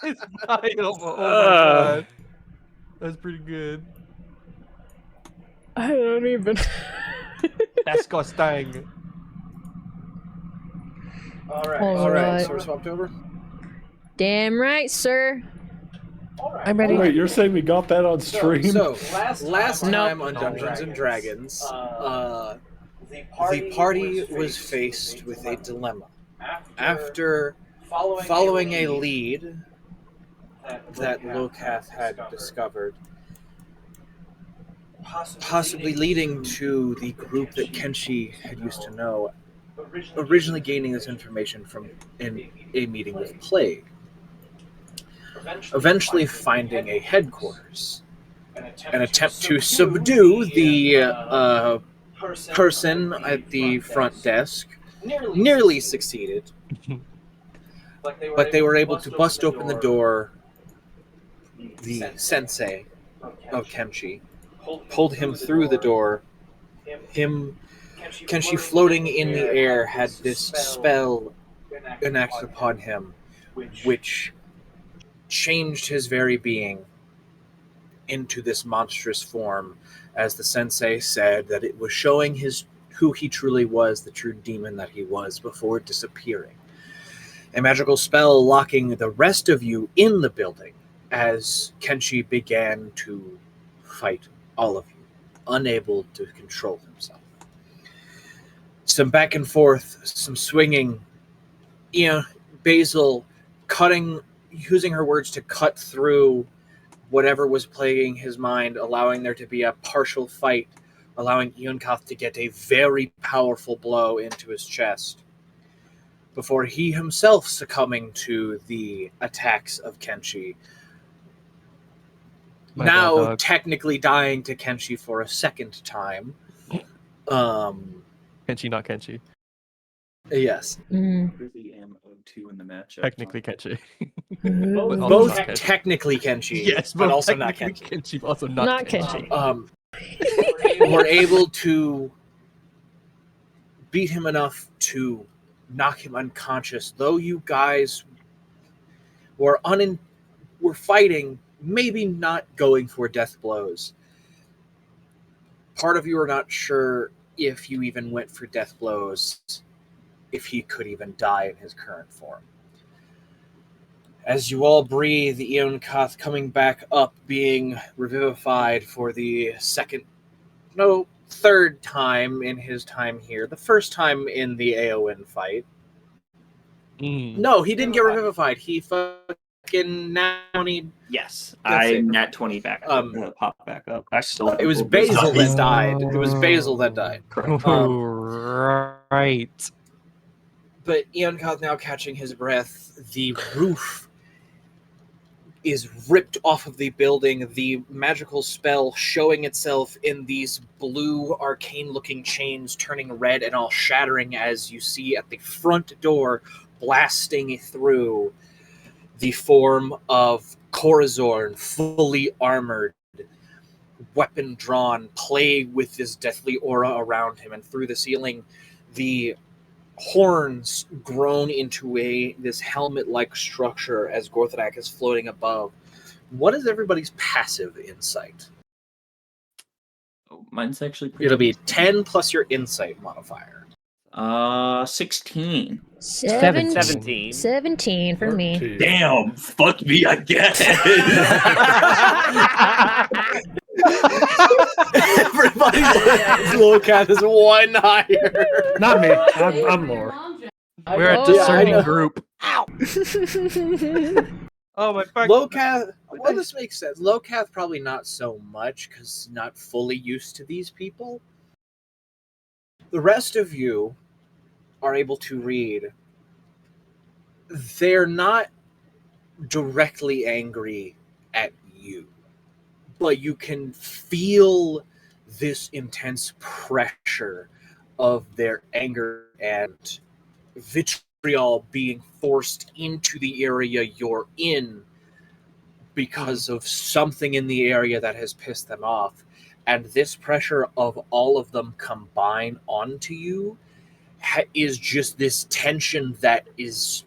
It's vile. Oh my god. That's pretty good. I don't even. Disgusting. All right. Alright. So we're swapped over. Damn right, sir. I'm ready. Wait, you're saying we got that on stream? So last Nope. time on Dungeons and Dragons, the party was faced with a dilemma. After following a lead that Lokath had discovered, possibly leading to the group that Kenshi had used to know, originally gaining this information from in a meeting with Plague. Eventually finding a headquarters, an attempt to subdue the person at the front desk nearly succeeded, but they were able to bust open the door. The sensei of Kenshi pulled him through the door. Kenshi floating in the air had this spell enacted upon him, which changed his very being into this monstrous form, as the sensei said that it was showing who he truly was, the true demon that he was, before disappearing. A magical spell locking the rest of you in the building as Kenshi began to fight all of you, unable to control himself. Some back and forth, some swinging. Basil using her words to cut through whatever was plaguing his mind, allowing there to be a partial fight, allowing Ionkath to get a very powerful blow into his chest, before he himself succumbing to the attacks of Kenshi. Now technically dying to Kenshi for a second time. Kenshi, not Kenshi. Yes. Really am 0-2 in the matchup. Technically Kenshi. Both technically Kenshi. Yes, but also not technically Kenshi. Kenshi, also not Kenshi. Were able to beat him enough to knock him unconscious. Though you guys were fighting, maybe not going for death blows. Part of you are not sure if you even went for death blows, if he could even die in his current form. As you all breathe, Ionkath coming back up, being revivified for the third time in his time here. The first time in the Aowen fight. No, he didn't get revivified. He fucking Yes, I nat 20 back. Pop back up. I still. It was Basil that died. It was Basil that died. Right. But Ionkath now catching his breath. The roof is ripped off of the building, the magical spell showing itself in these blue arcane-looking chains turning red and all shattering as you see at the front door blasting through the form of Corazorn, fully armored, weapon drawn, plagued with this deathly aura around him, and through the ceiling, the horns grown into this helmet-like structure as Gorthanak is floating above. What is everybody's passive insight? Oh, mine's actually pretty. It'll be 10 plus your insight modifier. 16. 17. 17 for me. Damn, fuck me, I guess. Everybody's Lokath is one higher. Not me. I'm lower. We're a discerning group. Ow! Oh my fuck. Lokath, well, this makes sense. Lokath probably not so much because not fully used to these people. The rest of you are able to read. They're not directly angry at you, but you can feel this intense pressure of their anger and vitriol being forced into the area you're in because of something in the area that has pissed them off. And this pressure of all of them combined onto you is just this tension that is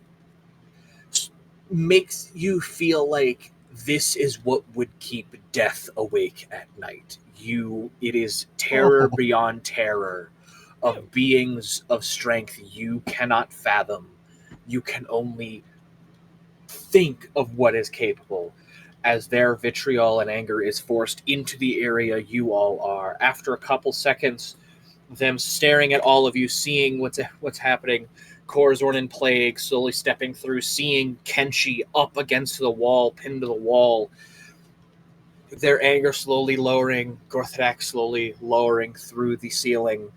makes you feel like this is what would keep death awake at night. It is terror beyond terror of beings of strength you cannot fathom. You can only think of what is capable as their vitriol and anger is forced into the area you all are. After a couple seconds, them staring at all of you, seeing what's happening, Corazorn and Plague slowly stepping through, seeing Kenshi up against the wall, pinned to the wall, their anger slowly lowering, Gorthrak slowly lowering through the ceiling,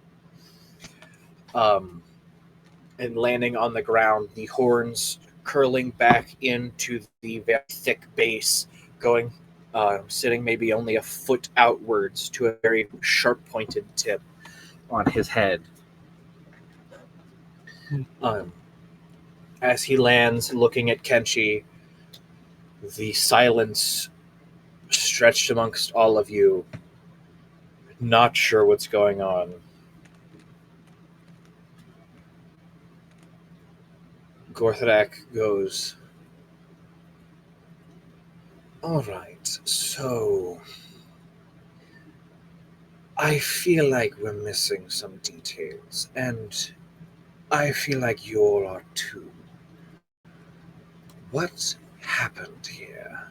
and landing on the ground, the horns curling back into the very thick base, going, sitting maybe only a foot outwards to a very sharp-pointed tip on his head. As he lands, looking at Kenshi, the silence stretched amongst all of you, not sure what's going on. Gorthrak goes, all right, so I feel like we're missing some details, and I feel like you all are too. What happened here?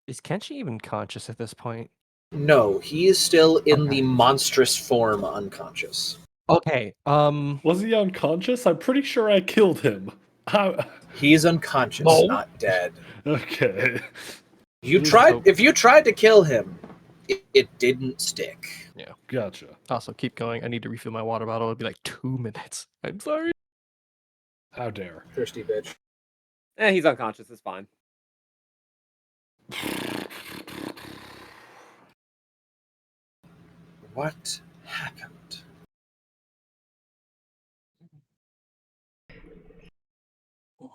Is Kenshi even conscious at this point? No, he is still in the Okay. monstrous form unconscious. Okay. Was he unconscious? I'm pretty sure I killed him. He is unconscious, No. not dead. Okay. If you tried to kill him, it didn't stick. Yeah. Gotcha. Also, keep going. I need to refill my water bottle. It'll be like 2 minutes. I'm sorry. How dare. Thirsty bitch. He's unconscious. It's fine. What happened?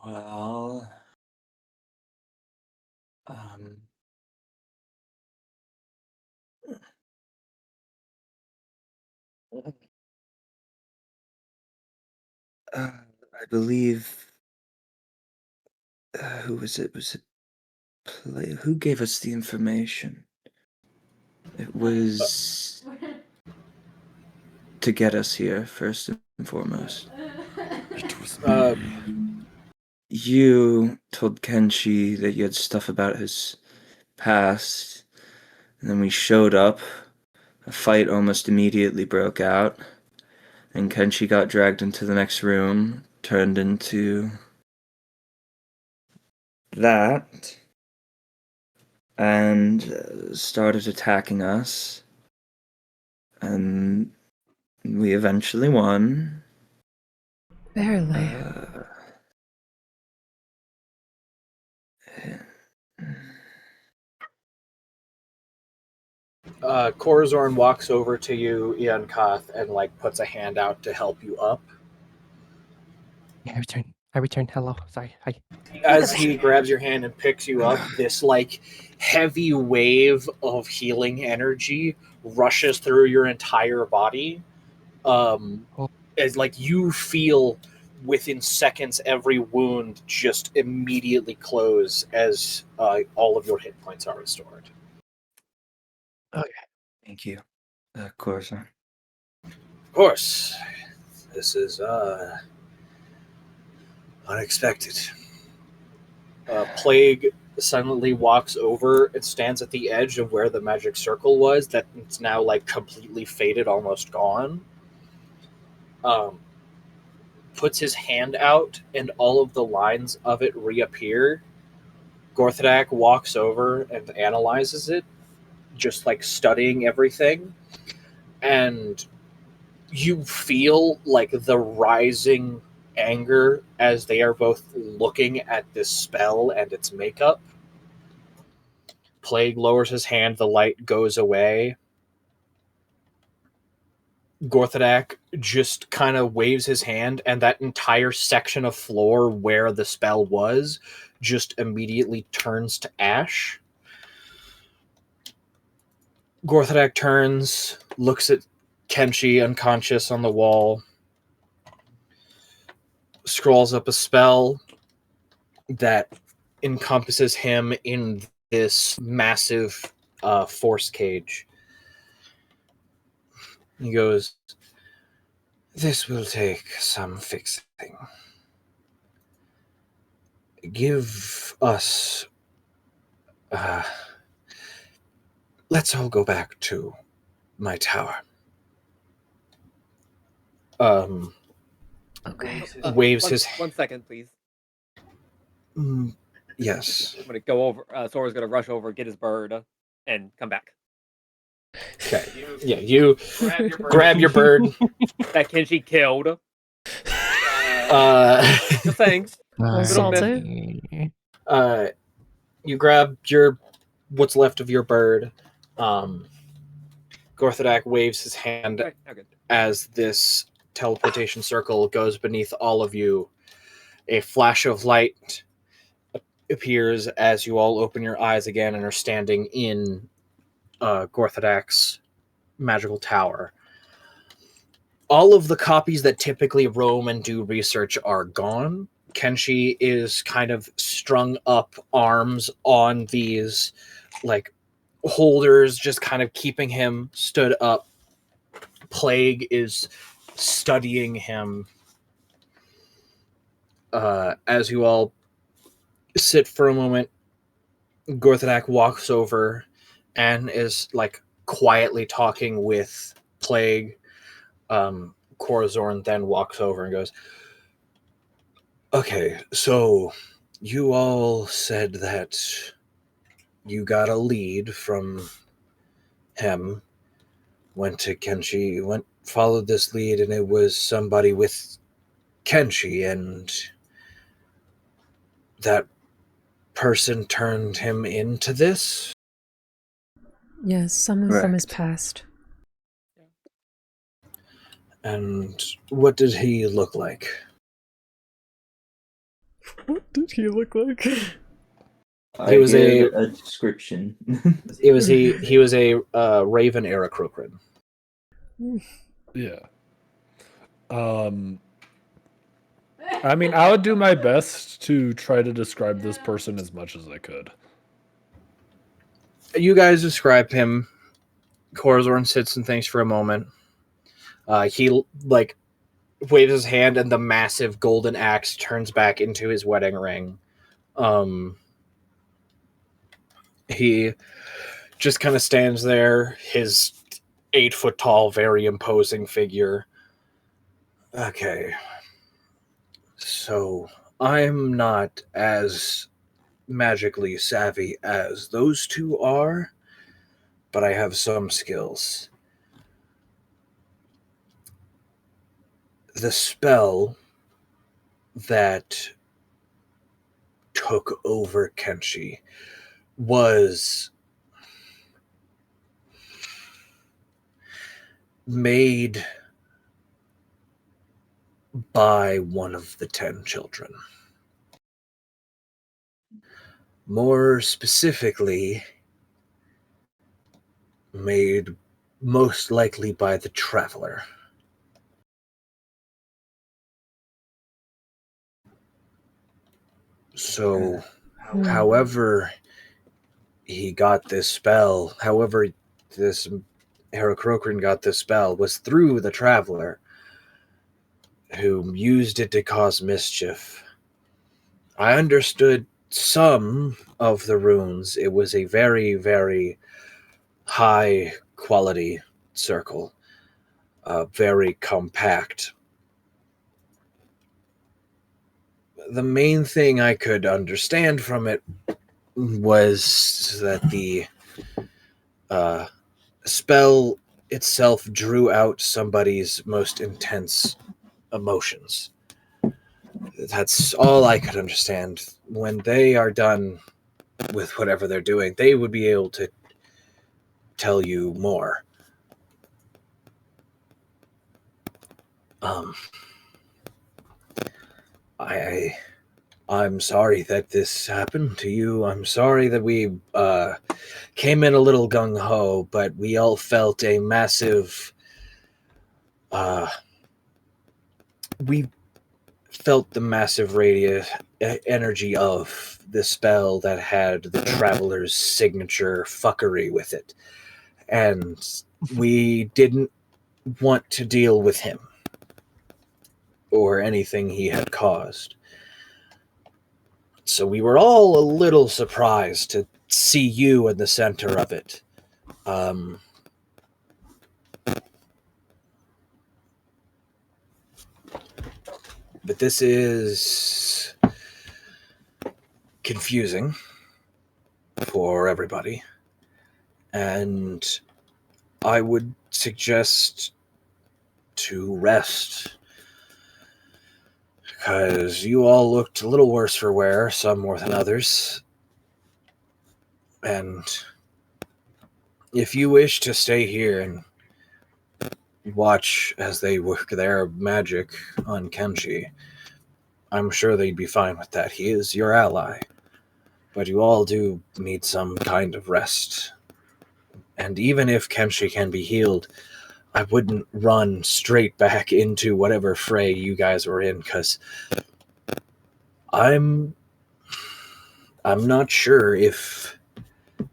Well, I believe. Who was it? Was it who gave us the information? It was to get us here first and foremost. It was You told Kenshi that you had stuff about his past, and then we showed up. A fight almost immediately broke out, and Kenshi got dragged into the next room, turned into that, and started attacking us. And we eventually won. Barely. Corazorn walks over to you, Ian Koth, and puts a hand out to help you up. Yeah, I return. Hello. Sorry. Hi. As he grabs your hand and picks you up, this heavy wave of healing energy rushes through your entire body. As you feel within seconds every wound just immediately close as all of your hit points are restored. Okay. Thank you, Corazon. Of course, this is unexpected. Plague silently walks over and stands at the edge of where the magic circle was. That it's now completely faded, almost gone. Puts his hand out, and all of the lines of it reappear. Gorthrak walks over and analyzes it, just studying everything, and you feel the rising anger as they are both looking at this spell and its makeup. Plague lowers his hand, the light goes away. Gorthadak just kind of waves his hand, and that entire section of floor where the spell was just immediately turns to ash. Gorthadak turns, looks at Kenshi unconscious on the wall, scrolls up a spell, that encompasses him in this massive force cage. He goes, "This will take some fixing. Give us... let's all go back to my tower." Okay. Waves one, his... 1 second, please. Yes. I'm gonna go over. Sora's gonna rush over, get his bird, and come back. Okay. Yeah, you grab your bird. That Kenshi killed. Just saying. Salty. You grab what's left of your bird. Gorthadak waves his hand Okay, okay. as this teleportation circle goes beneath all of you. A flash of light appears as you all open your eyes again and are standing in Gorthadak's magical tower. All of the copies that typically roam and do research are gone. Kenshi is kind of strung up arms on these like holders, just kind of keeping him stood up. Plague is studying him. As you all sit for a moment, Gorthadak walks over and is like quietly talking with Plague. Corazorn then walks over and goes, "Okay, so you all said that you got a lead from him, went to Kenshi, followed this lead, and it was somebody with Kenshi, and that person turned him into this?" Yes, someone from his past. "And what did he look like?" What did he look like? He was a description. He was a Raven era Krokrin. Yeah. I mean, I would do my best to try to describe this person as much as I could. You guys describe him. Corazorn sits and thinks for a moment. He like waves his hand, and the massive golden axe turns back into his wedding ring. He just kind of stands there, his 8-foot tall, very imposing figure. "Okay, so I'm not as magically savvy as those two are, but I have some skills. The spell that took over Kenshi was made by one of the 10 children. More specifically, made most likely by the Traveler. So, however he got this spell, however this Heracrocrin got this spell, was through the Traveler, who used it to cause mischief. I understood some of the runes. It was a very, very high quality circle, very compact. The main thing I could understand from it was that the spell itself drew out somebody's most intense emotions. That's all I could understand. When they are done with whatever they're doing, they would be able to tell you more. I'm sorry that this happened to you. I'm sorry that we came in a little gung-ho, but we all felt a massive... we felt the massive energy of the spell that had the traveler's signature fuckery with it. And we didn't want to deal with him or anything he had caused. So we were all a little surprised to see you in the center of it. But this is confusing for everybody. And I would suggest to rest. Because you all looked a little worse for wear, some more than others. And if you wish to stay here and watch as they work their magic on Kenshi, I'm sure they'd be fine with that. He is your ally. But you all do need some kind of rest. And even if Kenshi can be healed, I wouldn't run straight back into whatever fray you guys were in, because I'm not sure if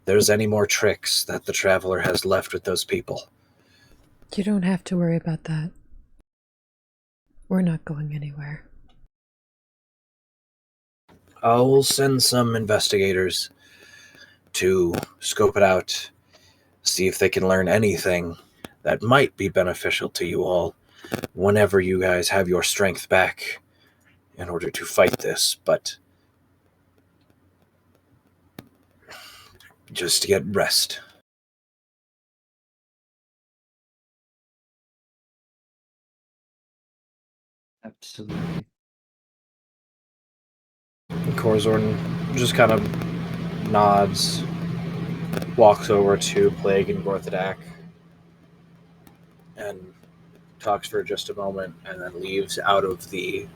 there's any more tricks that the Traveler has left with those people. You don't have to worry about that. We're not going anywhere. I'll send some investigators to scope it out, see if they can learn anything that might be beneficial to you all whenever you guys have your strength back in order to fight this. But just to get rest. Absolutely. Corzorn just kind of nods, walks over to Plague and Gorthadak, and talks for just a moment, and then leaves out of the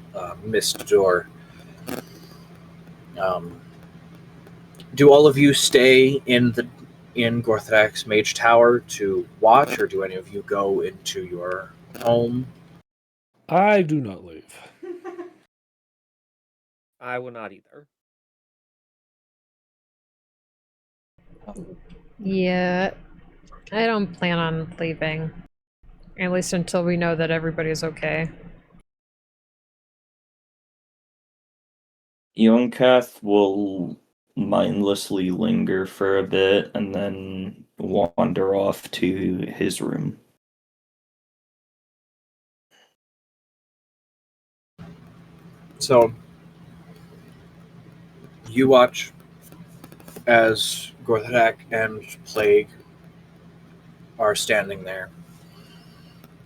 mist door. Do all of you stay in Gorthadak's mage tower to watch, or do any of you go into your home? I do not leave. I will not either. Yeah, I don't plan on leaving. At least until we know that everybody's okay. Yonkath will mindlessly linger for a bit and then wander off to his room. So, you watch as Gorthadak and Plague are standing there,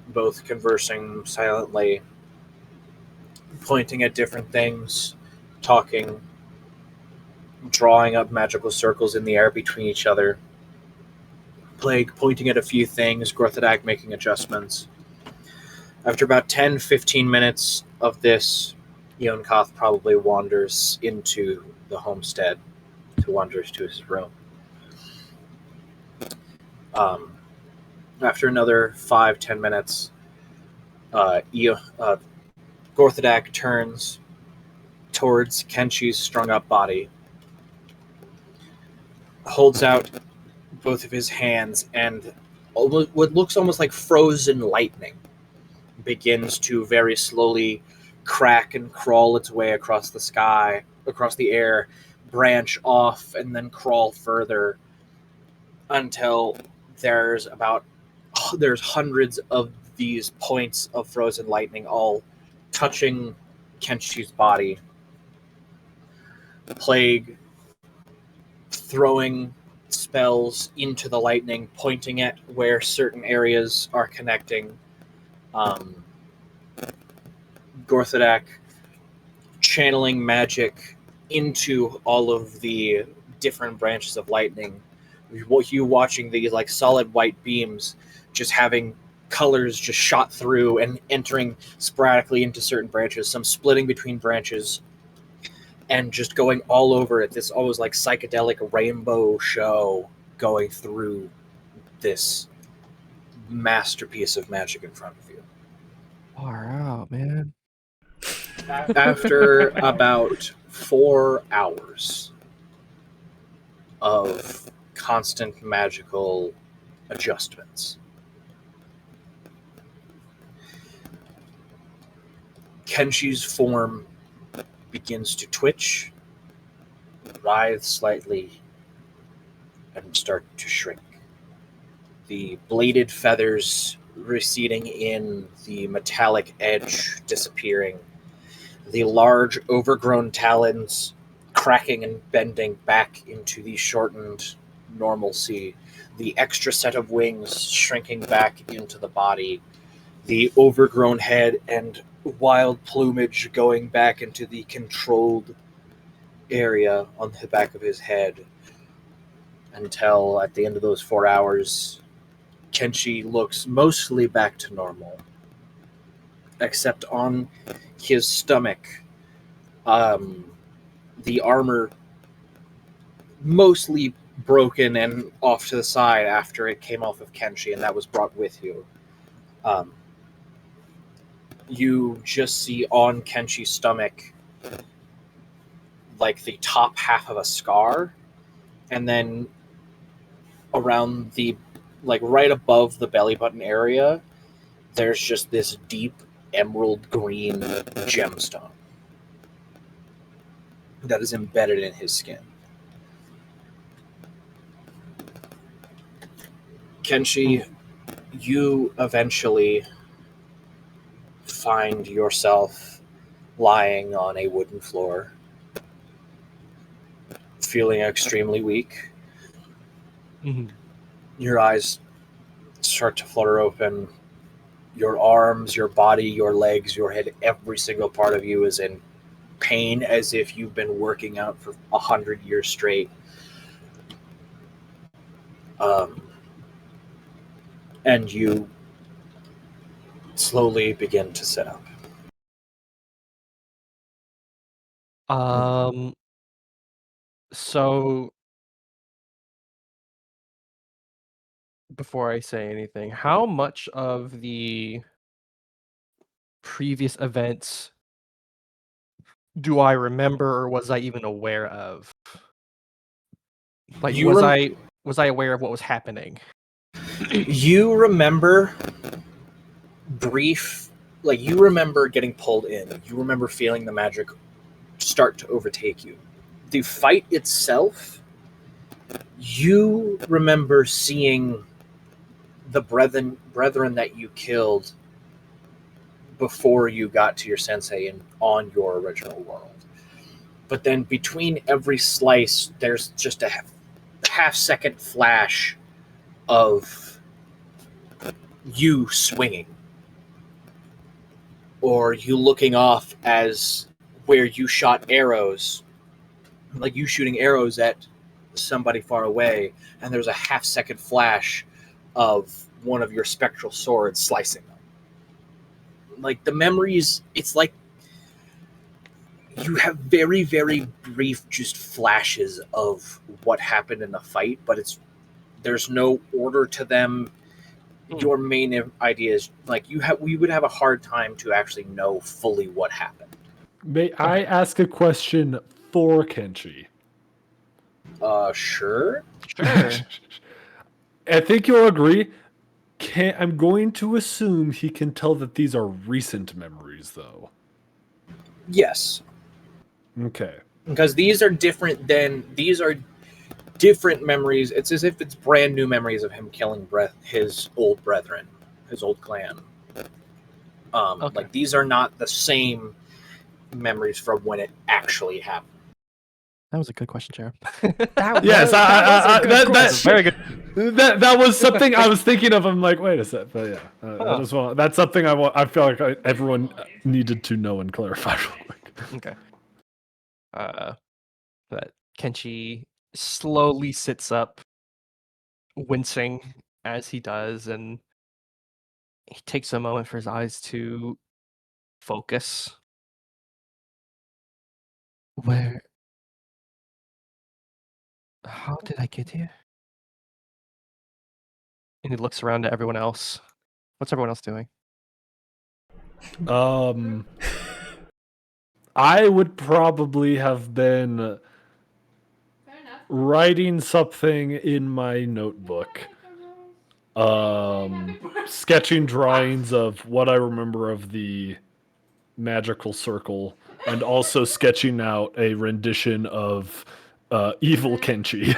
both conversing silently, pointing at different things, talking, drawing up magical circles in the air between each other. Plague pointing at a few things, Gorthadak making adjustments. After about 10-15 minutes of this, Yonkath probably wanders into the homestead, wanders to his room. After another 5-10 minutes, Gorthadak turns towards Kenshi's strung-up body, holds out both of his hands, and what looks almost like frozen lightning begins to very slowly crack and crawl its way across the sky, across the air, branch off, and then crawl further until there's hundreds of these points of frozen lightning all touching Kenshi's body. Plague throwing spells into the lightning, pointing at where certain areas are connecting. Gorthadak channeling magic into all of the different branches of lightning. You watching these like solid white beams just having colors just shot through and entering sporadically into certain branches, some splitting between branches, and just going all over it. This almost like psychedelic rainbow show going through this masterpiece of magic in front of you. Far out, man. After about 4 hours of constant magical adjustments. Kenshi's form begins to twitch, writhe slightly, and start to shrink. The bladed feathers receding in, the metallic edge disappearing, the large overgrown talons cracking and bending back into the shortened normalcy, the extra set of wings shrinking back into the body, the overgrown head and wild plumage going back into the controlled area on the back of his head, until at the end of those 4 hours, Kenshi looks mostly back to normal, except on his stomach. The armor mostly broken and off to the side after it came off of Kenshi, and that was brought with you. You just see on Kenshi's stomach like the top half of a scar, and then around the, like right above the belly button area, there's just this deep emerald green gemstone that is embedded in his skin. Kenshi, you eventually find yourself lying on a wooden floor, feeling extremely weak. Mhm. Your eyes start to flutter open. Your arms, your body, your legs, your head, every single part of you is in pain as if you've been working out for 100 years straight. And you slowly begin to sit up. So before I say anything, how much of the previous events do I remember or was I even aware of? Like You was I aware of what was happening? You remember brief, like you remember getting pulled in. You remember feeling the magic start to overtake you. The fight itself, you remember seeing the brethren that you killed before you got to your sensei and on your original world. But then between every slice, there's just a half-second flash of you swinging, or you looking off as where you shot arrows, like you shooting arrows at somebody far away, and there's a half-second flash of one of your spectral swords slicing them. Like the memories, it's like you have very, very brief just flashes of what happened in the fight, but there's no order to them. Your main idea is like we would have a hard time to actually know fully what happened. May I ask a question for Kenshi? Sure. Sure. I think you'll agree. I'm going to assume he can tell that these are recent memories, though. Yes, Okay. because these are different memories. It's as if it's brand new memories of him killing his old brethren, his old clan. Okay. Like these are not the same memories from when it actually happened. That was a good question, Chair. Yes, That's very good. That was something I was thinking of. I'm like, wait a sec, but yeah, Huh. that's something I feel like everyone needed to know and clarify real quick. Okay. That Kenshi slowly sits up, wincing as he does, and he takes a moment for his eyes to focus. Where? How did I get here? And he looks around at everyone else. What's everyone else doing? I would probably have been writing something in my notebook. Sketching drawings of what I remember of the magical circle, and also sketching out a rendition of Evil Kenshi.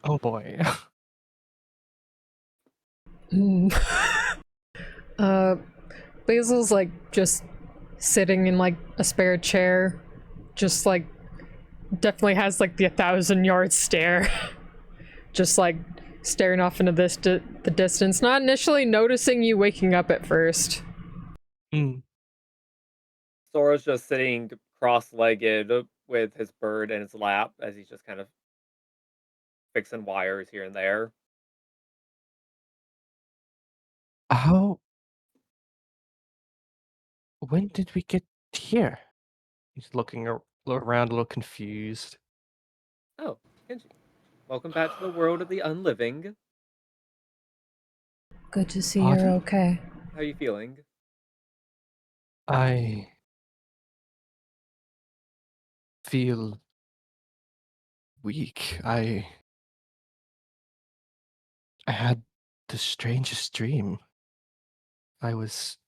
Oh boy. Mm. Basil's like just sitting in like a spare chair, just like definitely has like the 1,000-yard stare, just like staring off into the distance, not initially noticing you waking up at first. Mm. Sora's just sitting cross-legged with his bird in his lap as he's just kind of fixing wires here and there. How? When did we get here? He's looking around a little confused. Oh, Kenji. Welcome back to the world of the unliving. Good to see Pardon? you're okay. How are you feeling? I feel weak. I had the strangest dream. I was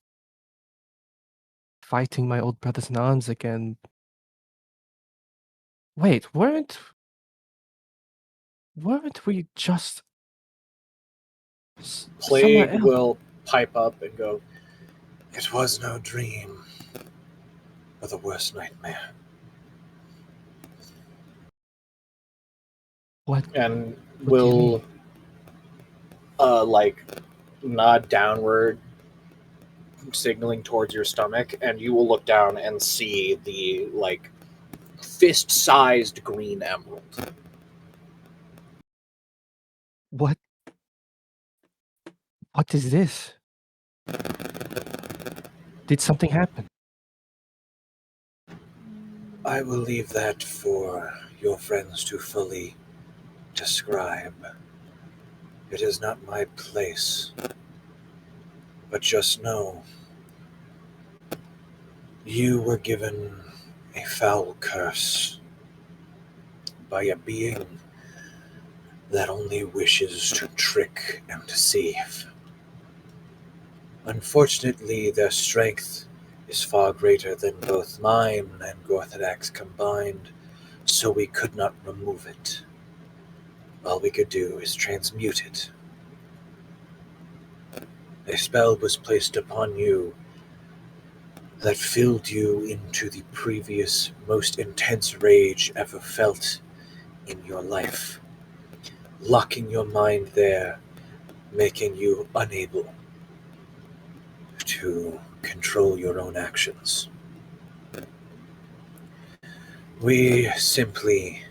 fighting my old brothers in arms again. Wait, weren't we just somewhere Plague else? will pipe up and go, "It was no dream, but the worst nightmare." What? And What do you will mean? like nod downward, signaling towards your stomach, and you will look down and see the like fist-sized green emerald. What? What is this? Did something happen? I will leave that for your friends to fully describe. It is not my place. But just know, you were given a foul curse by a being that only wishes to trick and deceive. Unfortunately, their strength is far greater than both mine and Gorthadak's combined, so we could not remove it. All we could do is transmute it. A spell was placed upon you that filled you into the previous most intense rage ever felt in your life, locking your mind there, making you unable to control your own actions. We simply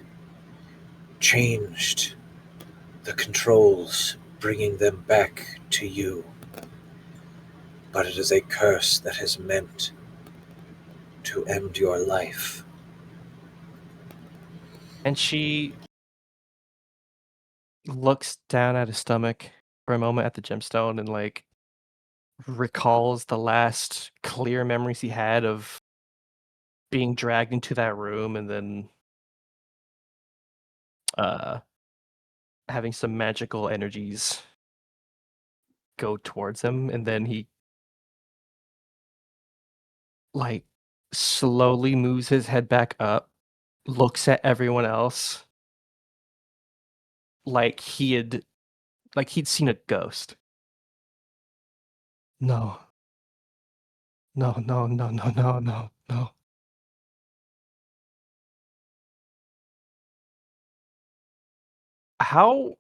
changed the controls, bringing them back to you. But it is a curse that is meant to end your life. And she looks down at his stomach for a moment at the gemstone and like recalls the last clear memories he had of being dragged into that room and then having some magical energies go towards him, and then he like slowly moves his head back up, looks at everyone else like he'd seen a ghost. No. No, no, no, no, no, no, no. How?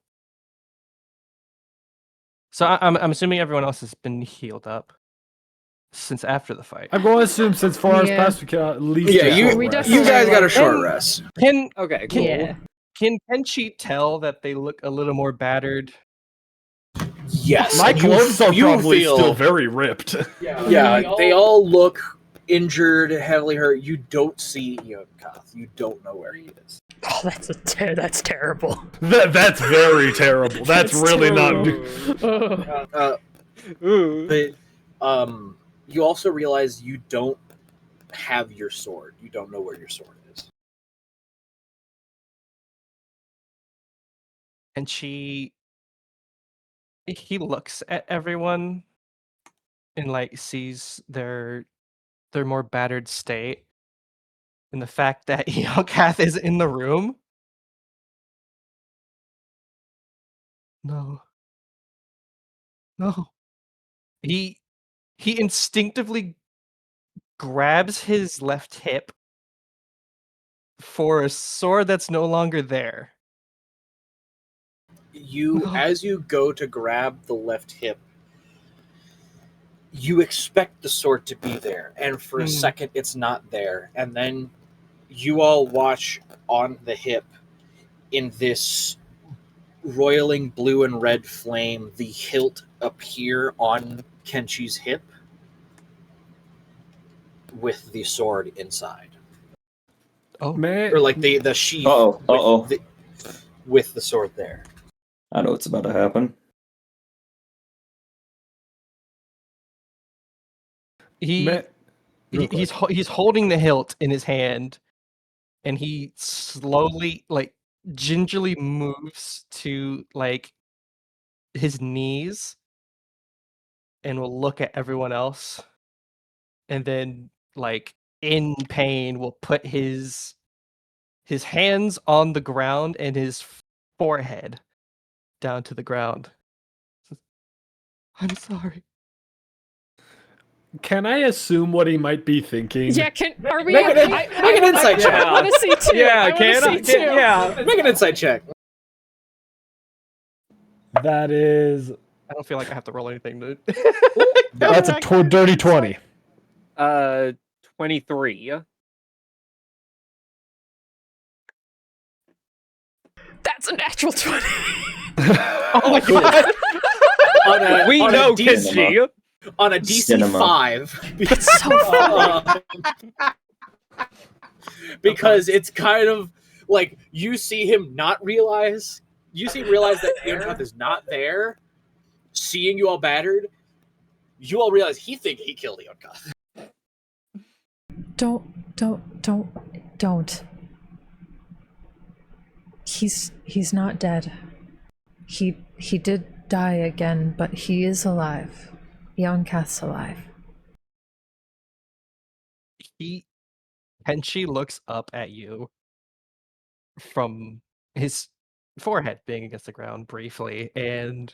So I'm assuming everyone else has been healed up since after the fight. I'm going to assume since 4 hours Yeah. passed, we can at least Yeah, get you short We rest. you guys got a like- short And- rest. Okay, cool. Yeah. Can Kenshi tell that they look a little more battered? Yes, My and you- clothes are you probably feel- still very ripped. Yeah, they all look injured, heavily hurt. You don't see Yokoth. You don't know where he is. Oh, that's terrible. That's very terrible. That's really not. Oh. Ooh. But you also realize you don't have your sword. You don't know where your sword is. And he looks at everyone and like sees their more battered state, and the fact that Yelkath is in the room. No. No. He instinctively grabs his left hip for a sword that's no longer there. No. As you go to grab the left hip, you expect the sword to be there, and for a second it's not there, and then you all watch on the hip, in this roiling blue and red flame, the hilt appear on Kenshi's hip with the sword inside. Oh, Or like the sheath with the sword there. I know what's about to happen. He's holding the hilt in his hand, and he slowly, like, gingerly moves to like his knees, and will look at everyone else, and then, like, in pain, will put his hands on the ground and his forehead down to the ground. I'm sorry. Can I assume what he might be thinking? Yeah, are we? Make an insight check. I want to see too. Yeah, I want to see too. yeah. Make an insight check. That is. I don't feel like I have to roll anything to. That's a dirty 20. 23. That's a natural 20. Oh my god! We know Kenshi. On a DC 5. It's so funny. Because it's kind of like you see him realize that Yonkath is not there, seeing you all battered, you all realize he killed Yonkath. Don't. He's not dead. He did die again, but he is alive. Yonkath's alive. Kenshi looks up at you from his forehead being against the ground briefly, and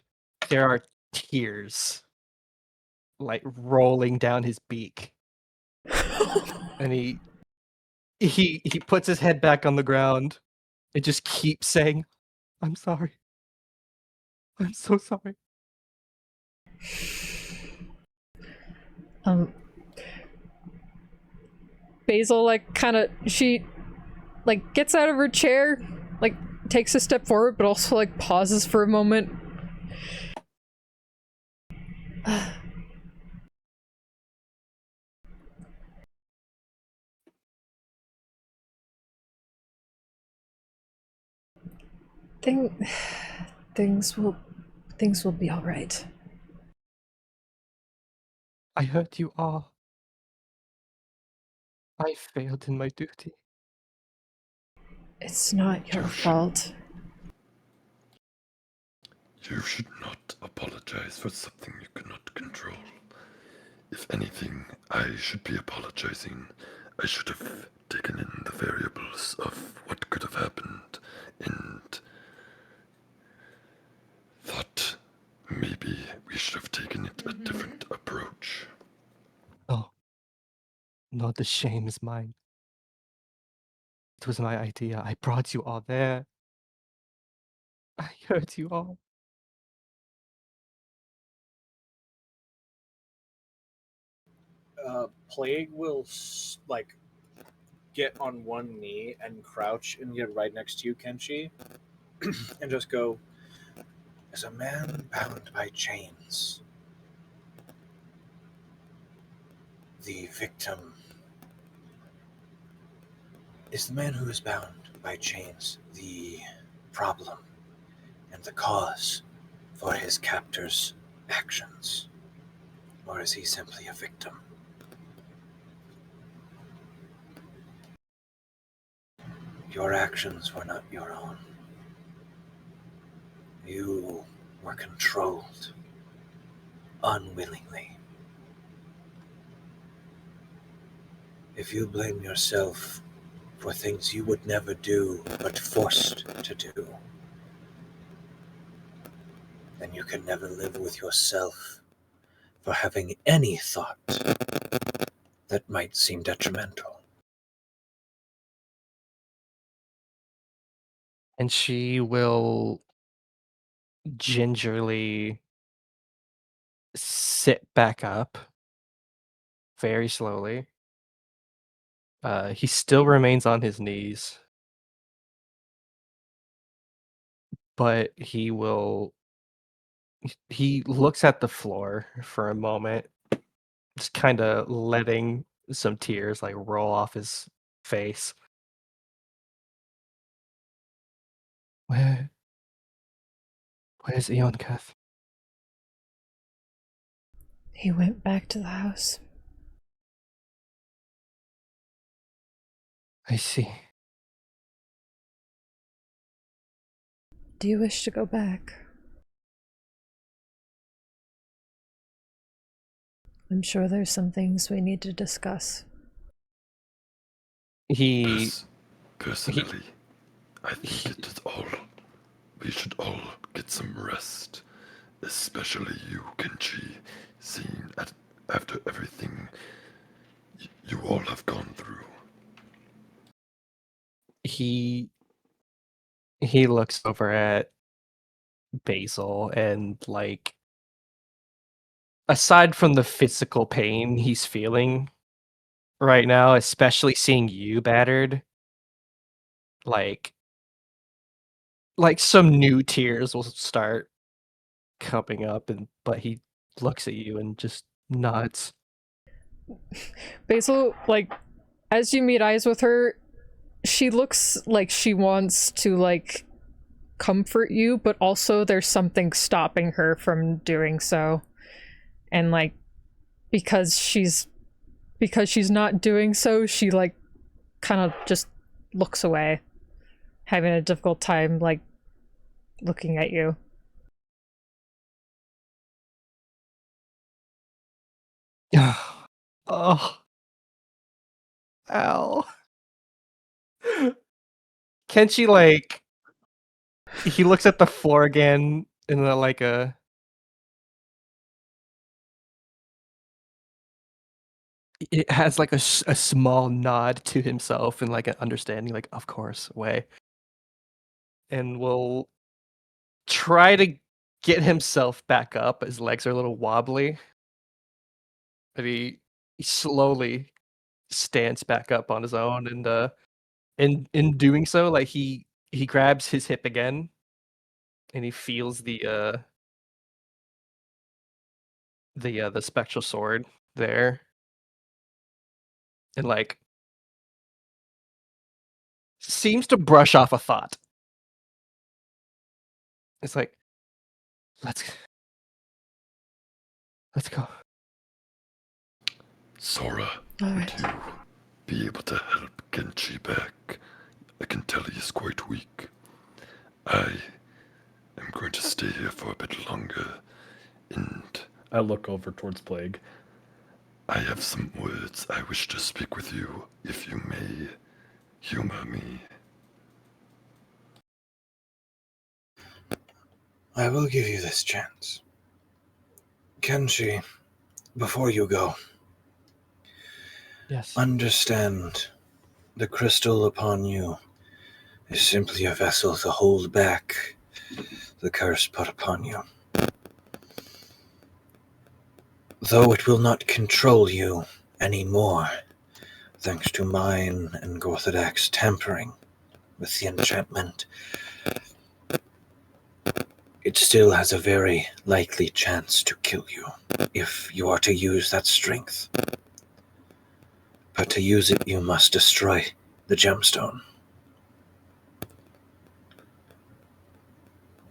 there are tears like rolling down his beak. And he puts his head back on the ground and just keeps saying, "I'm sorry. I'm so sorry." Basil, like, she, like, gets out of her chair, like, takes a step forward, but also, like, pauses for a moment. Things will be all right. I hurt you all. I failed in my duty. It's not your fault. You should not apologize for something you cannot control. If anything, I should be apologizing. I should have taken in the variables of what could have happened and thought maybe we should have taken it a different approach. Oh. No, the shame is mine. It was my idea. I brought you all there. I hurt you all. Plague will like get on one knee and crouch and get right next to you, Kenshi, and just go, "As a man bound by chains, the victim is the man who is bound by chains the problem and the cause for his captor's actions, or is he simply a victim?" Your actions were not your own. You were controlled unwillingly. If you blame yourself for things you would never do but forced to do, then you can never live with yourself for having any thought that might seem detrimental. And she will gingerly sit back up very slowly. He still remains on his knees, but he looks at the floor for a moment, just kind of letting some tears like roll off his face. Where's Eonkath? He went back to the house. I see. Do you wish to go back? I'm sure there's some things we need to discuss. He Personally, I think it is all. We should all get some rest, especially you, Kenji, seeing after everything you all have gone through. he looks over at Basil and like aside from the physical pain he's feeling right now, especially seeing you battered, like some new tears will start coming up but he looks at you and just nods. Basil, like, as you meet eyes with her, she looks like she wants to, like, comfort you, but also there's something stopping her from doing so. And, like, because she's not doing so, she, like, kind of just looks away, having a difficult time, like, looking at you. Oh. Ow. Can she like he looks at the floor again in like a it has like a small nod to himself and like an understanding like of course way, and will try to get himself back up. His legs are a little wobbly, but he slowly stands back up on his own, and in doing so, like he grabs his hip again and he feels the spectral sword there, and like seems to brush off a thought. It's like, let's go. Sora, All would right. you be able to help Genji back? I can tell he is quite weak. I am going to stay here for a bit longer, and I look over towards Plague. I have some words I wish to speak with you, if you may humor me. I will give you this chance. Kenshi, before you go, Yes. understand the crystal upon you is simply a vessel to hold back the curse put upon you. Though it will not control you anymore, thanks to mine and Gorthodak's tampering with the enchantment, it still has a very likely chance to kill you if you are to use that strength. But to use it, you must destroy the gemstone.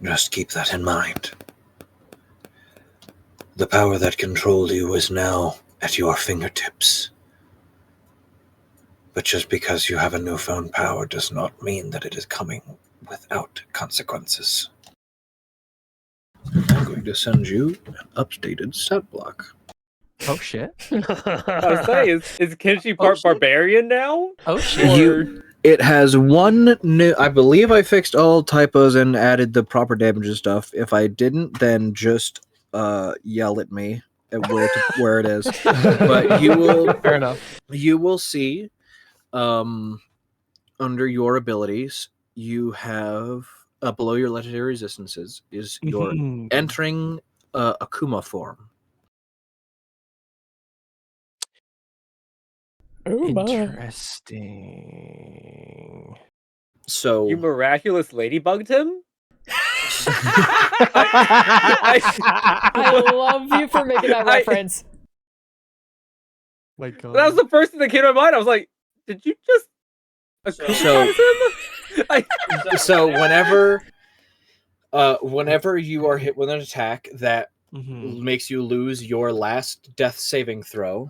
Just keep that in mind. The power that controlled you is now at your fingertips. But just because you have a newfound power does not mean that it is coming without consequences. I'm going to send you an updated stat block. Oh shit. I was saying, is Kenshi Oh, part shit. barbarian now? Oh shit. It has one new. I believe I fixed all typos and added the proper damage and stuff. If I didn't, then just yell at me at where it is. But you will Fair enough. see under your abilities you have below your legendary resistances is your Mhm. entering Akuma form. Ooh, my. Interesting. So You miraculous ladybugged him? I love you for making that reference. My God. That was the first thing that came to my mind. I was like, did you just Akuma him? so whenever you are hit with an attack that makes you lose your last death saving throw,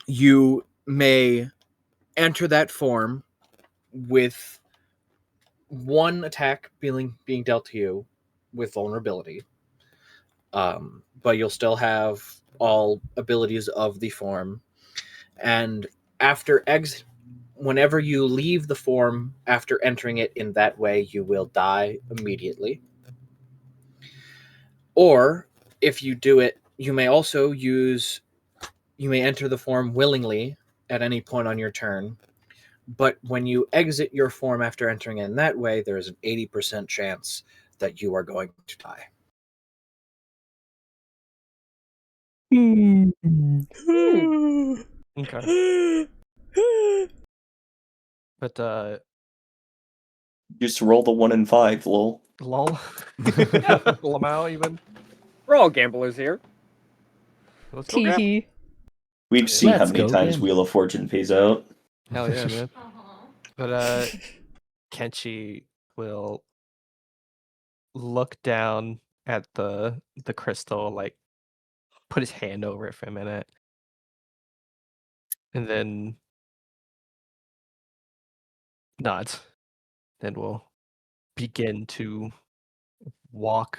you may enter that form with one attack being dealt to you with vulnerability. But you'll still have all abilities of the form. And after whenever you leave the form after entering it in that way, you will die immediately. Or if you do it, you may enter the form willingly at any point on your turn. But when you exit your form after entering in that way, there is an 80% chance that you are going to die. Okay. But Just roll the 1 and 5, lol. lol. Lamau even. We're all gamblers here. Let's go grab. Teehee. We've seen how Let's many go times gamble. Wheel of Fortune pays out. Hell yeah, man. But Kenshi will look down at the crystal, like put his hand over it for a minute, and then nods. Then we'll begin to walk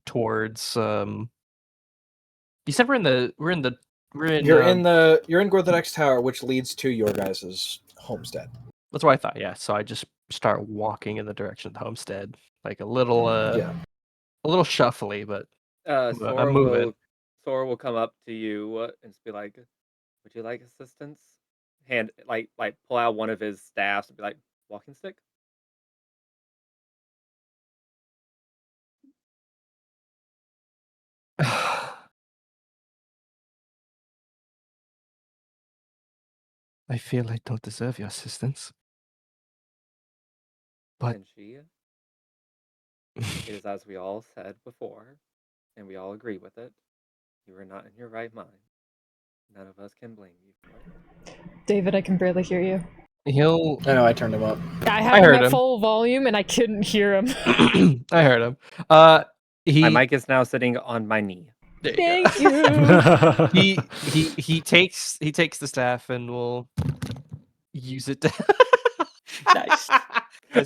towards you said we're in you're in You're in Gorthadex Tower, which leads to your guys' homestead. that's what I thought, yeah. So I just start walking in the direction of the homestead. Like a little a little shuffly, but I'm moving. Sora will come up to you and just be like, "Would you like assistance?" Hand like pull out one of his staffs and be like, "Walking stick." I feel I don't deserve your assistance. But And it is as we all said before, and we all agree with it. You are not in your right mind. None of us can blame you for it. David, I can barely hear you. I know, I turned him up. I had him at full volume and I couldn't hear him. I heard him. My mic is now sitting on my knee. Thank you. He takes the staff and will use it to Nice.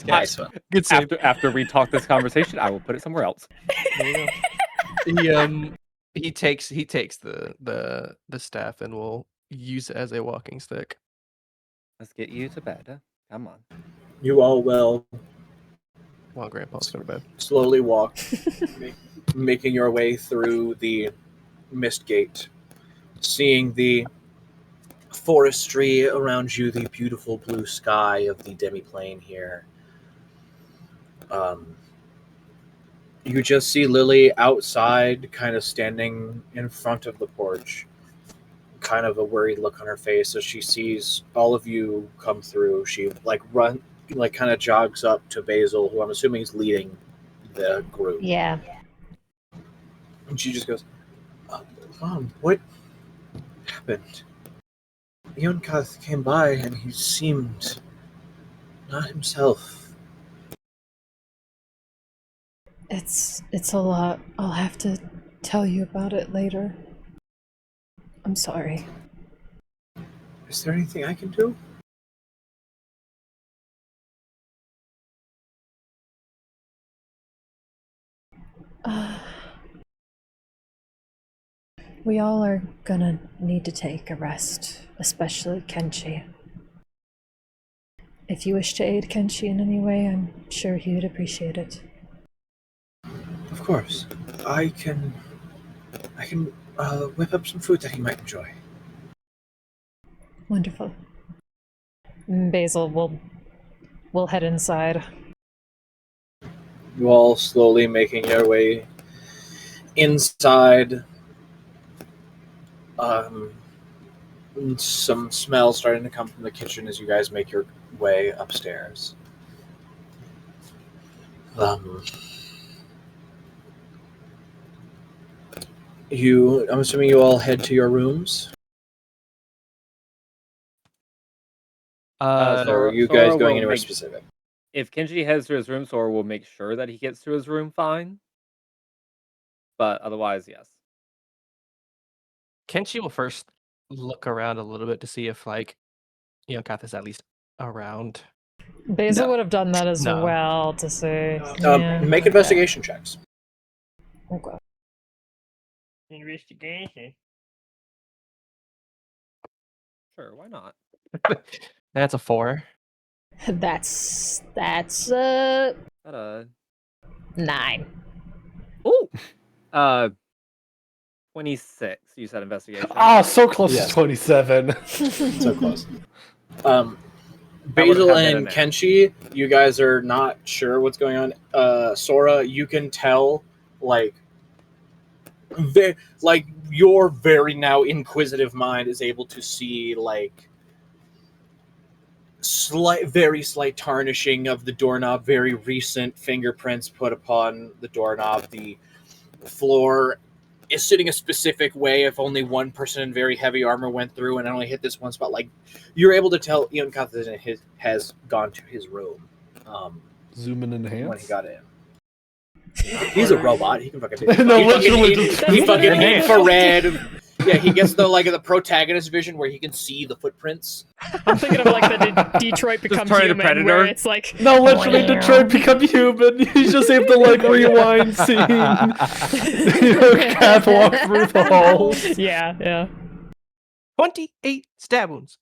Nice one. Good save. After we talk this conversation, I will put it somewhere else. There you go. He takes the staff and will use it as a walking stick. Let's get you to bed. Come on. You all will While Grandpa's going to bed. slowly walk, making your way through the mist gate, seeing the forestry around you, the beautiful blue sky of the demiplane here. You just see Lily outside, kind of standing in front of the porch, kind of a worried look on her face as she sees all of you come through. She kind of jogs up to Basil, who I'm assuming is leading the group. Yeah. And she just goes, Mom, what happened? Yonkath came by and he seemed not himself. It's a lot. I'll have to tell you about it later. I'm sorry. Is there anything I can do? We all are gonna need to take a rest, especially Kenshi. If you wish to aid Kenshi in any way, I'm sure he would appreciate it. Of course. I can whip up some food that he might enjoy. Wonderful. Basil will head inside. You all slowly making your way inside. Some smell starting to come from the kitchen as you guys make your way upstairs. I'm assuming you all head to your rooms. Or are you guys Sora going will anywhere make- specific? If Kenji heads to his room, Sora will make sure that he gets to his room fine. But otherwise, yes. Kenshi will first look around a little bit to see if, like, Kath is at least around. Basil No. would have done that as No. well to say. Yeah. Make investigation checks. Okay. Investigation. Sure, why not? That's a 4. That's Is that a 9. ooh 26. You said investigation. Ah, so close Yes. to 27. So close. would've Basil had been and an Kenshi, you guys are not sure what's going on. Sora, you can tell, like your very now inquisitive mind is able to see like very slight tarnishing of the doorknob, very recent fingerprints put upon the doorknob. The floor is sitting a specific way. If only one person in very heavy armor went through and only hit this one spot, like you're able to tell Ian Cotton has gone to his room Zoom and enhance. when he got in. He's a robot. He can fucking do No, he literally fucking, just- he fucking Enhance. infrared. Yeah, he gets the protagonist vision where he can see the footprints. I'm thinking of like the Detroit Becomes turn into Human, Predator. where it's like No, literally, Detroit become human. You just have to like rewind scene. Kath walk through the halls. yeah. 28 stab wounds.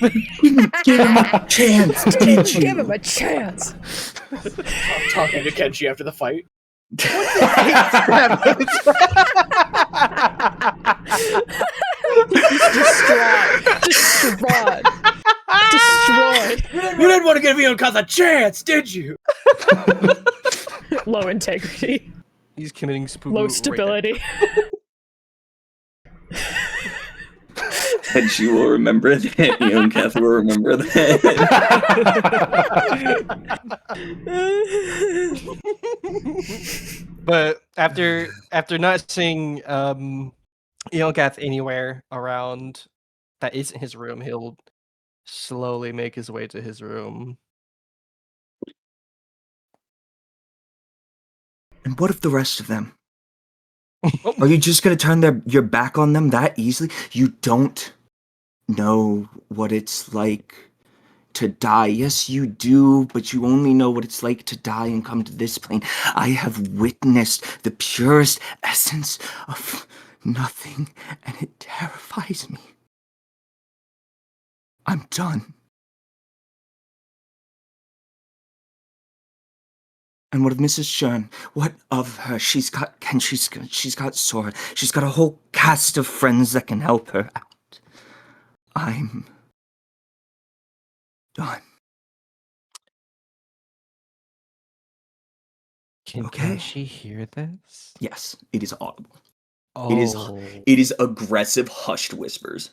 Give him a chance, did you? Give him a chance. Talking to Kenshi after the fight. Destroyed. You didn't want to give Ian Cotton a chance, did you? Low integrity, He's committing spoo. low stability. And she will remember that. You and Kath will remember that. But after not seeing Kath anywhere around that isn't his room, he'll slowly make his way to his room. And what of the rest of them? Are you just gonna turn your back on them that easily? You don't know what it's like to die. Yes, you do, but you only know what it's like to die and come to this plane. I have witnessed the purest essence of nothing, and it terrifies me. I'm done. And what of Mrs. Shern? What of her? She's got Sora. She's got a whole cast of friends that can help her out. I'm done. Can she hear this? Yes, it is audible. Oh. It is aggressive, hushed whispers.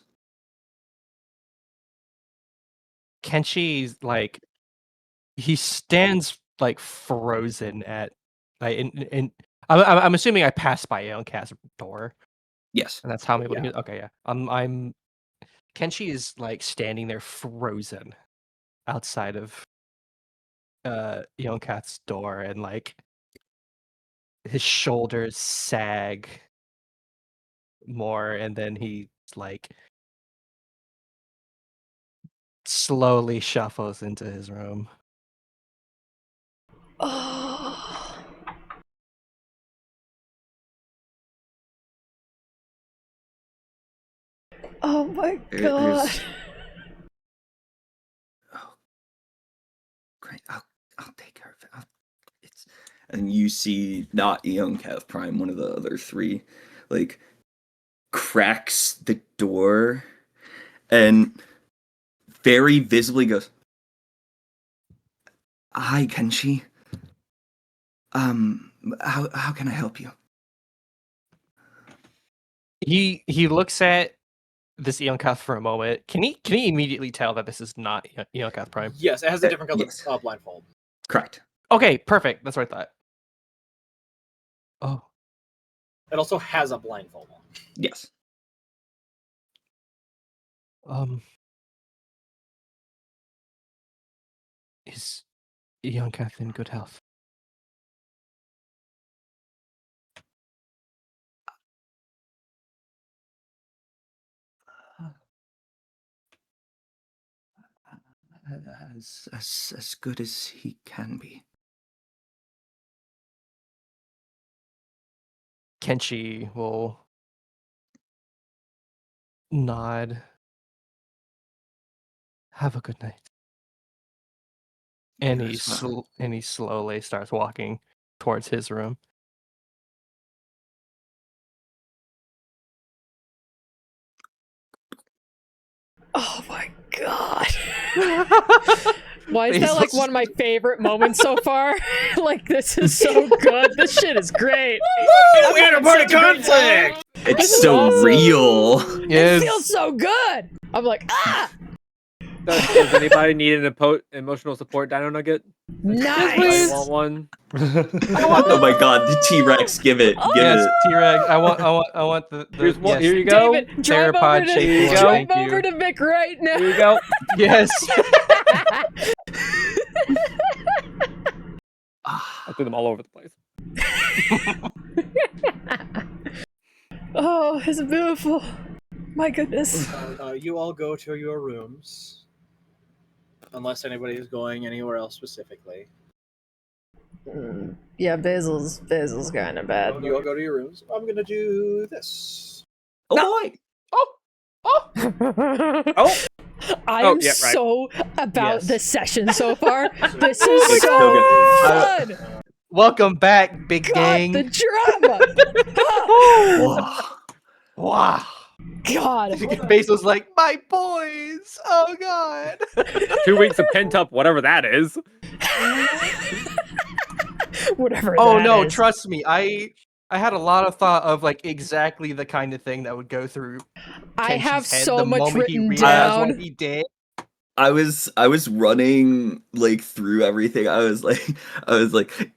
Kenshi's like, he stands like frozen at like in I'm assuming I passed by Kath's door, Yes. and that's how I'm able to Yeah. hear. Okay, yeah. I'm Kenshi is like standing there frozen outside of Kath's door, and like his shoulders sag more, and then he like slowly shuffles into his room. Oh. Oh my god. Oh, great. I'll take care of it. And you see not Eoncav Prime, one of the other three, like cracks the door and very visibly goes, "Hi, Kenshi. How can I help you?" He looks at this Eonkath for a moment. Can he immediately tell that this is not Eonkath Prime? Yes, it has a different color Yes. blindfold. Correct. Okay, perfect. That's what I thought. Oh, It also has a blindfold on. Yes. Is Eonkath in good health? As good as he can be. Kenshi will nod. Have a good night. And You he as well. slowly starts walking towards his room. Oh my god. Why is He's that like one of my favorite moments so far? Like, this is so good. This shit is great. We had a party conflict! It's This is so awesome. real. It feels so good. I'm like, ah, Does anybody need an emotional support dino nugget? nice. Anybody want one? Oh my god, the T-Rex, give it. Give Yes, it. T-Rex. I want the Here's one. yes, Here you go. David, drive theropod over to, shaped Here you one, go. drive thank over you. to Vic right now. Here you go. Yes. I threw them all over the place. Oh, it's beautiful. My goodness. You all go to your rooms. Unless anybody is going anywhere else specifically. Yeah, Basil's kind of bad. You all go to your rooms. I'm gonna do this. Oh boy. Oh, I Oh, am yeah, right. so about Yes. this session so far. This is It's so so good. fun. Welcome back, big God, gang. the drama. Wow. Wow. God. Basil's like, my boys. Oh god. 2 weeks of pent up, whatever that is. Whatever. Oh that no, is. trust me. I had a lot of thought of like exactly the kind of thing that would go through I Kenshi's have head so the much moment he written realized down. what he did. I was running like through everything. I was like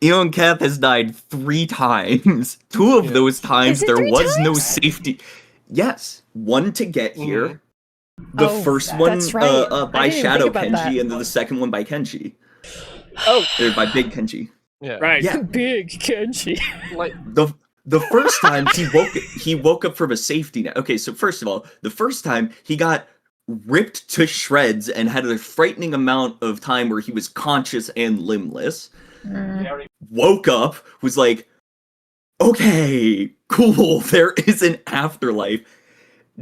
Eoncath has died 3 times. 2 of Yeah. those times Is it there 3 was no times? safety. Yes, one to get here. The Oh, first one that's right. I by didn't even Shadow think about Kenji, that. and then the second one by Kenji. Oh, Or by Big Kenji. Yeah. right. Yeah. Big Kenji. Like The first time he woke up from a safety net. Okay, so first of all, the first time he got ripped to shreds and had a frightening amount of time where he was conscious and limbless. Woke up, was like, okay, cool, there is an afterlife.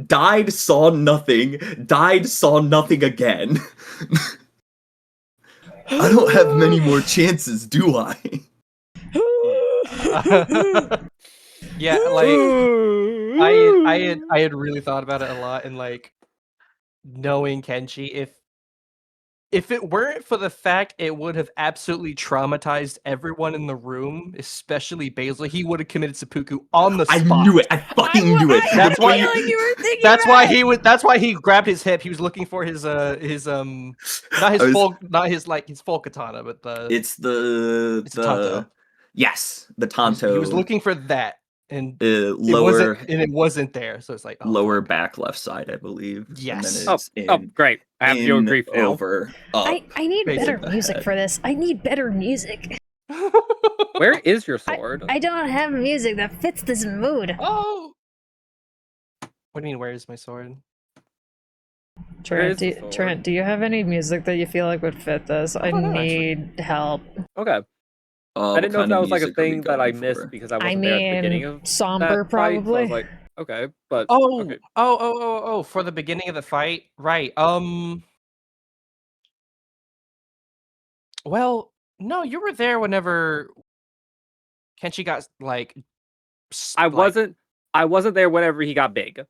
Died, saw nothing again. I don't have many more chances, do I? yeah, like I had really thought about it a lot, and like knowing Kenshi, if it weren't for the fact it would have absolutely traumatized everyone in the room, especially Basil, he would have committed seppuku on the I spot. knew it. I fucking knew it. That's why you were thinking That's about why it. he was. That's why he grabbed his hip. He was looking for his not his not his like his full katana, but It's a tanto. Yes, the He tanto. was looking for that, and lower it wasn't there. So it's like lower back left side, I believe. Yes. And then it's Oh, great. I have your in, grief now. over, up. I need better Basically. music for this. I need better music. Where is your sword? I don't have music that fits this mood. Oh. What do you mean? Where is my sword? Trent, the sword. Trent, do you have any music that you feel like would fit this? I don't know, need help. Okay. I didn't know if that was like a thing that I missed for? because I I wasn't there at the beginning mean, of somber that fight. So I probably. was like, okay, but Oh, okay. oh, for the beginning of the fight, right? Well, no, you were there whenever Kenshi got like. I wasn't there whenever he got big.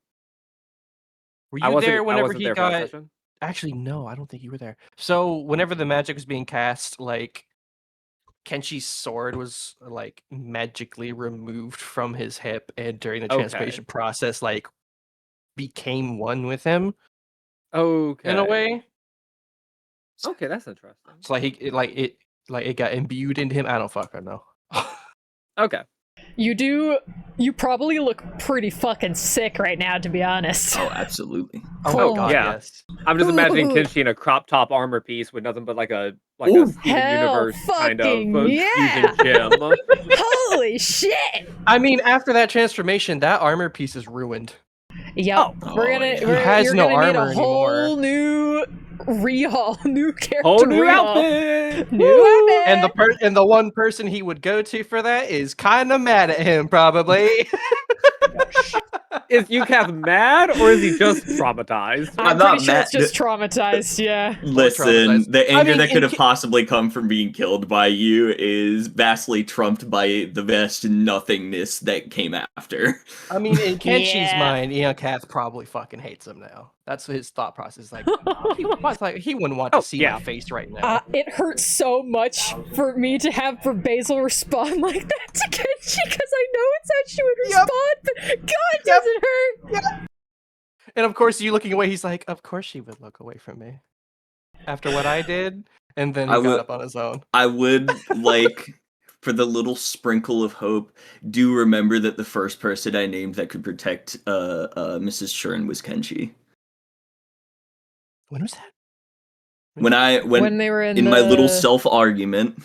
Were I you wasn't there whenever he there for that got? session. Actually, no, I don't think you were there. So whenever the magic was being cast, like Kenshi's sword was like magically removed from his hip, and during the transformation process, like became one with him Okay. in a way. Okay, that's interesting. So like it got imbued into him. I don't fucking know. Okay. You probably look pretty fucking sick right now, to be honest. Oh, absolutely. Oh god, yeah. yes. I'm just imagining Ooh. Kenshi in a crop top armor piece with nothing but like a Ooh. Steven Hell Universe kind of fucking yeah. using gem. Holy shit! I mean, after that transformation, that armor piece is ruined. Yep. Oh, You're has no gonna need a armor whole anymore. new rehaul, new character Whole new rehaul. outfit. New outfit. And the one person he would go to for that is kind of mad at him, probably. Is Yukath mad or is he just traumatized? I'm not pretty sure it's mad. just traumatized, yeah. Listen, traumatized. the anger mean, that could in have Ki- possibly come from being killed by you is vastly trumped by the vast nothingness that came after. I mean, in Kenshi's Yeah. mind, Kath probably fucking hates him now. That's his thought process. Like, he wouldn't want to see my face right now. It hurts so much for me to have for Basil respond like that to Kenshi because I know it's how she would respond, but God, does it hurt? And of course, you looking away, he's like, of course she would look away from me. After what I did, and then he got up on his own. I would like, for the little sprinkle of hope, do remember that the first person I named that could protect Mrs. Shurn was Kenshi. When was that? When they were in my little self argument,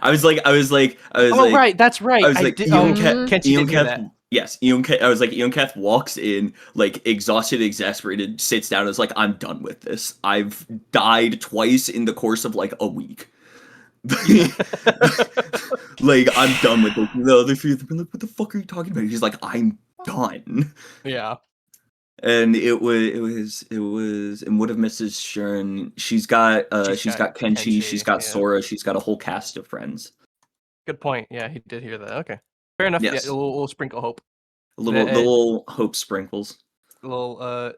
I was like, right, that's right. I was like, Kenshi did hear that. Yes, I was like, Ian Kath walks in, like, exhausted, exasperated, sits down, and is like, I'm done with this. I've died twice in the course of, like, a week. Like, I'm done with this. The other three have been like, what the fuck are you talking about? He's like, I'm done. Yeah. And it was, and what of Mrs. Shurn? She's got Kenshi, she's got Sora, she's got a whole cast of friends. Good point. Yeah, he did hear that. Okay. Fair enough. Yes. Yeah, a little sprinkle hope. The little hope sprinkles. A little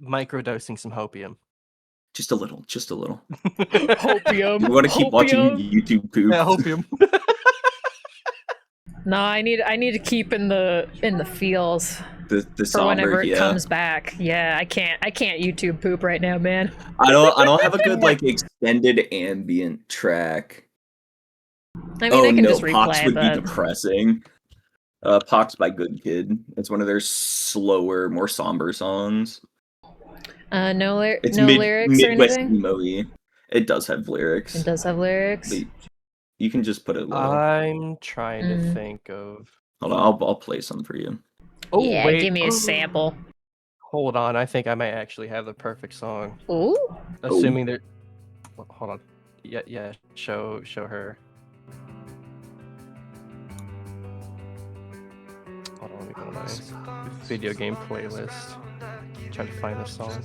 microdosing some hopium. Just a little. Hopium. You want to keep watching YouTube poop? Yeah, hopium. No, I need to keep in the feels the for somber, whenever it comes back. Yeah, I can't YouTube poop right now, man. I don't have a good like extended ambient track. I mean, I can just replay, Pox would but be depressing. Pox by Good Kid. It's one of their slower, more somber songs. No It's lyrics or Midwest anything. emo-y. It does have lyrics. It does have lyrics. But you can just put it low. I'm trying to think of. Hold on, I'll play some for you. Oh, yeah, wait. give me a sample. Hold on, I think I might actually have the perfect song. Ooh. Assuming there. Hold on. Yeah. Show her. Hold on, let me go to my video game playlist. Try to find the song.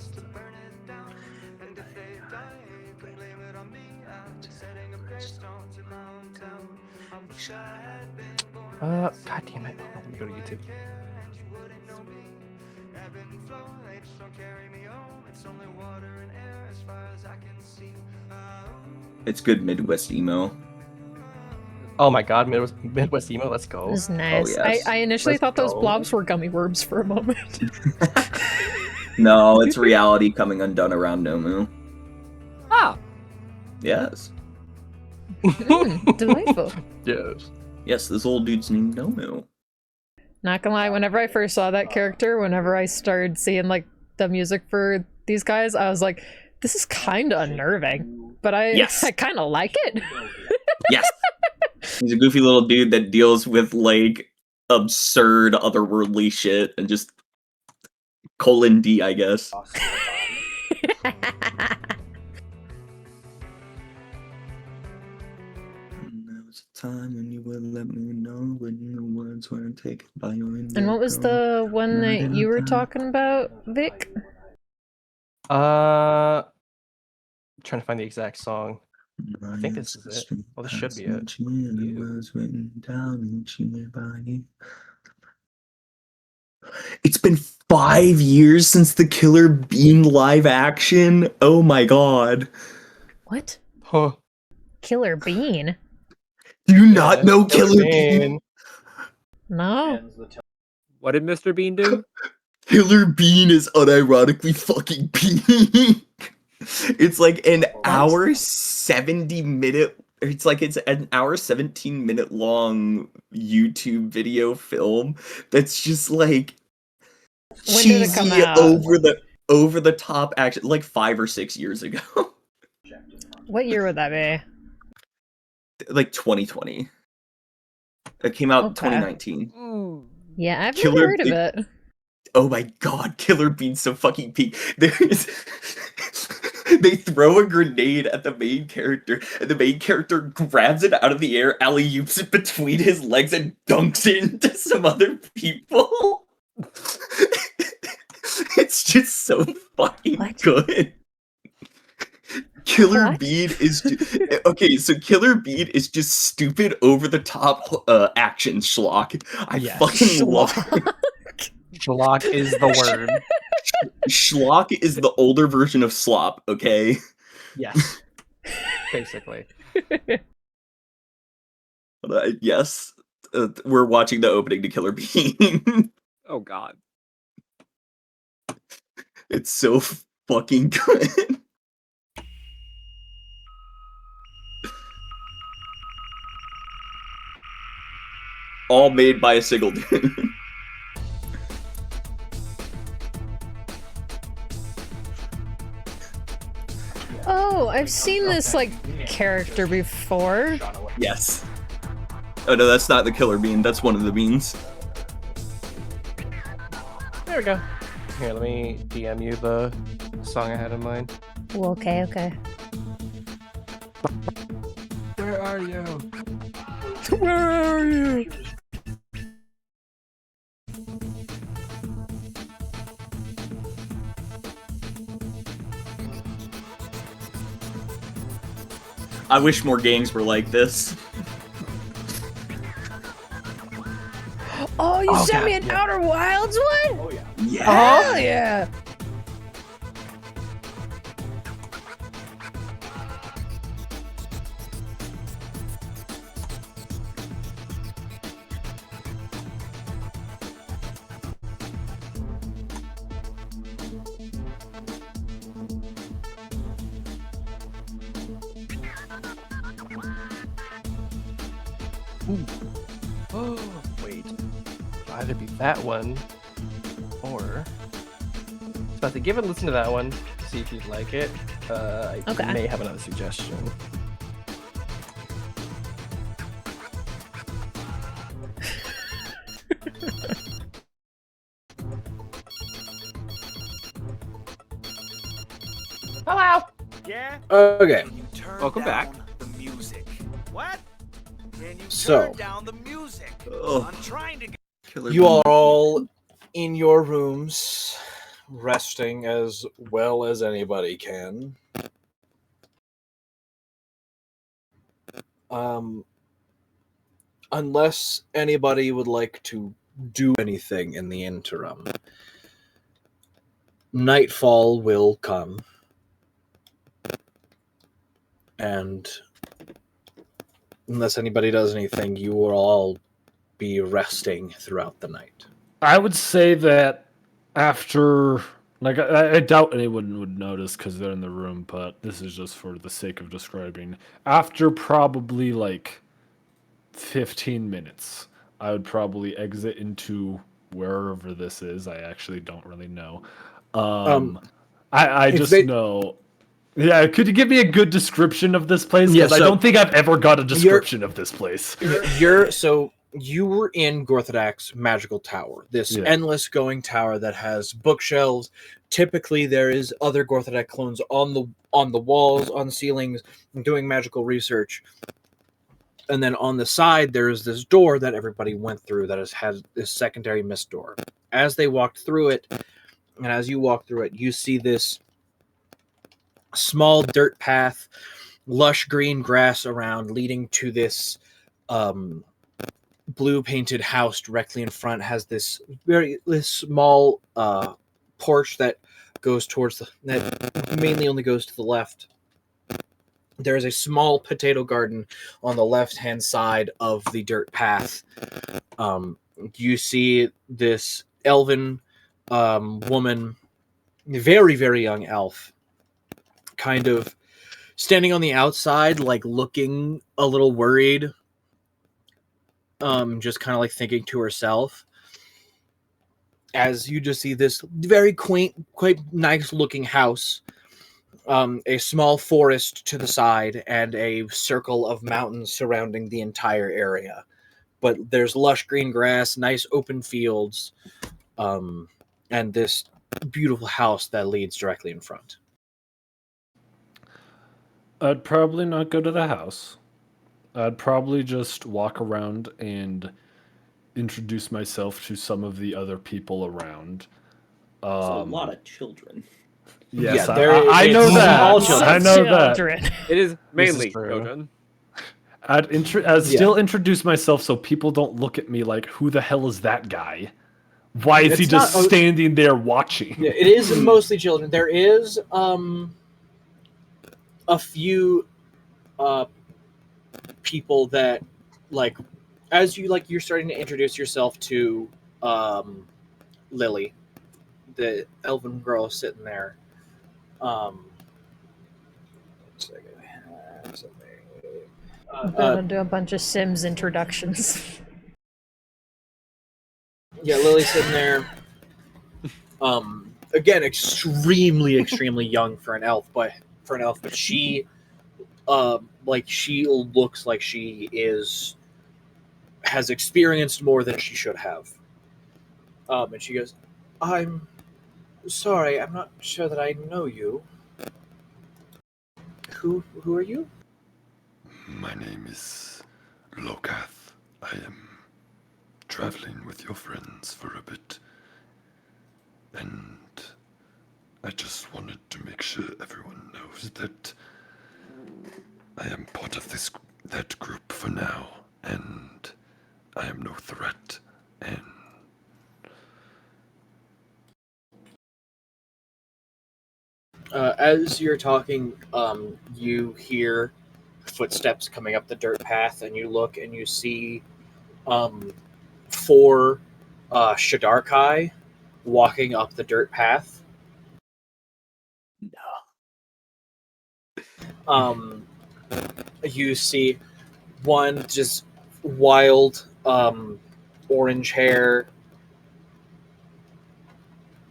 God damn it. Hold on, let me go to YouTube. It's good Midwest emo. Oh my god, Midwest emo, let's go. It was nice. Oh, yes. I initially Let's thought those go. blobs were gummy worms for a moment. No, it's reality coming undone around Nomu. Ah. Yes. Delightful. Yes. Yes, this old dude's named Nomu. Not gonna lie, whenever I first saw that character, whenever I started seeing like the music for these guys, I was like, this is kind of unnerving, but I kind of like it. Yes. He's a goofy little dude that deals with like absurd otherworldly shit and just : D, I guess. There was a time when you would let me know when the words weren't taken by your And what was the one that you were talking about, Vic? Trying to find the exact song. I think this is it. Well, this should be it. It's been 5 years since the Killer Bean live action. Oh my god. What? Huh. Killer Bean? Do you not know Killer Bean? No. What did Mr. Bean do? Killer Bean is unironically fucking peak. It's like an hour 70 minute. It's an hour 17-minute long YouTube video film that's just like When did it come cheesy, out? over the top action, like 5 or 6 years ago. What year would that be? Like 2020. It came out in Okay. 2019. Yeah, I've Killer never heard of Bean- it. Oh my god, Killer Bean's so fucking peak. They throw a grenade at the main character, and the main character grabs it out of the air, alley-oops it between his legs, and dunks it into some other people. It's just so fucking good. Killer Bean is okay. So Killer Bean is just stupid, over the top action schlock. I fucking love it. Schlock is the word. Schlock is the older version of slop. Okay. Yes. Basically. Yes. We're watching the opening to Killer Bean. Oh god. It's so fucking good. All made by a single dude. Oh, I've seen this, like, character before. Yes. Oh no, that's not the Killer Bean. That's one of the beans. There we go. Here, let me DM you the song I had in mind. Well, okay. Where are you? Where are you? I wish more games were like this. Oh, you Oh, sent God, me an yeah. Outer Wilds one? Oh, yeah. Yeah. Hell yeah. Oh, wait. It'll either be that one, or... So I have to give it a listen to that one, see if you'd like it. I Okay. may have another suggestion. Hello! Yeah? Okay. Welcome back. The music. What? Can you So. turn down the music? Oh, I'm trying to. Killer You Bean. are all in your rooms, resting as well as anybody can. Unless anybody would like to do anything in the interim, nightfall will come, and unless anybody does anything, you will all be resting throughout the night. I would say that after, like, I doubt anyone would notice because they're in the room, but this is just for the sake of describing. After probably like 15 minutes, I would probably exit into wherever this is. I actually don't really know. I if just they- know. Yeah, could you give me a good description of this place? Yeah, Because I so- don't think I've ever got a description of this place. You're so you were in Gorthodak's magical tower, this Yeah. endless going tower that has bookshelves. Typically, there is other Gorthodak clones on the walls, on the ceilings, doing magical research. And then on the side, there is this door that everybody went through that has this secondary mist door. As they walked through it, and as you walk through it, you see this small dirt path, lush green grass around, leading to this blue painted house directly in front. Has this small porch that goes towards that mainly only goes to the left. There is a small potato garden on the left hand side of the dirt path. You see this elven woman, very very young elf, kind of standing on the outside, like looking a little worried, just kind of like thinking to herself, as you just see this very quaint, quite nice looking house, a small forest to the side, and a circle of mountains surrounding the entire area. But there's lush green grass, nice open fields, and this beautiful house that leads directly in front. I'd probably not go to the house. I'd probably just walk around and introduce myself to some of the other people around. There's a lot of children. Yes, Yeah, I know it's that. all children. I know that. Children. It is mainly true. children. I'd still introduce myself so people don't look at me like, who the hell is that guy? Why is he It's just not- standing there watching? Yeah, it is mostly children. There is a few people that, like, as you're starting to introduce yourself to Lily, the elven girl sitting there. One second. I'm gonna do a bunch of Sims introductions. Yeah, Lily's sitting there. Again, extremely young for an elf, but she, she looks like she has experienced more than she should have. And she goes, "I'm sorry, I'm not sure that I know you. Who are you?" My name is Lokath. I am traveling with your friends for a bit. And I just wanted to make sure everyone knows that I am part of that group for now, and I am no threat, and as you're talking, you hear footsteps coming up the dirt path, and you look and you see 4 Shadarkai walking up the dirt path. You see one just wild orange hair,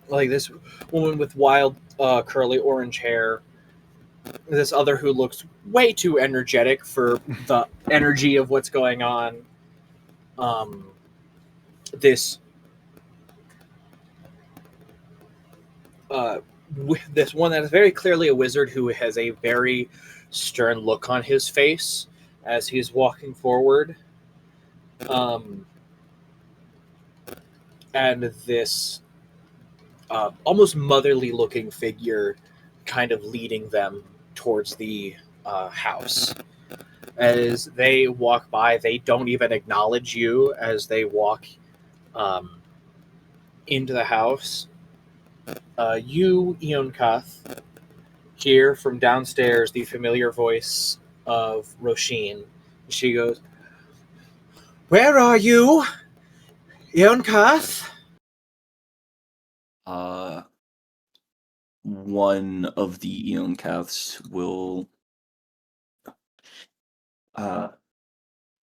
like this woman with wild curly orange hair. This other who looks way too energetic for the energy of what's going on. This this one that is very clearly a wizard who has a very stern look on his face as he's walking forward. And this almost motherly looking figure kind of leading them towards the house. As they walk by, they don't even acknowledge you as they walk into the house. You, Eonkath, hear from downstairs the familiar voice of Roisin. She goes, "Where are you, Eonkath?" One of the Eoncaths will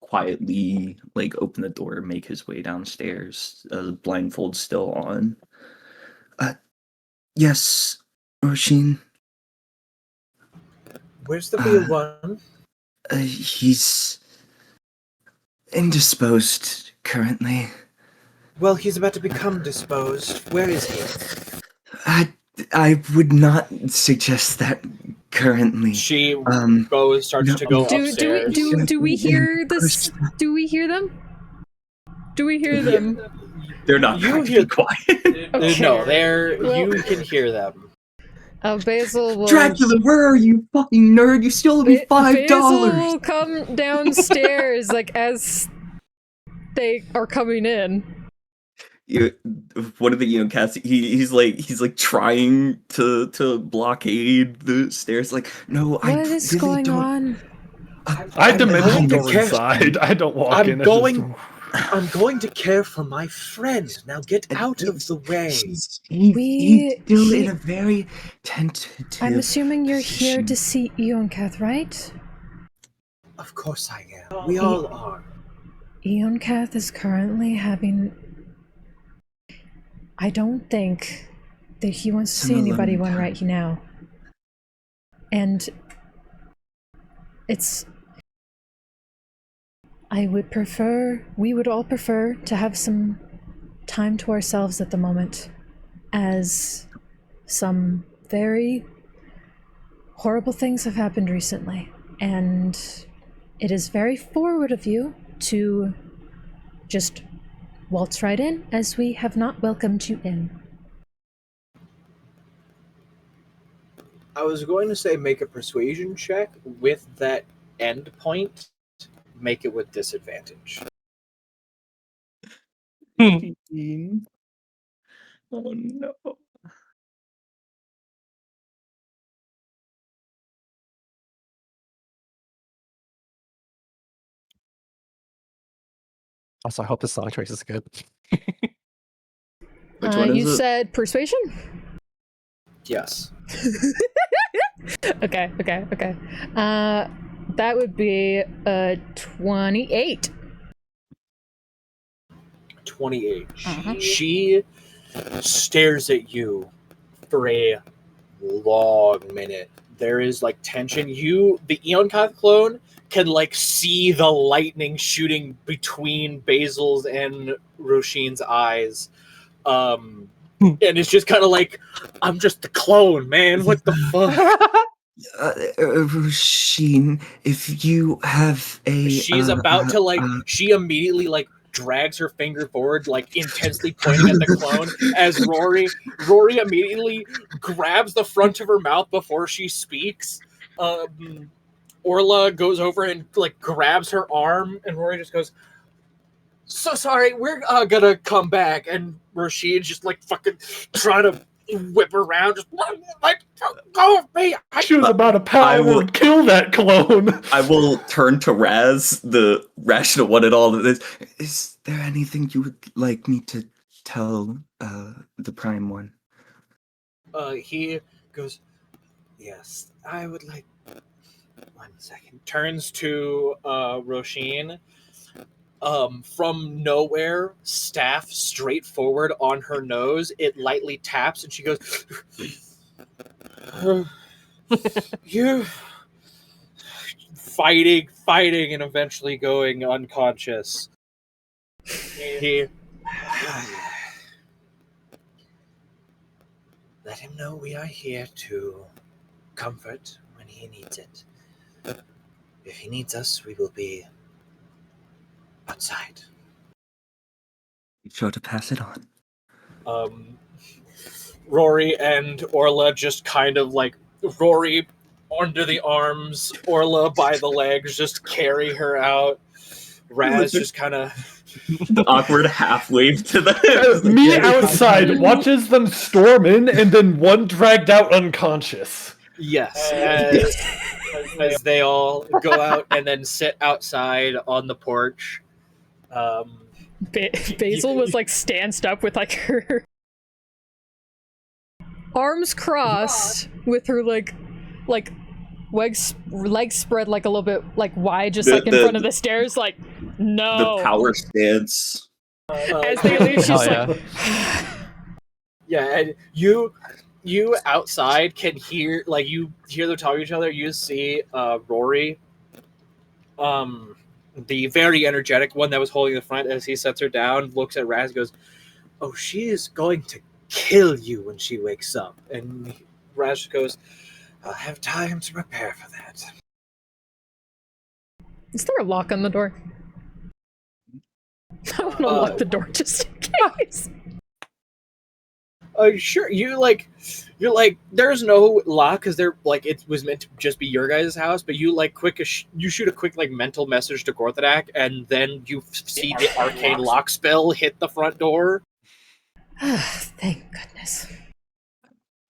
quietly open the door, make his way downstairs, blindfold still on. Yes, Roisin. Where's the real one? He's indisposed currently. Well, he's about to become disposed. Where is he? I would not suggest that currently. She starts no. to go Do upstairs. we hear this? Do we hear them? Do we hear them? They're not You trying to hear- be quiet. Okay. No, Well- you can hear them. Basil will. Dracula, where are you, fucking nerd? You stole me $5. Basil will come downstairs like as they are coming in. One of the cats. He's like trying to blockade the stairs. Like, no, What I is really going don't. on? I dimension go care. inside. I don't walk I'm in. I'm going to care for my friend. Now get out of the way. He's We- still he- in a very tentative. I'm assuming you're here to position. see Eoncath, right? Of course I am. We all are. Eoncath is currently having. I don't think that he wants to Some see anybody alone one time. right now. And it's. We would all prefer to have some time to ourselves at the moment, as some very horrible things have happened recently, and it is very forward of you to just waltz right in, as we have not welcomed you in. I was going to say make a persuasion check with that end point. Make it with disadvantage. Oh no. Also, I hope the song choice is good. Which one is you it? said persuasion? Yes. Okay. That would be 28. 28. Uh-huh. She stares at you for a long minute. There is like tension. The Eoncath clone, can like see the lightning shooting between Basil's and Roshin's eyes. And it's just kind of like, I'm just the clone, man. What the fuck? Roshin, if you have a. She's about to like. She immediately like drags her finger forward, like intensely pointing at the clone. As Rory immediately grabs the front of her mouth before she speaks. Orla goes over and like grabs her arm, and Rory just goes, "So sorry, we're gonna come back." And Rashid's just like fucking trying to whip her around, just like go with me. She was about to power and kill that clone. I will turn to Raz, the rational one, and all of this. Is there anything you would like me to tell the Prime One? He goes, "Yes, I would like." 1 second. Turns to Roshin. From nowhere, staff straight forward on her nose. It lightly taps, and she goes, "You." Fighting, and eventually going unconscious. He let him know we are here to comfort when he needs it. If he needs us, we will be outside. Be sure to pass it on. Rory and Orla just kind of like, Rory under the arms, Orla by the legs, just carry her out. Raz just kind of The awkward half wave to the Me outside watches them storm in, and then one dragged out unconscious. Yes, as they all go out and then sit outside on the porch. Basil was like stanced up with like her arms crossed, with her like legs spread like a little bit like wide, just like in front of the stairs, like no. The power stance. As they leave, she's Hell like, Yeah, and you outside can hear, like, you hear them talking to each other. You see Rory the very energetic one that was holding the front, as he sets her down, looks at Raz, goes, "Oh, she is going to kill you when she wakes up." And Raz goes, "I'll have time to prepare for that." Is there a lock on the door? I want to lock the door just in case. Sure. You're like, there's no lock because they're like, it was meant to just be your guys' house, but you like you shoot a quick like mental message to Gorthadak, and then you see the arcane lock spell hit the front door. Thank goodness.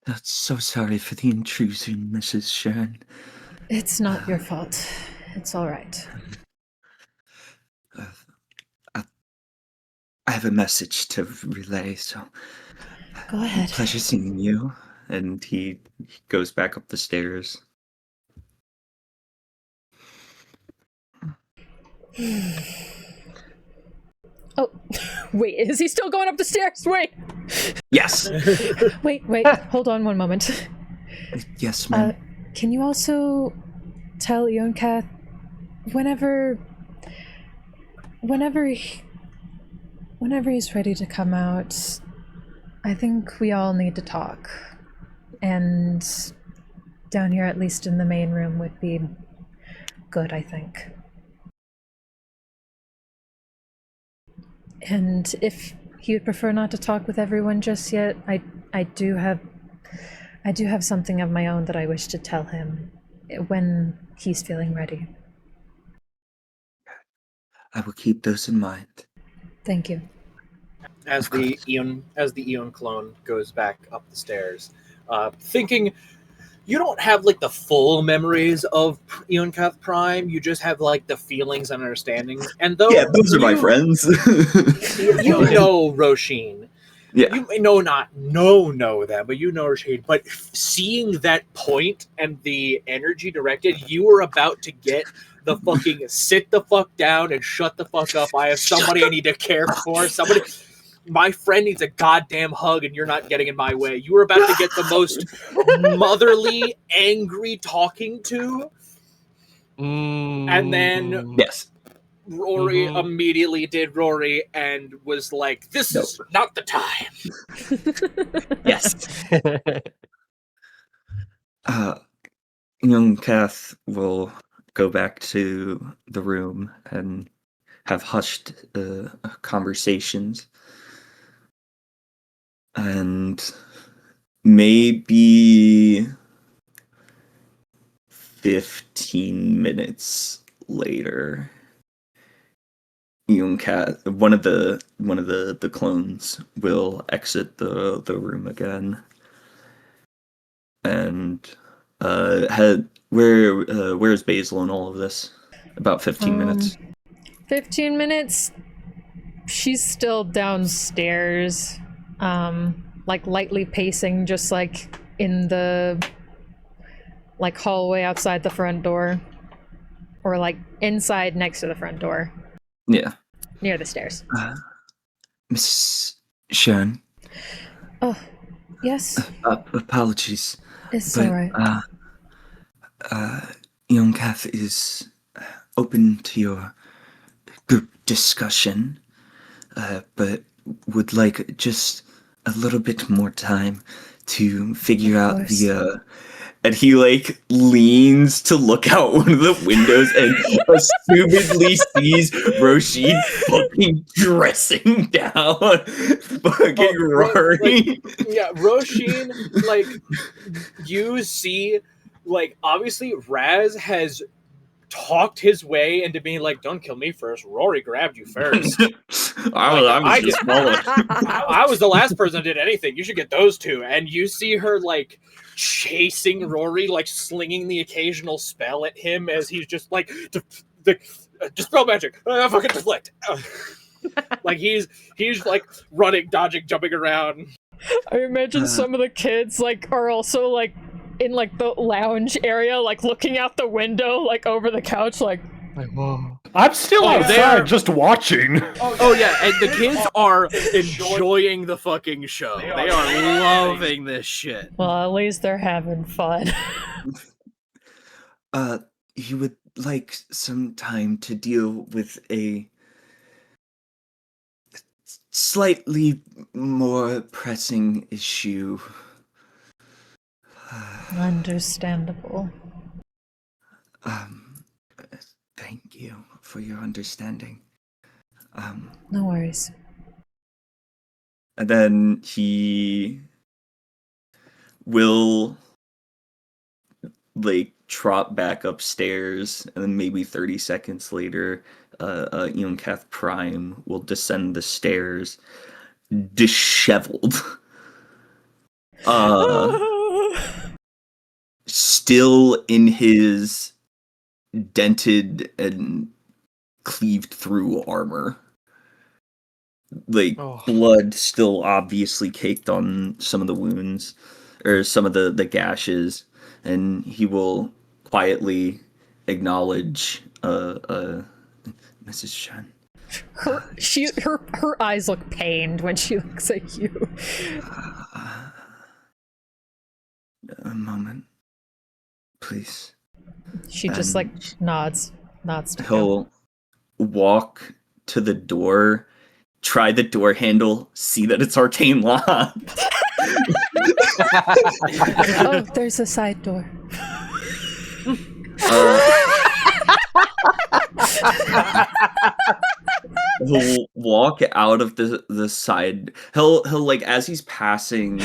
That's so sorry for the intrusion, Mrs. Shan. It's not your fault. It's all right. I have a message to relay, so Go ahead. pleasure seeing you. And he goes back up the stairs. Oh, wait, is he still going up the stairs? Wait! Yes! Wait, hold on one moment. Yes, ma'am. Can you also tell Yonkath whenever he's ready to come out, I think we all need to talk. And down here, at least in the main room, would be good, I think. And if he would prefer not to talk with everyone just yet, I do have something of my own that I wish to tell him when he's feeling ready. I will keep those in mind. Thank you. As the Eon clone goes back up the stairs, thinking you don't have like the full memories of Eonkath Prime, you just have like the feelings and understandings. And though those are my friends. you know Roshin. Yeah. You may not know them, but you know Roshin. But seeing that point and the energy directed, you were about to get the fucking sit the fuck down and shut the fuck up. I have somebody I need to care for. Somebody. My friend needs a goddamn hug and you're not getting in my way. You were about to get the most motherly, angry talking to. And then yes, Rory immediately did Rory and was like, "This is not the time." Yes. Young Kath will go back to the room and have hushed conversations. And maybe 15 minutes later, Yunkat, one of the clones will exit the room again. And where's Basil in all of this? About 15 minutes. 15 minutes. She's still downstairs. Like lightly pacing, just like in the like hallway outside the front door, or like inside next to the front door. Yeah, near the stairs. Miss Shan. Oh, yes. Apologies. It's alright. Young Kath is open to your group discussion, but would like just a little bit more time to figure out the and he like leans to look out one of the windows and assumedly sees Roshin fucking dressing down, fucking Rory. Roshin, like you see, like obviously Raz has talked his way into being like, "Don't kill me first. Rory grabbed you first." I was the last person that did anything. You should get those two. And you see her like chasing Rory, like slinging the occasional spell at him as he's just like, dispel magic, fucking deflect. Like he's like running, dodging, jumping around. I imagine some of the kids like are also like in like the lounge area, like looking out the window, like over the couch, like whoa. I'm still outside just watching. Oh yeah, and the kids are enjoying the fucking show. They are loving this shit. Well, at least they're having fun. He would like some time to deal with a slightly more pressing issue. Understandable. Um, Thank you for your understanding. No worries. And then he will like trot back upstairs, and then maybe 30 seconds later, Eoncath Prime will descend the stairs, disheveled. Still in his dented and cleaved through armor. Like, blood still obviously caked on some of the wounds, or some of the gashes, and he will quietly acknowledge Mrs. Shen. Her eyes look pained when she looks at you. A moment, please. She just like nods to go. He'll walk to the door, try the door handle, see that it's arcane locked. Oh, there's a side door. He'll walk out of the side. He'll like, as he's passing,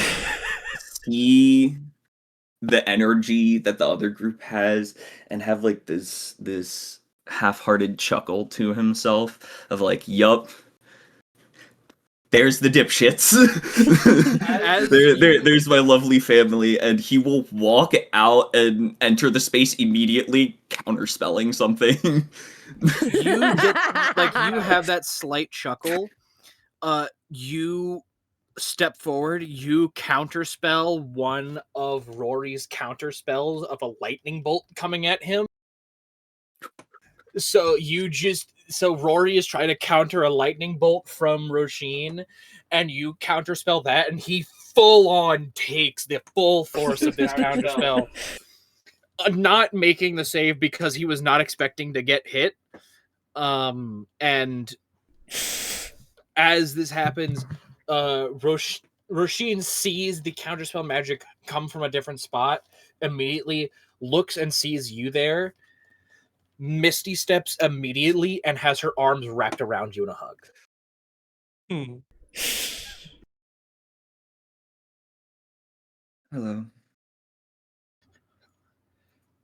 see the energy that the other group has, and have like this half-hearted chuckle to himself of like, yup, there's the dipshits. There's my lovely family. And he will walk out and enter the space immediately, counterspelling something. You get, like, you have that slight chuckle. You step forward, you counterspell one of Rory's counterspells of a lightning bolt coming at him. So Rory is trying to counter a lightning bolt from Roshin, and you counterspell that, and he full on takes the full force of this counterspell. Not making the save because he was not expecting to get hit. And as this happens, Roshin sees the counterspell magic come from a different spot, immediately looks and sees you there, Misty steps immediately and has her arms wrapped around you in a hug. Hello.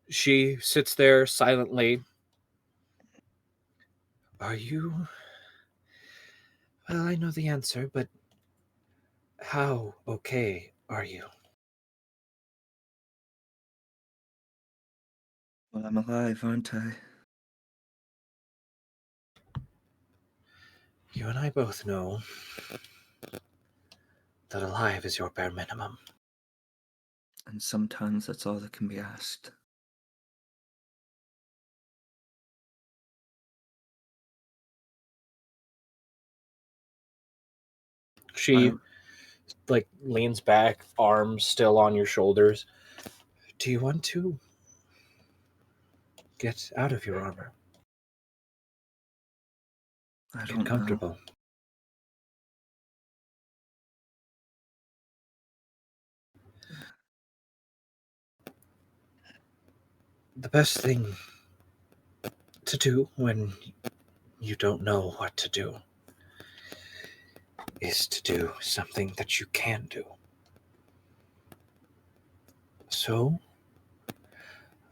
She sits there silently. Are you... Well, I know the answer, but how okay are you? Well, I'm alive, aren't I? You and I both know that alive is your bare minimum. And sometimes that's all that can be asked. She like leans back, arms still on your shoulders. Do you want to get out of your armor? I Get don't comfortable. know. The best thing to do when you don't know what to do is to do something that you can do. So,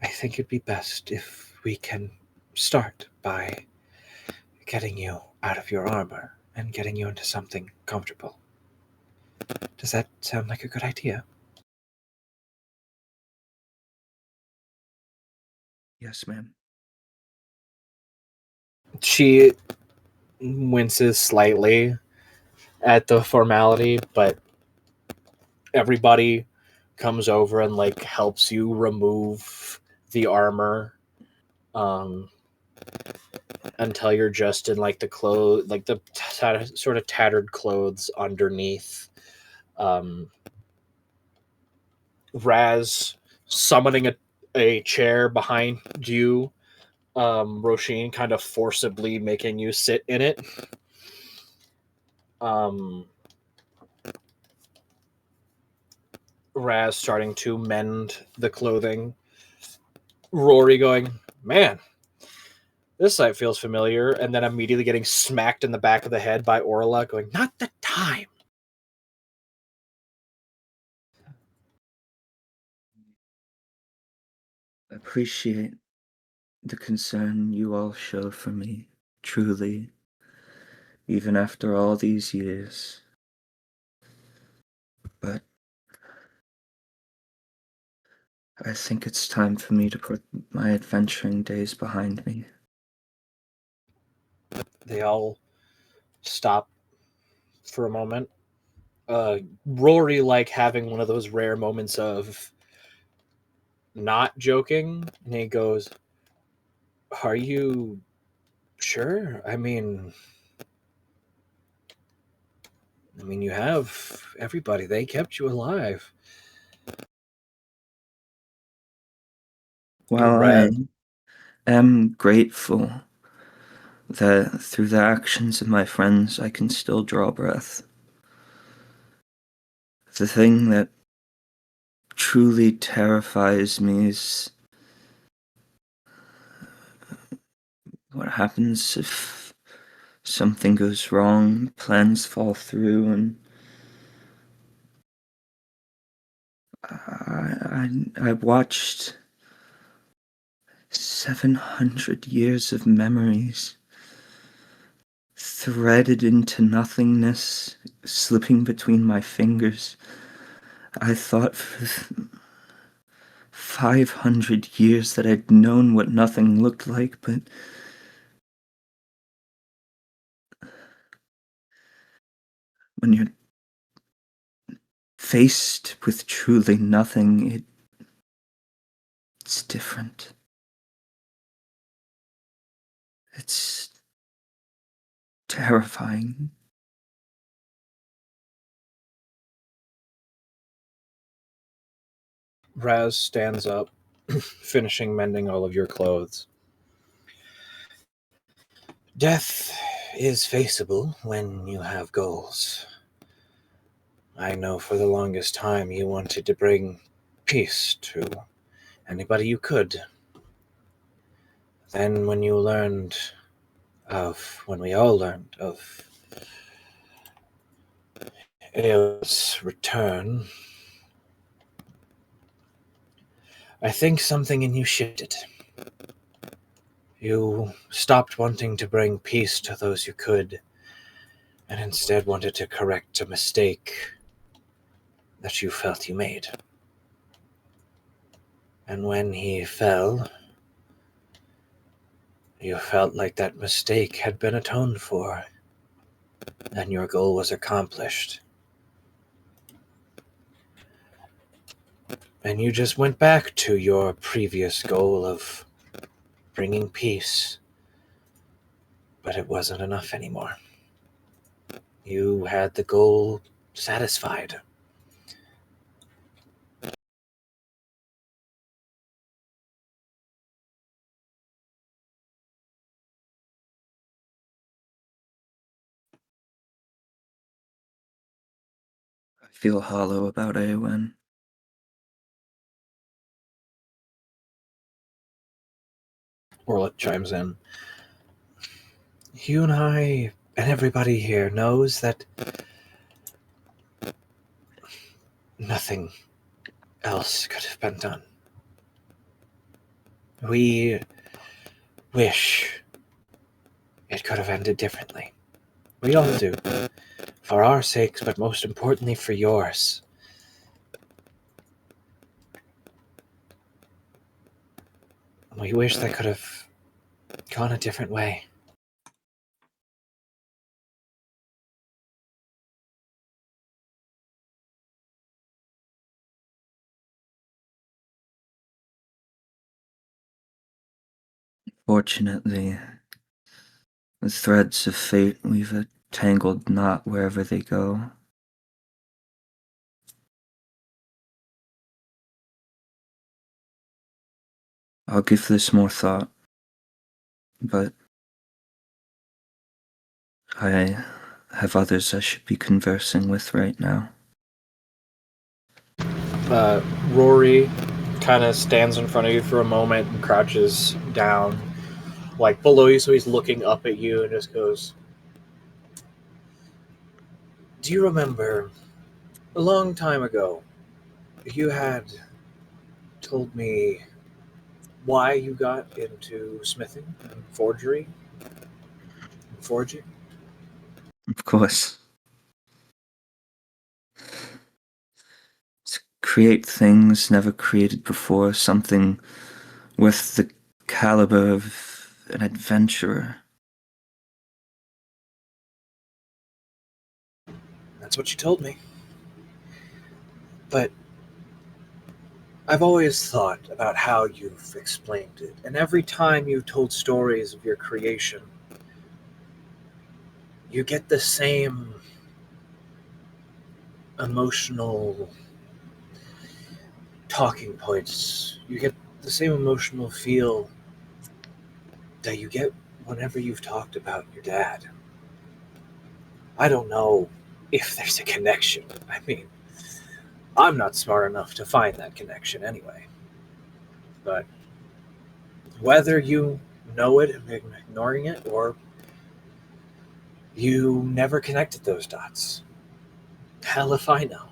I think it'd be best if we can start by getting you out of your armor and getting you into something comfortable. Does that sound like a good idea? Yes, ma'am. She winces slightly at the formality, but everybody comes over and like helps you remove the armor until you're just in like the clothes, like the sort of tattered clothes underneath. Raz summoning a chair behind you Roshin kind of forcibly making you sit in it. Raz starting to mend the clothing. Rory going, man, this sight feels familiar, and then immediately getting smacked in the back of the head by Orla, going, not the time. I appreciate the concern you all show for me, truly, even after all these years. But I think it's time for me to put my adventuring days behind me. They all stop for a moment. Rory, like, having one of those rare moments of not joking, and he goes, are you sure? I mean, you have everybody. They kept you alive. While I am grateful that through the actions of my friends I can still draw breath, the thing that truly terrifies me is what happens if something goes wrong, plans fall through, and I watched 700 years of memories threaded into nothingness, slipping between my fingers. I thought for 500 years that I'd known what nothing looked like, but when you're faced with truly nothing, it's different. It's terrifying. Raz stands up, finishing mending all of your clothes. Death is faceable when you have goals. I know for the longest time you wanted to bring peace to anybody you could. Then when we all learned of Ao's return, I think something in you shifted. You stopped wanting to bring peace to those you could, and instead wanted to correct a mistake that you felt you made. And when he fell, you felt like that mistake had been atoned for, and your goal was accomplished. And you just went back to your previous goal of bringing peace. But it wasn't enough anymore. You had the goal satisfied. I feel hollow about Awen. Orla chimes in. You and I and everybody here knows that nothing else could have been done. We wish it could have ended differently. We all do. For our sakes, but most importantly for yours. We wish that could have gone a different way. Fortunately, the threads of fate weave a tangled knot wherever they go. I'll give this more thought. but I have others I should be conversing with right now. Rory kind of stands in front of you for a moment and crouches down, like below you, so he's looking up at you and just goes, "Do you remember a long time ago you had told me why you got into smithing and forgery and forging?" Of course. To create things never created before, something with the caliber of an adventurer. That's what you told me. But I've always thought about how you've explained it, and every time you've told stories of your creation, you get the same emotional talking points. You get the same emotional feel that you get whenever you've talked about your dad. I don't know if there's a connection. I mean, I'm not smart enough to find that connection anyway. But whether you know it and been ignoring it, or you never connected those dots, hell if I know.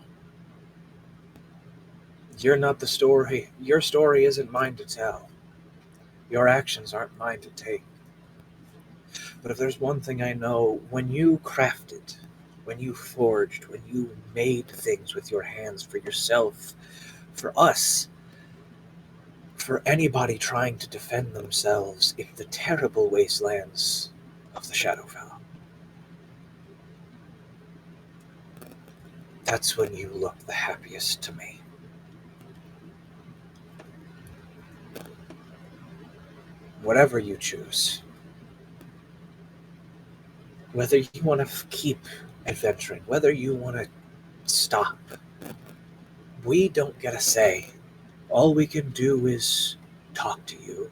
You're not the story. Your story isn't mine to tell. Your actions aren't mine to take. But if there's one thing I know, when you crafted, when you forged, when you made things with your hands for yourself, for us, for anybody trying to defend themselves in the terrible wastelands of the Shadowfell, that's when you look the happiest to me. Whatever you choose, whether you want to keep adventuring, whether you want to stop, we don't get a say. All we can do is talk to you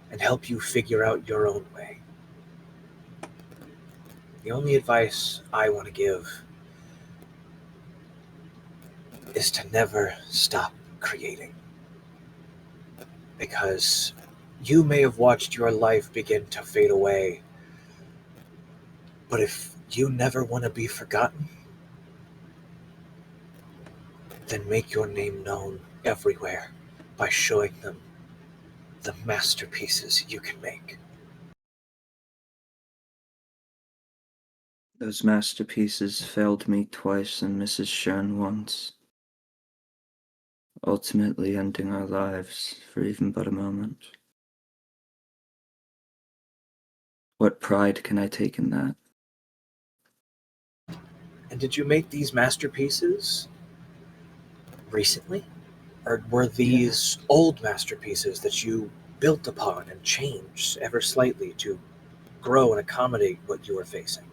and help you figure out your own way. The only advice I want to give is to never stop creating. Because you may have watched your life begin to fade away, but if you never want to be forgotten, then make your name known everywhere by showing them the masterpieces you can make. Those masterpieces failed me twice and Mrs. Shern once, ultimately ending our lives for even but a moment. What pride can I take in that? And did you make these masterpieces recently? Or were these old masterpieces that you built upon and changed ever slightly to grow and accommodate what you were facing?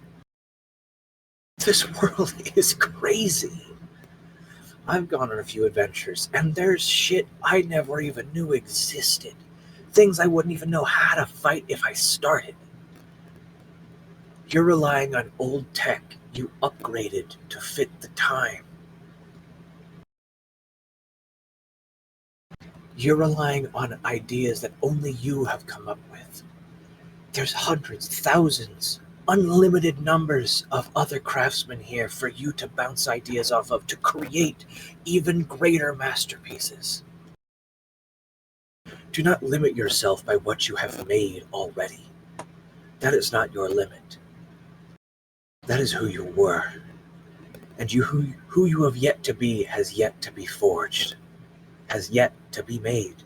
This world is crazy. I've gone on a few adventures, and there's shit I never even knew existed. Things I wouldn't even know how to fight if I started. You're relying on old tech you upgraded to fit the time. You're relying on ideas that only you have come up with. There's hundreds, thousands, unlimited numbers of other craftsmen here for you to bounce ideas off of to create even greater masterpieces. Do not limit yourself by what you have made already. That is not your limit. That is who you were. And who you have yet to be has yet to be forged, has yet to be made.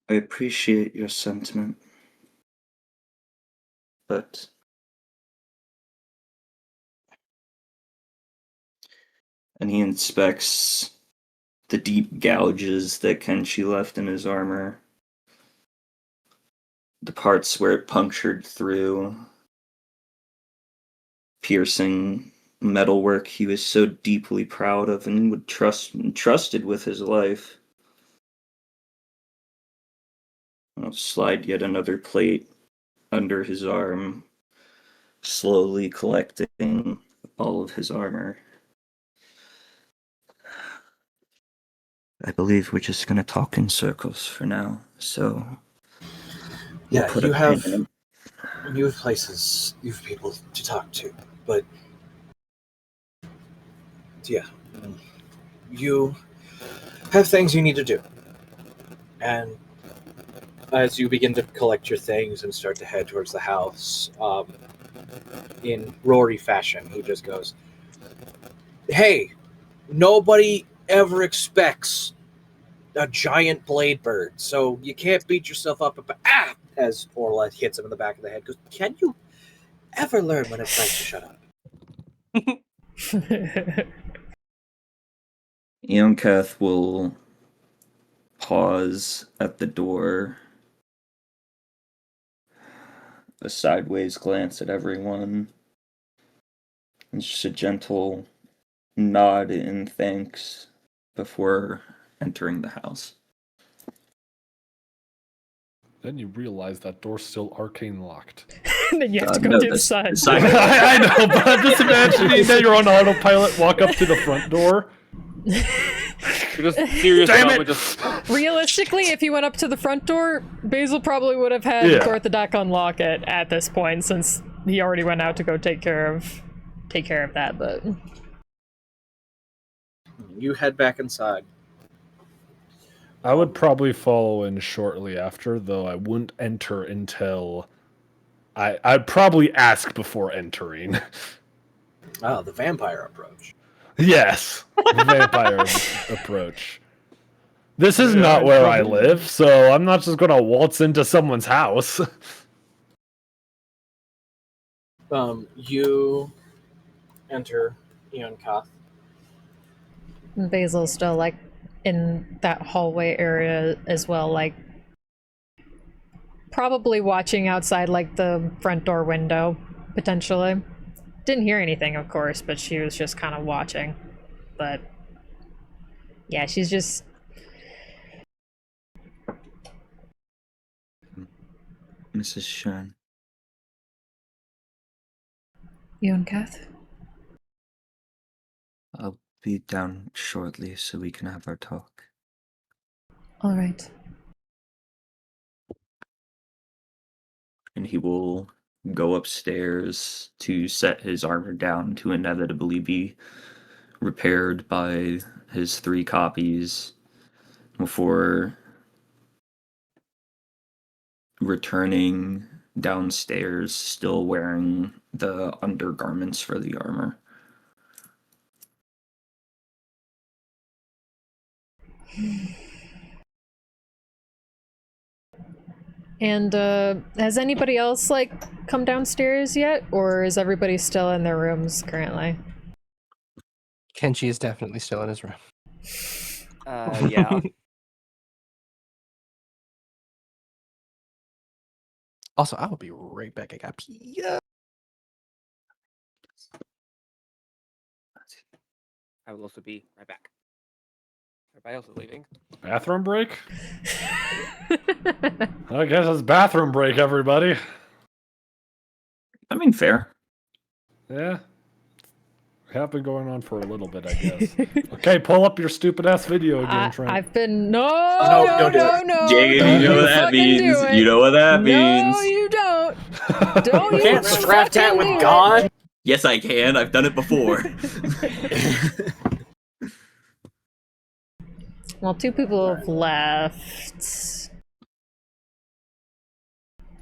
I appreciate your sentiment, but and he inspects the deep gouges that Kenshi left in his armor, the parts where it punctured through, piercing metalwork he was so deeply proud of and would trusted with his life. I'll slide yet another plate under his arm, slowly collecting all of his armor. I believe we're just gonna talk in circles for now, so Yeah, put you a have pin in places, you have people to talk to, but yeah, you have things you need to do, and as you begin to collect your things and start to head towards the house, in Rory fashion, he just goes, "Hey, nobody ever expects a giant blade bird, so you can't beat yourself up about as Orla hits him in the back of the head. Goes, can you ever learn when it's right to shut up?" Eonketh will pause at the door, a sideways glance at everyone, and just a gentle nod in thanks before entering the house. Then you realize that door's still arcane locked. And then you have to go No, to the the side. I know, but I'm just imagining that you're on autopilot, walk up to the front door. You're just serious Damn about it! just Realistically, if he went up to the front door, Basil probably would have had Yeah. Gorthadak unlock it at this point, since he already went out to go take care of that. But You head back inside. I would probably follow in shortly after, though I wouldn't enter until I'd probably ask before entering. Oh, the vampire approach. Yes, the vampire approach. This is not where I live, so I'm not just gonna waltz into someone's house. You enter Eonkoth. Basil's still like in that hallway area as well, like probably watching outside like the front door window, potentially. Didn't hear anything, of course, but she was just kind of watching. But yeah, she's just Mrs. Shen, Eonkath. I'll be down shortly so we can have our talk. All right. And he will go upstairs to set his armor down to inevitably be repaired by his 3 copies before returning downstairs, still wearing the undergarments for the armor. And has anybody else like come downstairs yet, or is everybody still in their rooms currently? Kenshi is definitely still in his room. yeah. Also, I will be right back. I got pee. I will also be right back. Everybody else is leaving. Bathroom break? I guess it's bathroom break, everybody. I mean, fair. Yeah. Have been going on for a little bit, I guess. Okay, pull up your stupid ass video again, Trent. I've been No, don't do it. Jacob, don't you know what that fucking means. do it. You know what that No, means. you don't. Don't You you can't strap that fucking with do it. God. Yes, I can. I've done it before. Well, 2 people have left.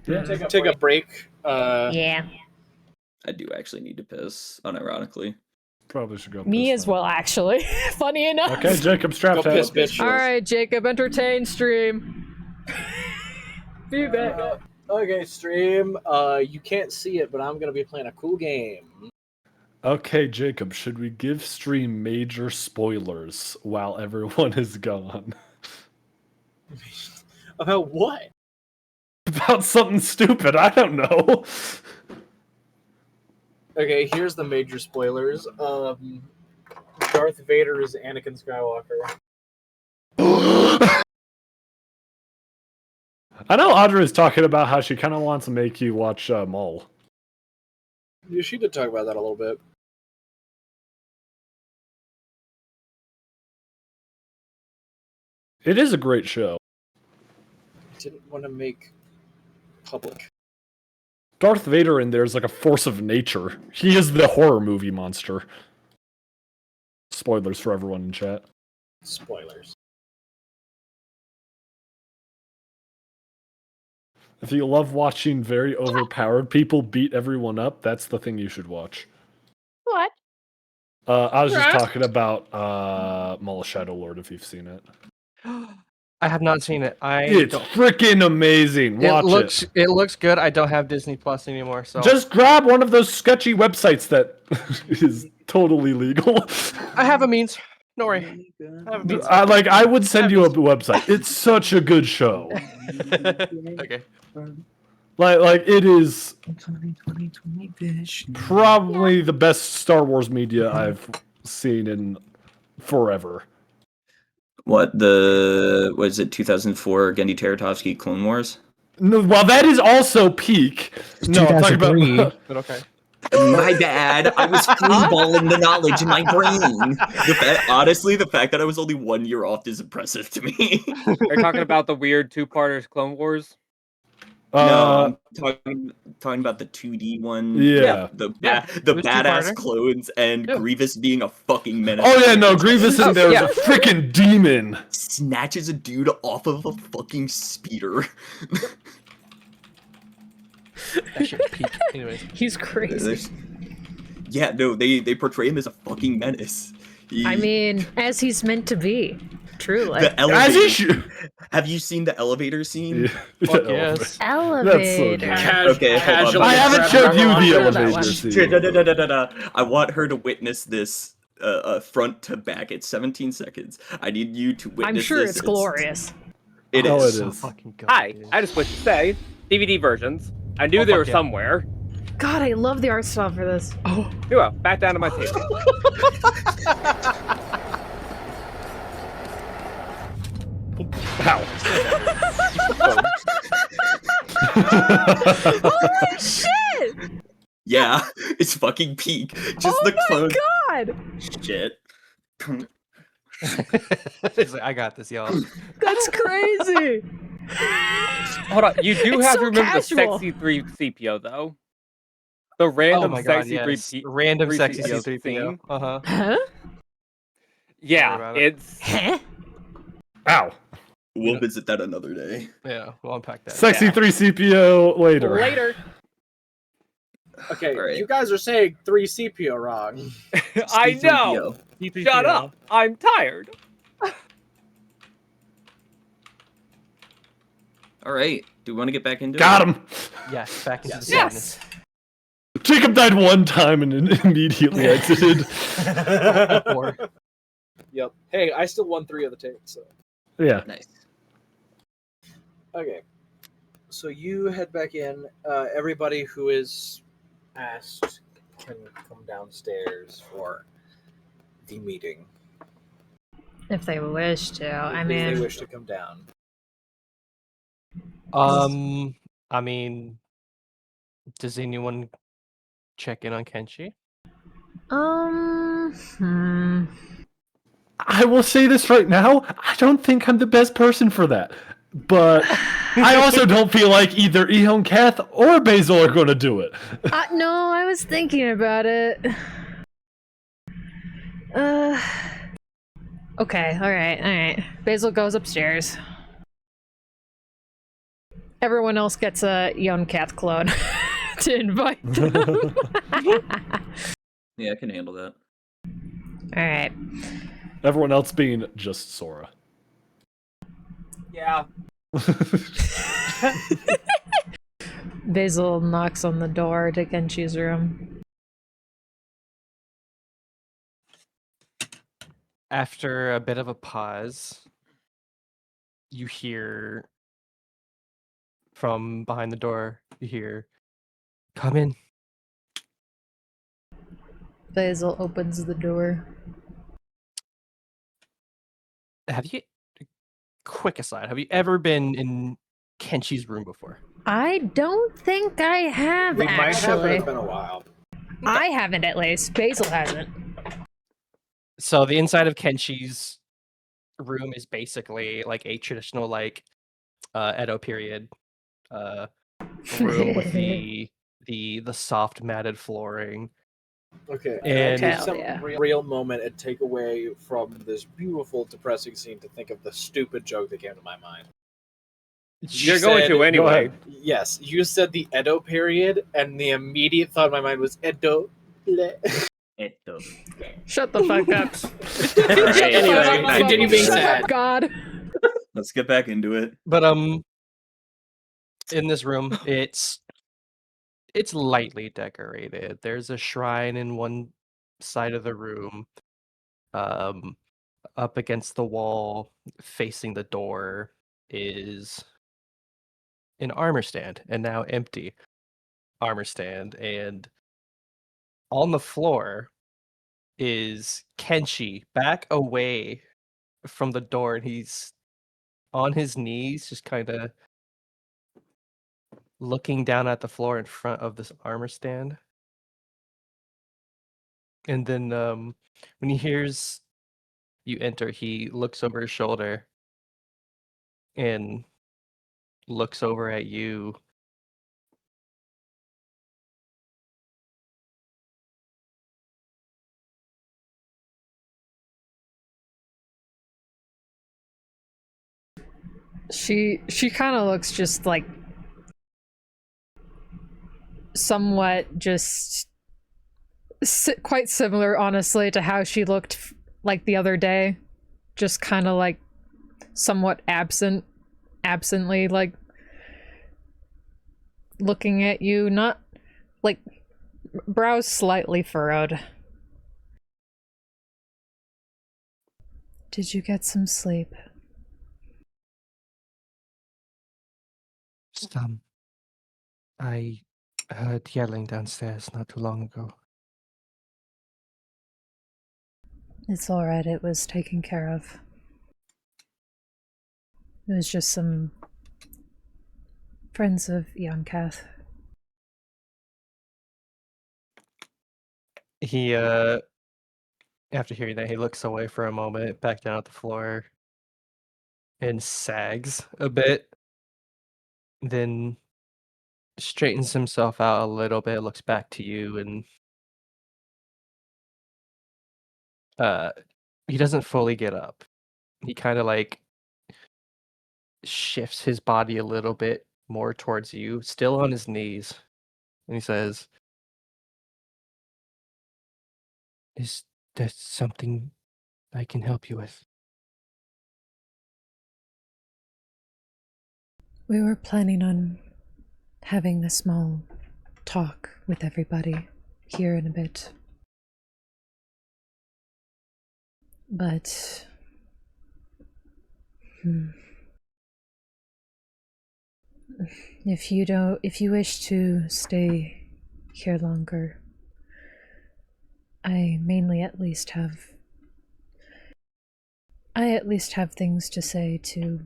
Yeah. Take a break. Yeah, I do actually need to piss, unironically. Probably should go. me piss as now. well, actually. Funny enough. Okay, Jacob, strap Go piss, down. bitch. All right, Jacob, entertain stream. Be back. Okay, stream. You can't see it, but I'm gonna be playing a cool game. Okay, Jacob, should we give stream major spoilers while everyone is gone? About what? About something stupid, I don't know. Okay, here's the major spoilers. Darth Vader is Anakin Skywalker. I know Audra is talking about how she kind of wants to make you watch Mole. Yeah, she did talk about that a little bit. It is a great show. Didn't want to make public. Darth Vader in there is like a force of nature. He is the horror movie monster. Spoilers for everyone in chat. Spoilers. If you love watching very overpowered people beat everyone up, that's the thing you should watch. What? I was just talking about Mall Shadow Lord, if you've seen it. I have not seen it. It's freaking amazing. Watch it. It looks good. I don't have Disney Plus anymore, so Just grab one of those sketchy websites that is totally legal. I have a means. Don't worry. I have a means. I would send you a website. It's such a good show. Okay. Like it is probably the best Star Wars media I've seen in forever. What was it 2004 Gendy Tartakovsky Clone Wars? No, well, that is also peak. No, I'm talking about. But okay. My bad. I was freeballing the knowledge in my brain. Honestly, the fact that I was only 1 year off is impressive to me. Are you talking about the weird two-parters Clone Wars? No, I'm talking about the 2D one. Yeah. The It was badass two-parter. clones and Yeah. Grievous being a fucking menace. Oh yeah, no, Grievous in there is yeah. a freaking demon. Snatches a dude off of a fucking speeder. That shit's peak. Anyways. He's crazy. Yeah, no, they portray him as a fucking menace. I mean, as he's meant to be. Truly. The elevator. Have you seen the elevator scene? Fuck yes. Elevator. That's so good. Okay, hold on. I haven't showed you the Remember that elevator one. scene. I want her to witness this front to back. It's 17 seconds. I need you to witness I'm sure this. it's glorious. It Oh, is. it So is. fucking good. Hi, dude. I just wish to say, DVD versions. I knew Oh, they were fuck yeah. somewhere. God, I love the art style for this. Oh, Well, back down to my table. Ow. holy shit! Yeah, it's fucking peak. Just Oh the my clone. God, Shit. It's like, I got this, y'all. that's crazy. Hold on, you do It's have so to remember casual. the sexy 3 CPO though. The Oh random my god, sexy yes. 3 Random 3 sexy CPO C3PO. scene. Uh-huh. Huh? Yeah, about it. it's Huh? Ow. We'll visit that another day. Yeah, we'll unpack that. Sexy Yeah. 3CPO later. later. Okay, Alright. you guys are saying 3 CPO wrong. I know. C3PO. Shut up. I'm tired. Alright. Do we want to get back into Got it? him. Yes, back into the Yes. Jacob died one time and immediately exited. sadness. Or- Yep. Hey, I still won 3 of the tapes, so. Yeah. Nice. Okay. So you head back in. Everybody who is asked can come downstairs for the meeting. If they wish to. I If they mean, wish to come down. I mean, does anyone check in on Kenshi? I will say this right now. I don't think I'm the best person for that. But I also don't feel like either Ehon Kath or Basil are going to do it. no, I was thinking about it. Okay, alright. Basil goes upstairs. Everyone else gets a young cat clone to invite them. Yeah, I can handle that. Alright. Everyone else being just Sora. Yeah. Basil knocks on the door to Kenshi's room. After a bit of a pause, you hear from behind the door, you hear, "Come in." Basil opens the door. Have you? Quick aside. Have you ever been in Kenshi's room before? I don't think I have, We might have, but actually. it's been a while. I haven't, at least. Basil hasn't. So the inside of Kenshi's room is basically like a traditional like Edo period room with the soft matted flooring. Okay, And- I need Hell some yeah. real moment and take away from this beautiful, depressing scene to think of the stupid joke that came to my mind. You're going to said- anyway. Yes, you said the Edo period, and the immediate thought in my mind was Edo. Edo. Shut the fuck up. Alright, Anyway, nice. continue being Shut sad. up, God. Let's get back into it. But in this room, it's lightly decorated. There's a shrine in one side of the room. Up against the wall, facing the door, is an armor stand, and now empty armor stand. And on the floor is Kenshi back away from the door, and he's on his knees, just kind of looking down at the floor in front of this armor stand. And then when he hears you enter, he looks over his shoulder and looks over at you. She kind of looks just like somewhat just quite similar, honestly, to how she looked like the other day. Just kind of like somewhat absently, like looking at you, not like brows slightly furrowed. Did you get some sleep? Some. I heard yelling downstairs not too long ago. It's alright, it was taken care of. It was just some friends of Yonkath. He after hearing that, he looks away for a moment, back down at the floor, and sags a bit. Then straightens himself out a little bit, looks back to you, and he doesn't fully get up. He kind of like shifts his body a little bit more towards you, still on his knees, and he says, "Is there something I can help you with?" We were planning on having a small talk with everybody here in a bit. But if you wish to stay here longer, I at least have things to say to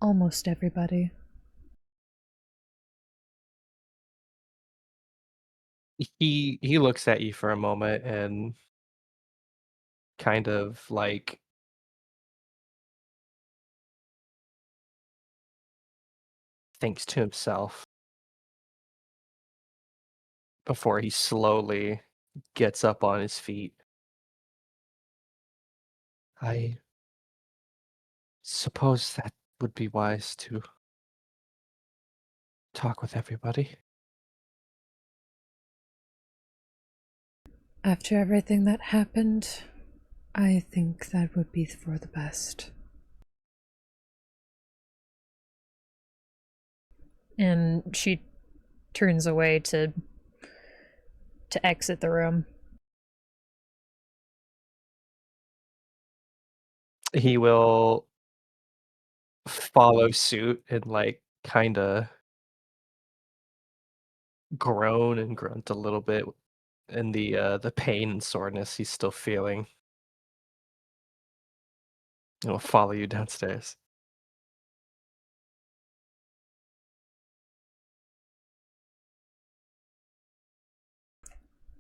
almost everybody. He looks at you for a moment and kind of like thinks to himself before he slowly gets up on his feet. I suppose that would be wise to talk with everybody. After everything that happened, I think that would be for the best. And she turns away to exit the room. He will follow suit and like kind of groan and grunt a little bit and the pain and soreness he's still feeling. It'll follow you downstairs.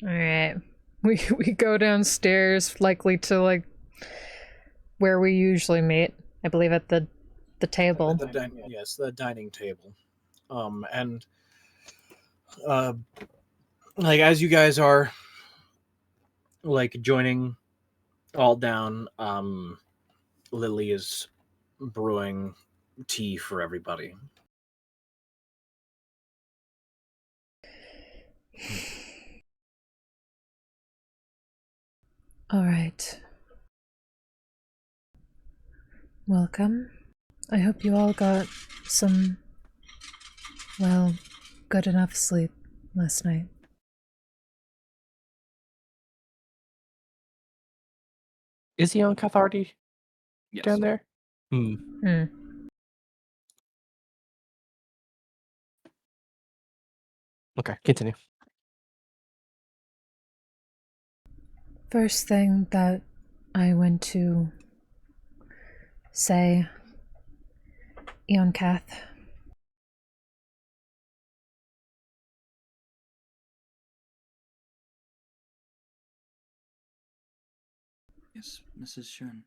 All right, we go downstairs, likely to like where we usually meet. I believe at the table. Yes, the dining table. And like as you guys are like joining all down, Lily is brewing tea for everybody. All right. Welcome. I hope you all got some, well, good enough sleep last night. Is Yonkath already Yes. down there? Okay, continue. First thing that I went to say, Yonkath, Yes, Mrs. Shern.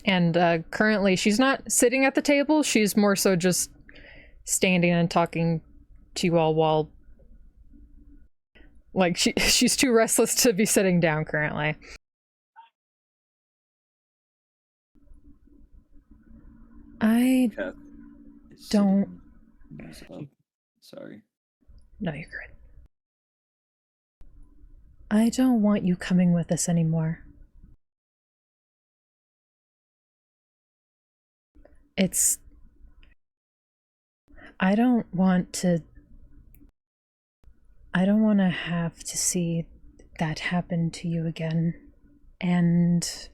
and currently she's not sitting at the table, she's more so just standing and talking to you all while, like, she's too restless to be sitting down currently. I Kath is don't... sitting up. Sorry. No, you're good. I don't want you coming with us anymore. It's... I don't want to have to see that happen to you again. And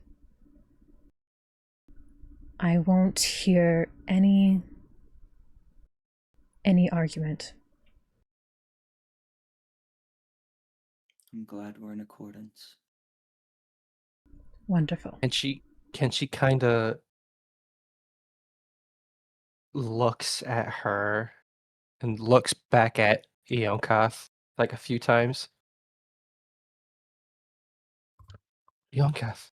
I won't hear any argument. I'm glad we're in accordance. Wonderful. And can she kind of looks at her and looks back at Yonkath like a few times. Yonkath.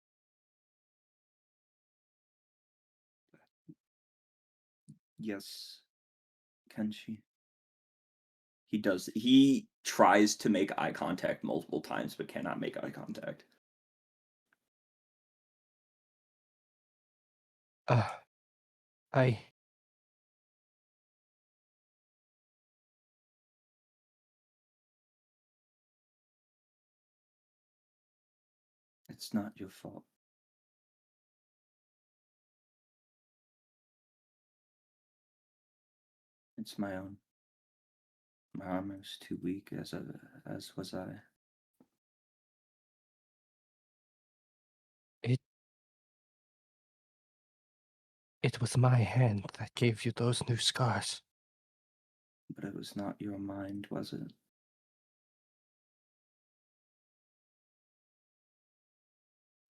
Yes. Can she? He does. He tries to make eye contact multiple times, but cannot make eye contact. I It's not your fault. It's my own. My armor is too weak, as was I. It was my hand that gave you those new scars. But it was not your mind, was it?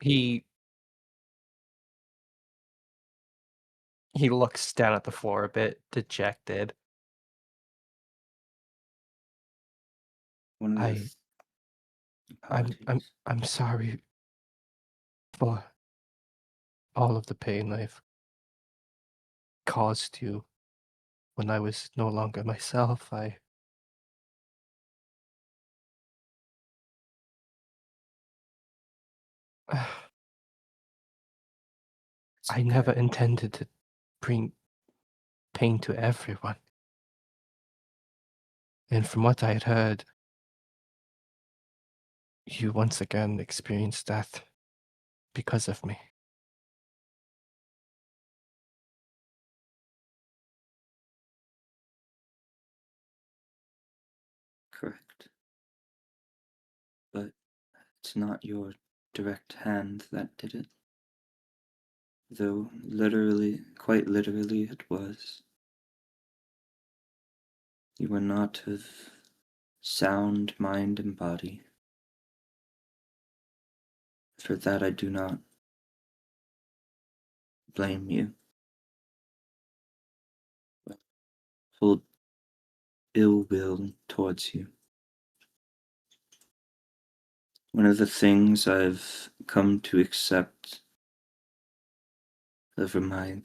He looks down at the floor a bit dejected. One of the I'm sorry for all of the pain I've caused you when I was no longer myself. I never intended to bring pain to everyone. And from what I had heard, you once again experienced death because of me. Correct. But it's not your direct hand that did it. Though literally, quite literally, it was. You are not of sound mind and body. For that I do not blame you. But hold ill will towards you. One of the things I've come to accept over my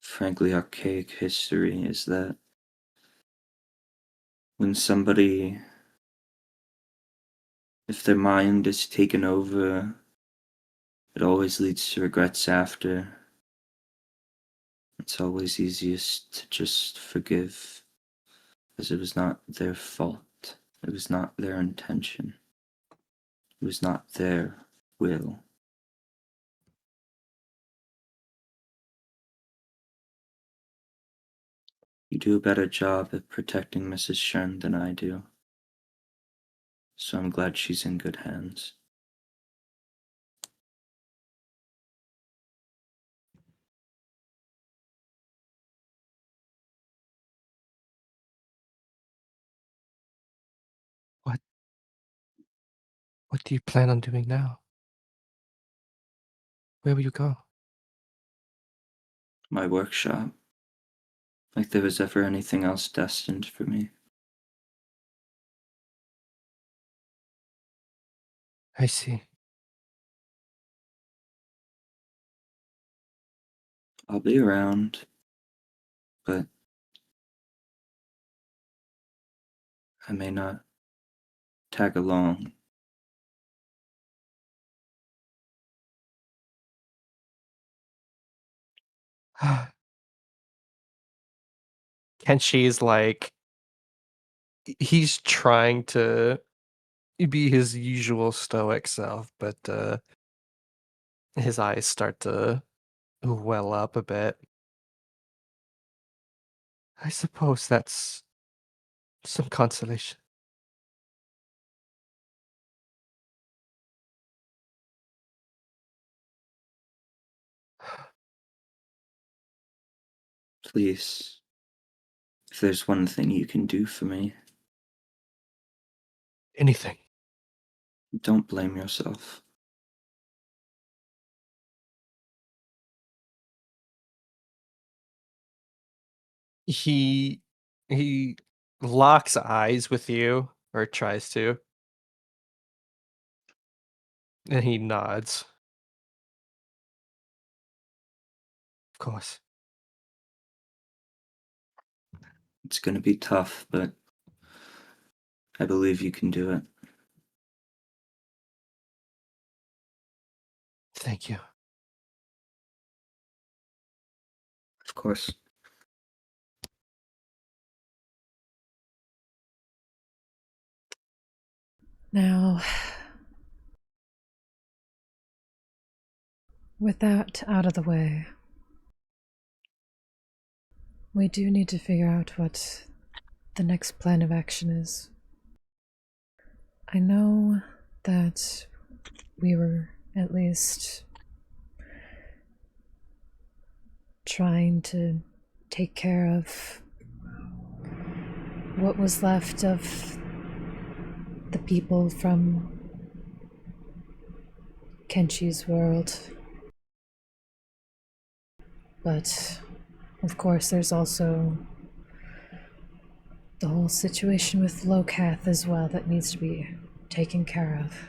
frankly archaic history is that when somebody, if their mind is taken over, it always leads to regrets after. It's always easiest to just forgive, as it was not their fault. It was not their intention. It was not their will. You do a better job at protecting Mrs. Shern than I do, so I'm glad she's in good hands. What do you plan on doing now? Where will you go? My workshop. Like there was ever anything else destined for me. I see. I'll be around, but I may not tag along. Kenshi's like he's trying to be his usual stoic self, but his eyes start to well up a bit. I suppose that's some consolation. Please, if there's one thing you can do for me, Anything. don't blame yourself. He he locks eyes with you, or tries to, and he nods. Of course. It's gonna be tough, but I believe you can do it. Thank you. Of course. Now, with that out of the way, we do need to figure out what the next plan of action is. I know that we were at least trying to take care of what was left of the people from Kenshi's world. But, of course, there's also the whole situation with Locath as well that needs to be taken care of.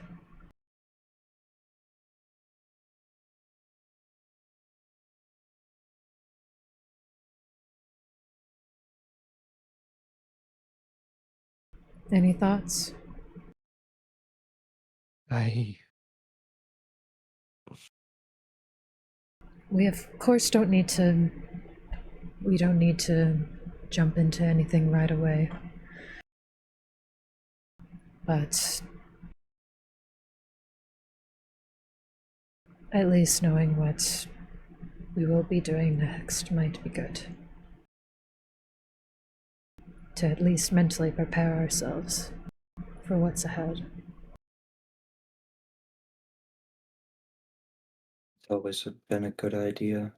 Any thoughts? We of course don't need to jump into anything right away. But at least knowing what we will be doing next might be good. To at least mentally prepare ourselves for what's ahead. It's always been a good idea.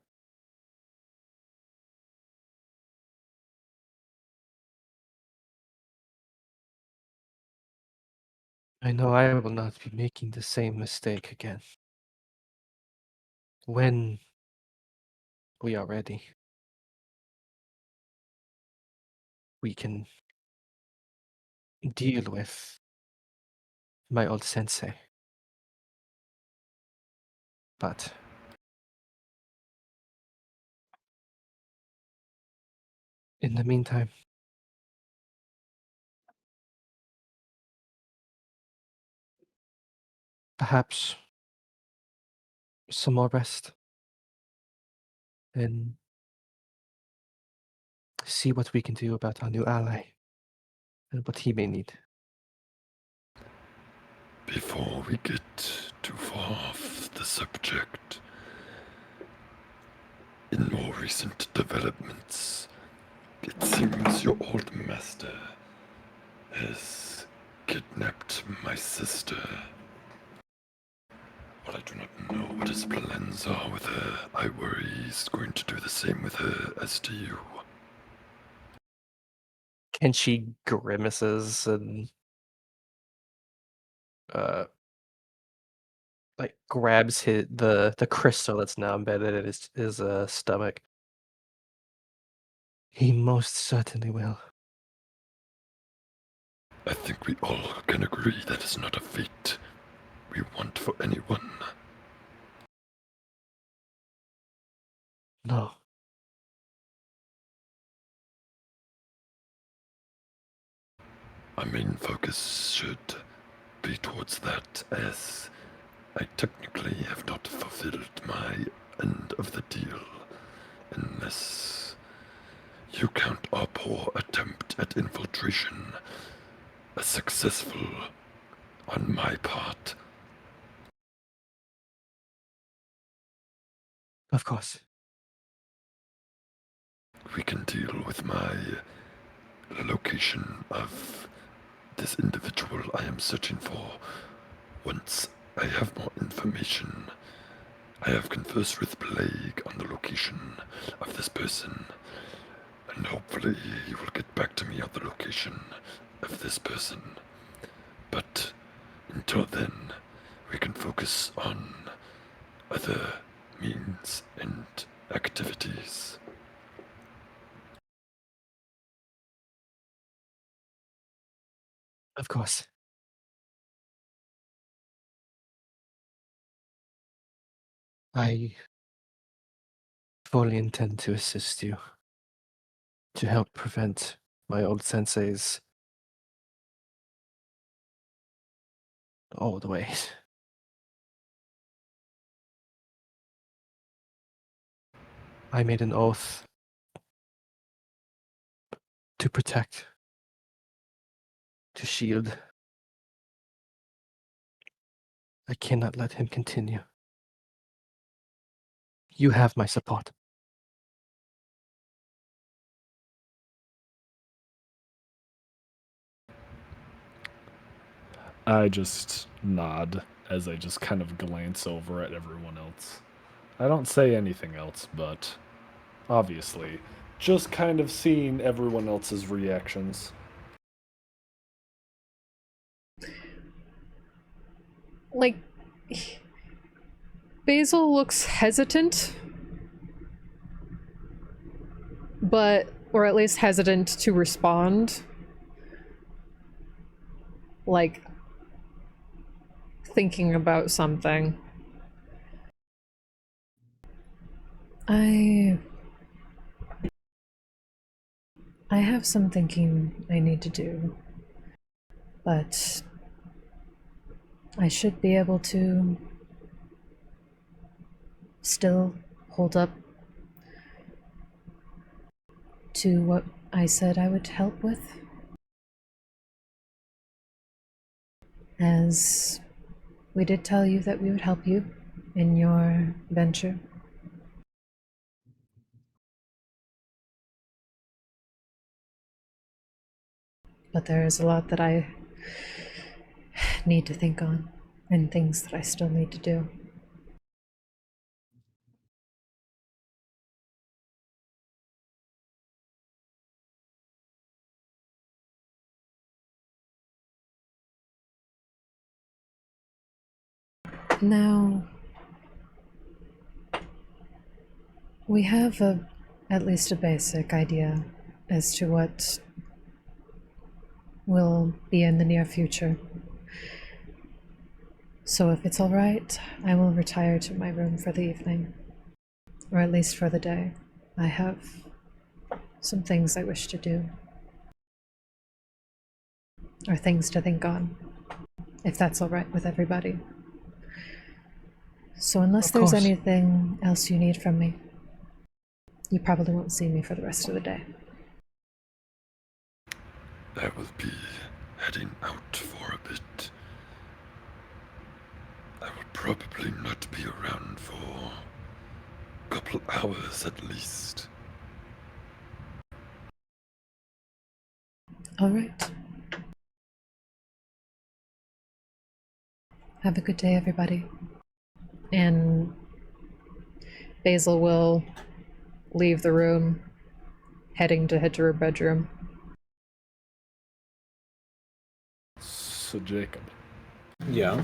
I know I will not be making the same mistake again. When we are ready, we can deal with my old sensei. But in the meantime, perhaps some more rest and see what we can do about our new ally and what he may need. Before we get too far off the subject, in more recent developments, it seems your old master has kidnapped my sister. While I do not know what his plans are with her, I worry he's going to do the same with her as to you. And she grimaces and uh like grabs the crystal that's now embedded in his stomach. He most certainly will. I think we all can agree that is not a fate we want for anyone. No. Our main focus should be towards that, as I technically have not fulfilled my end of the deal, unless you count our poor attempt at infiltration as successful on my part. Of course. We can deal with my location of this individual I am searching for once I have more information. I have conversed with Plague on the location of this person, and hopefully he will get back to me on the location of this person. But until then, we can focus on other means and activities. Of course. I fully intend to assist you to help prevent my old sensei's old ways. I made an oath to protect, to shield. I cannot let him continue. You have my support. I just nod as I just kind of glance over at everyone else. I don't say anything else, but obviously, just kind of seeing everyone else's reactions. Like, Basil looks hesitant, or at least hesitant to respond. Like, thinking about something. I have some thinking I need to do, but I should be able to still hold up to what I said I would help with. As we did tell you that we would help you in your venture. But there is a lot that I need to think on, and things that I still need to do. Now, we have at least a basic idea as to what will be in the near future. So if it's alright, I will retire to my room for the evening. Or at least for the day. I have some things I wish to do. Or things to think on. If that's alright with everybody. So unless Of there's course. anything else you need from me, you probably won't see me for the rest of the day. I will be heading out for a bit. I will probably not be around for a couple hours at least. Alright. Have a good day, everybody. And Basil will leave the room, head to her bedroom. So Jacob, Yeah.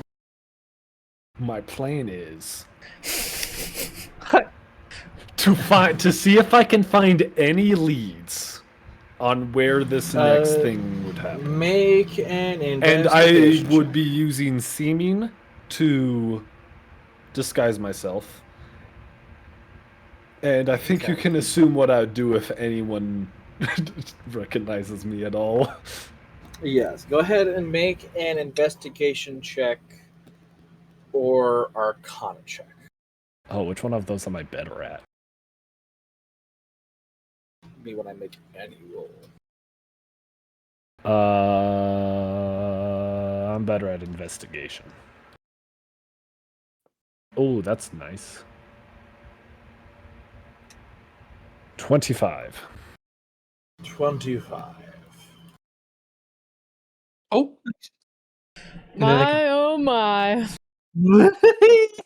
my plan is to see if I can find any leads on where this next thing would happen. Make an And I investigation would check. be using seeming to disguise myself. And I think you can assume what I would do if anyone recognizes me at all. Yes. Go ahead and make an investigation check or arcana check. Oh, which one of those am I better at? Be when I make any roll. I'm better at investigation. Oh, that's nice. 25. 25. Oh. My oh my. What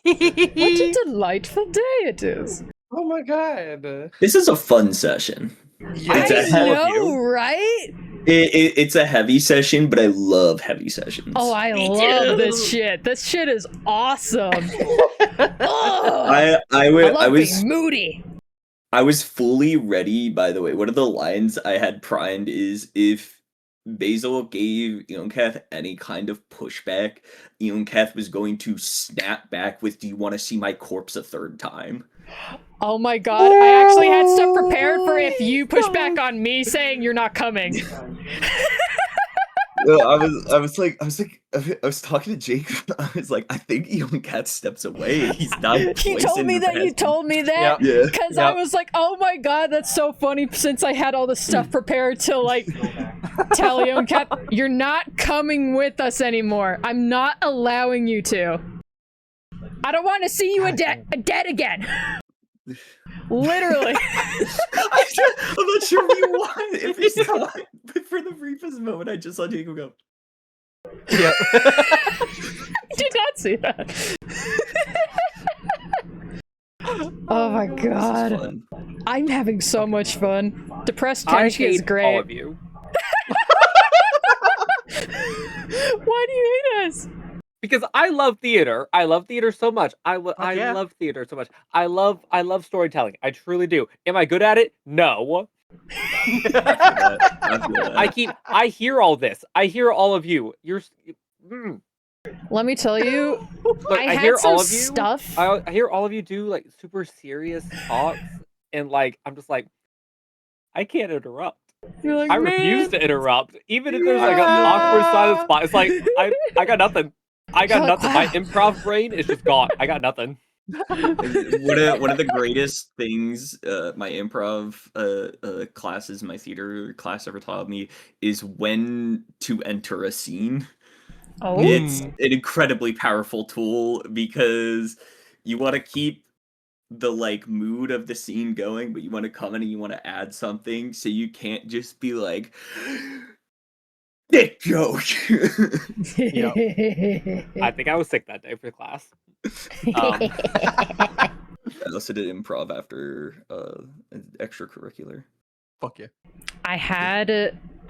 a delightful day it is. Oh my god. This is a fun session. It's I a heavy, know, right? it's a heavy session, but I love heavy sessions. Oh, I love this shit. This shit is awesome. I love was being moody. I was fully ready. By the way, one of the lines I had primed is if Basil gave Eonkath any kind of pushback, Eonkath was going to snap back with, "Do you want to see my corpse a third time?" Oh my god, I actually had stuff prepared for if you push back on me saying you're not coming. I was talking to Jake. I was like, I think Eonkath steps away. He's died You twice told in me the that, you past. told me that. Yeah. Because I was like, oh my god, that's so funny since I had all this stuff prepared to like tell Eonkath, you're not coming with us anymore. I'm not allowing you to. I don't want to see you dead again. Literally. I'm not sure if you want if you saw it, but for the briefest moment, I just saw Jacob go. Yeah. I did not see that. Oh my god. I'm having so much fun. Depressed I Kenshi is hate great. all of you. Why do you hate us? Because I love theater. I love theater so much. I yeah. love theater so much. I love storytelling. I truly do. Am I good at it? No. I hear all this. I hear all of you. Let me tell you, Look, I hear had some all of you. stuff. I hear all of you do like super serious talks, and like I'm just like, I can't interrupt. You're like, I refuse "Man." to interrupt, even if there's like an awkward silent spot. It's like I got nothing. I got nothing. My improv brain is just gone. I got nothing. One of the greatest things my improv classes, my theater class ever taught me is when to enter a scene. Oh. It's an incredibly powerful tool because you want to keep the like mood of the scene going, but you want to come in and you want to add something, so you can't just be like dick joke. I think I was sick that day for class. I also did improv after extracurricular. Fuck you. I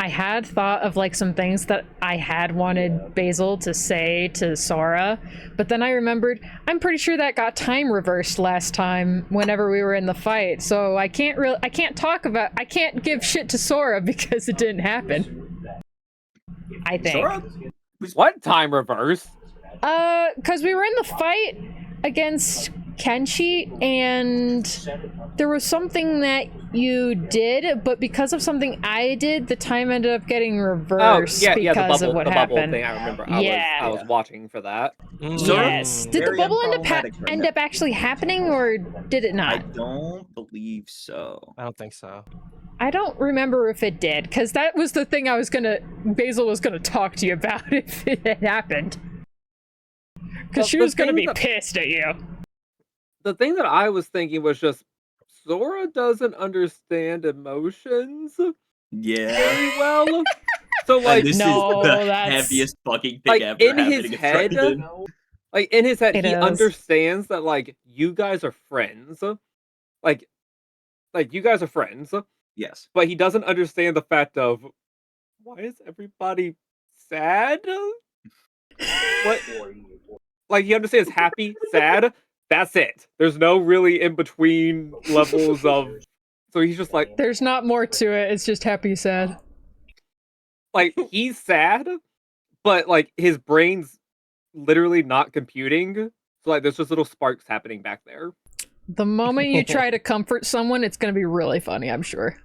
had thought of like some things that I had wanted Basil to say to Sora, but then I remembered I'm pretty sure that got time reversed last time whenever we were in the fight. So I can't give shit to Sora because it didn't happen. I think. Sora? What time reverse? Cuz we were in the fight against Kenshi, and there was something that you did, but because of something I did, the time ended up getting reversed the because bubble, of what the bubble happened. thing. I remember. Yeah. I was watching for that. Yes. Did the Very bubble unproblematic right end now. up actually happening, or did it I not? don't believe so. I don't think so. I don't remember if it did, because that was the thing Basil was gonna talk to you about if it had happened. Because she was gonna be pissed at you. The thing that I was thinking was just Sora doesn't understand emotions Yeah. very well. So And like, this No, is the that's- heaviest fucking thing like ever in happening his in head, Dresden. like in his head, It he is. understands that like you guys are friends, like you guys are friends, Yes. but he doesn't understand the fact of why is everybody sad? What? Like he understands happy, sad. That's it. There's no really in between levels of. So he's just like, There's not more to it, it's just happy sad. like he's sad, but like his brain's literally not computing. So like there's just little sparks happening back there. The moment you try to comfort someone, it's gonna be really funny, I'm sure.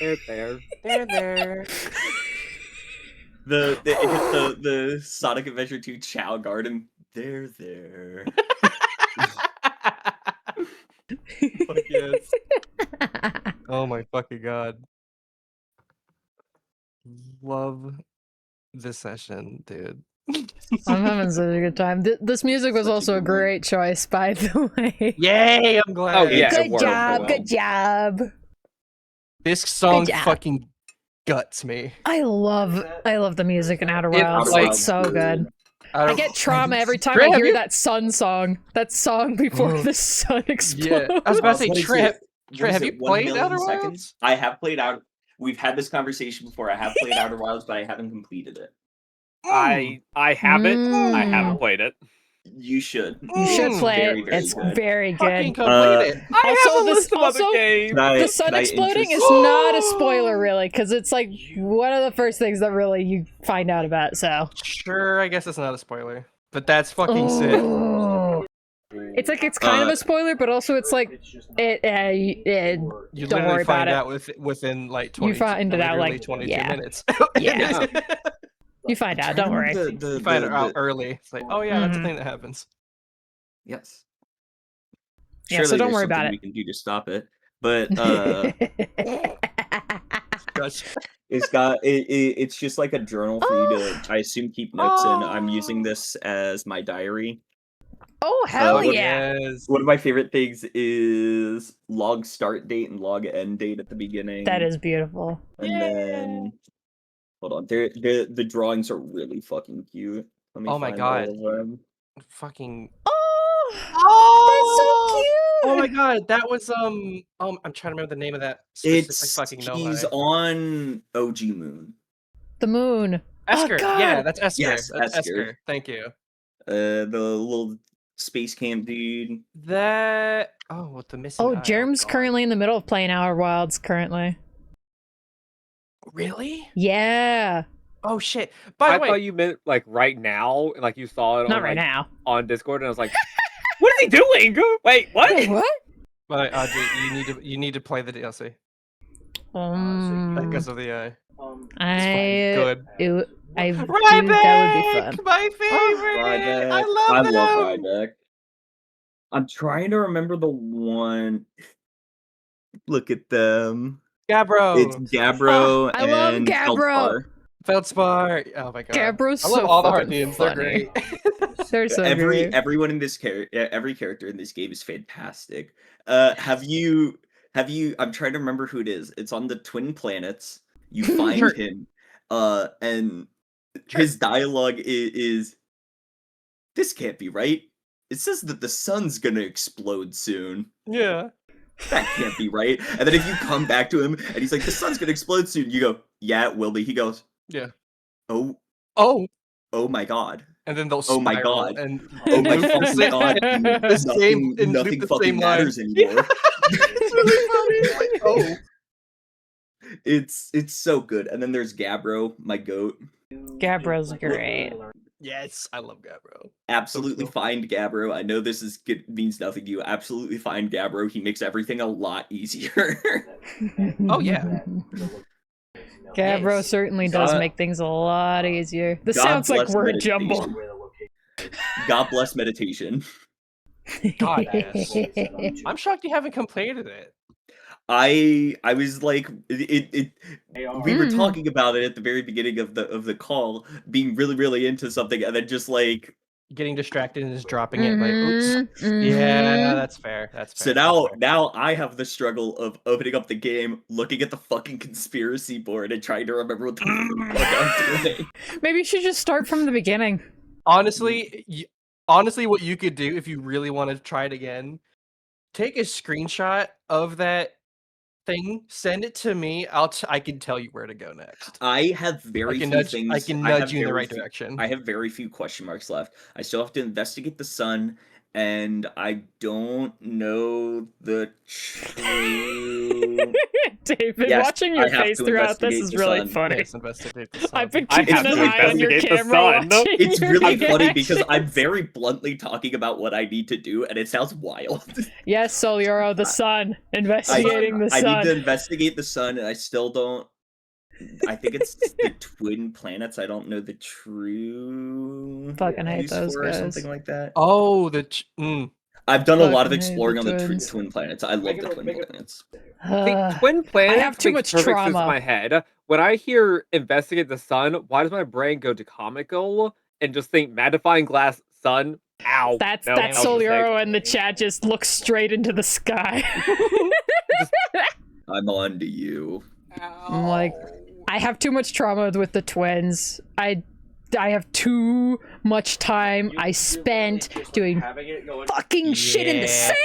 They're there. They're there. The Sonic Adventure 2 Chow Garden. They're there. Fuck yes. Oh my fucking god. Love this session, dude. I'm having such a good time. This music was Such a also a good one. great choice, by the way. Yay! I'm glad. Oh, yeah. Good it worked job, well. good job. This song job. fucking guts me. I love the music in Outer It, Wilds. like- It's so good. I get trauma every time Trey, I have hear you- that sun song. That song before the sun explodes. Yeah, I was about to say, What is Trey, it? Trey, What have is you it, 1 played million Outer seconds? Wilds? I have played out. We've had this conversation before. I have played Outer Wilds, but I haven't completed it. I have it. I haven't Mm. played it. You should. You should It's play very, it. very It's good. very Fucking good. complete it. I Also, have a this- list of also- other games. The sun exploding is not a spoiler, really, because it's like one of the first things that really you find out about. So Sure, I guess it's not a spoiler, but that's fucking sick. Oh. It's like it's kind of a spoiler, but also it's like You don't literally worry find about it. out within like 20. You find it out, literally like, 22 yeah. minutes. Yeah. You find out. Don't worry. You find it out early. It's like, oh yeah, that's a Mhm. thing that happens. Yes. Yeah, Surely so don't there's worry about something it. we can do to stop it. But Gosh. it's just like a journal for you to, I assume, keep notes in. I'm using this as my diary. Oh hell what- yeah! Yes. One of my favorite things is log start date and log end date at the beginning. That is beautiful. And then hold on, the drawings are really fucking cute. Let me Oh my find God. all of them. Fucking. Oh, Oh! that's so Oh my cute. god, that was I'm trying to remember the name of that specific fucking He's Nohai. on OG Moon. The moon. Esker. God. Yeah, that's Esker. Yes, That's Esker. Esker. Thank you. The little space camp dude. That with the missing Oh, eye. Germ's God. currently in the middle of playing Outer Wilds. Currently. Really? Yeah. Oh shit. By I the way, thought you meant like right now, and like you saw it Not on, right like, now. on Discord, and I was like, "What is he doing? Wait, what?" Wait, what? but you need to play the DLC because of the eye. I good. I do, Ryback, that would be fun. my favorite. Ryback. I love them. Ryback. I'm trying to remember the one. Look at them. Gabbro. It's Gabbro I love and Gabbro. Feldspar. Feldspar. Oh my god. Gabbro's I love so all the fucking Heartbeams. They're funny. great. They're so great. Everyone in this every character in this game is fantastic. Have you I'm trying to remember who it is. It's on the Twin Planets. You find Sure. him and his dialogue is this can't be right. It says that the sun's gonna explode soon. Yeah. That can't be right. And then if you come back to him and he's like, the sun's gonna explode soon, you go, yeah, it will be. He goes, Yeah. oh Oh, my god. and then they'll Oh my spiral god. and Oh my loop the fucking same- god, dude. the same and loop Nothing the fucking same line. matters anymore. It's really funny. Like, oh, It's so good. And then there's Gabbro, my goat. Gabbro's great. yes, I love Gabbro. Absolutely cool. find Gabbro. I know this means nothing to you. Absolutely find Gabbro. He makes everything a lot easier. Oh, yeah. Gabbro Yes. certainly does God- make things a lot easier. This God sounds like bless word meditation. jumble. God bless meditation. God, yes. I'm shocked you haven't completed it. I was like we were Mm. talking about it at the very beginning of the call, being really into something, and then just like Getting distracted and just dropping it. Like, oops. Mhm, Yeah, mhm. that's fair. That's fair. so that's fair. now I have the struggle of opening up the game, looking at the fucking conspiracy board, and trying to remember what the fuck I'm doing. Maybe you should just start from the beginning. Honestly, what you could do if you really want to try it again, take a screenshot of that thing, send it to me. I can tell you where to go next. I have I very can few nudge. things. I can have nudge you in the very right few- direction. I have very few question marks left. I still have to investigate the sun, and I don't know the true. David, Yes, watching I your have face to throughout this investigate is the really sun. funny. Yes, investigate the sun. I've been I keeping have an to eye on your investigate the camera sun. watching It's your really funny because I'm reactions. very bluntly talking about what I need to do, and it sounds wild. Yes, Solioro, the sun. Investigating the I need to sun. investigate the sun, and I still don't. I think it's the twin planets. I don't know the true Fucking hate use those for or guys. something like that. Oh, I've done a lot of Fucking hate the exploring on the twins. twin planets. I love the twin planets. The twin planets have too makes much perfect sense in trauma. my head. When I hear investigate the sun, why does my brain go to comical and just think magnifying glass sun? Ow. That's no, that's that was a mistake. Solioro in the chat just looks straight into the sky. I'm on to you. I'm like, I have too much trauma with the twins. I have too much time I spent doing fucking shit in the sand.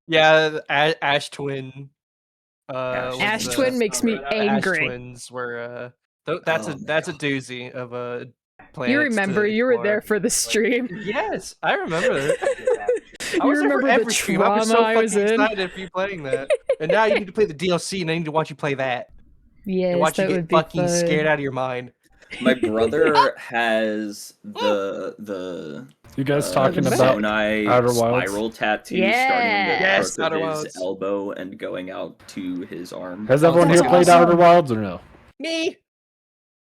yeah. Ash Twin. Ash was, Twin makes me Ash angry. Twins were. That's Oh a my that's a God. doozy of a planet. You remember? You were there for the stream. Yes, I remember. I You was there for remember the every stream. I was so trauma I fucking was in? excited for you playing that. And now you need to play the DLC, and I need to watch you play that. Yes, And watch you that would get be fucking fun. scared out of your mind. My brother has the You guys talking about Zonai Outer Wilds? spiral tattoo Yeah. starting in the Yes, crook Outer of his Wilds. elbow and going out to his arm. Has everyone that's here played awesome. Outer Wilds or no? Me.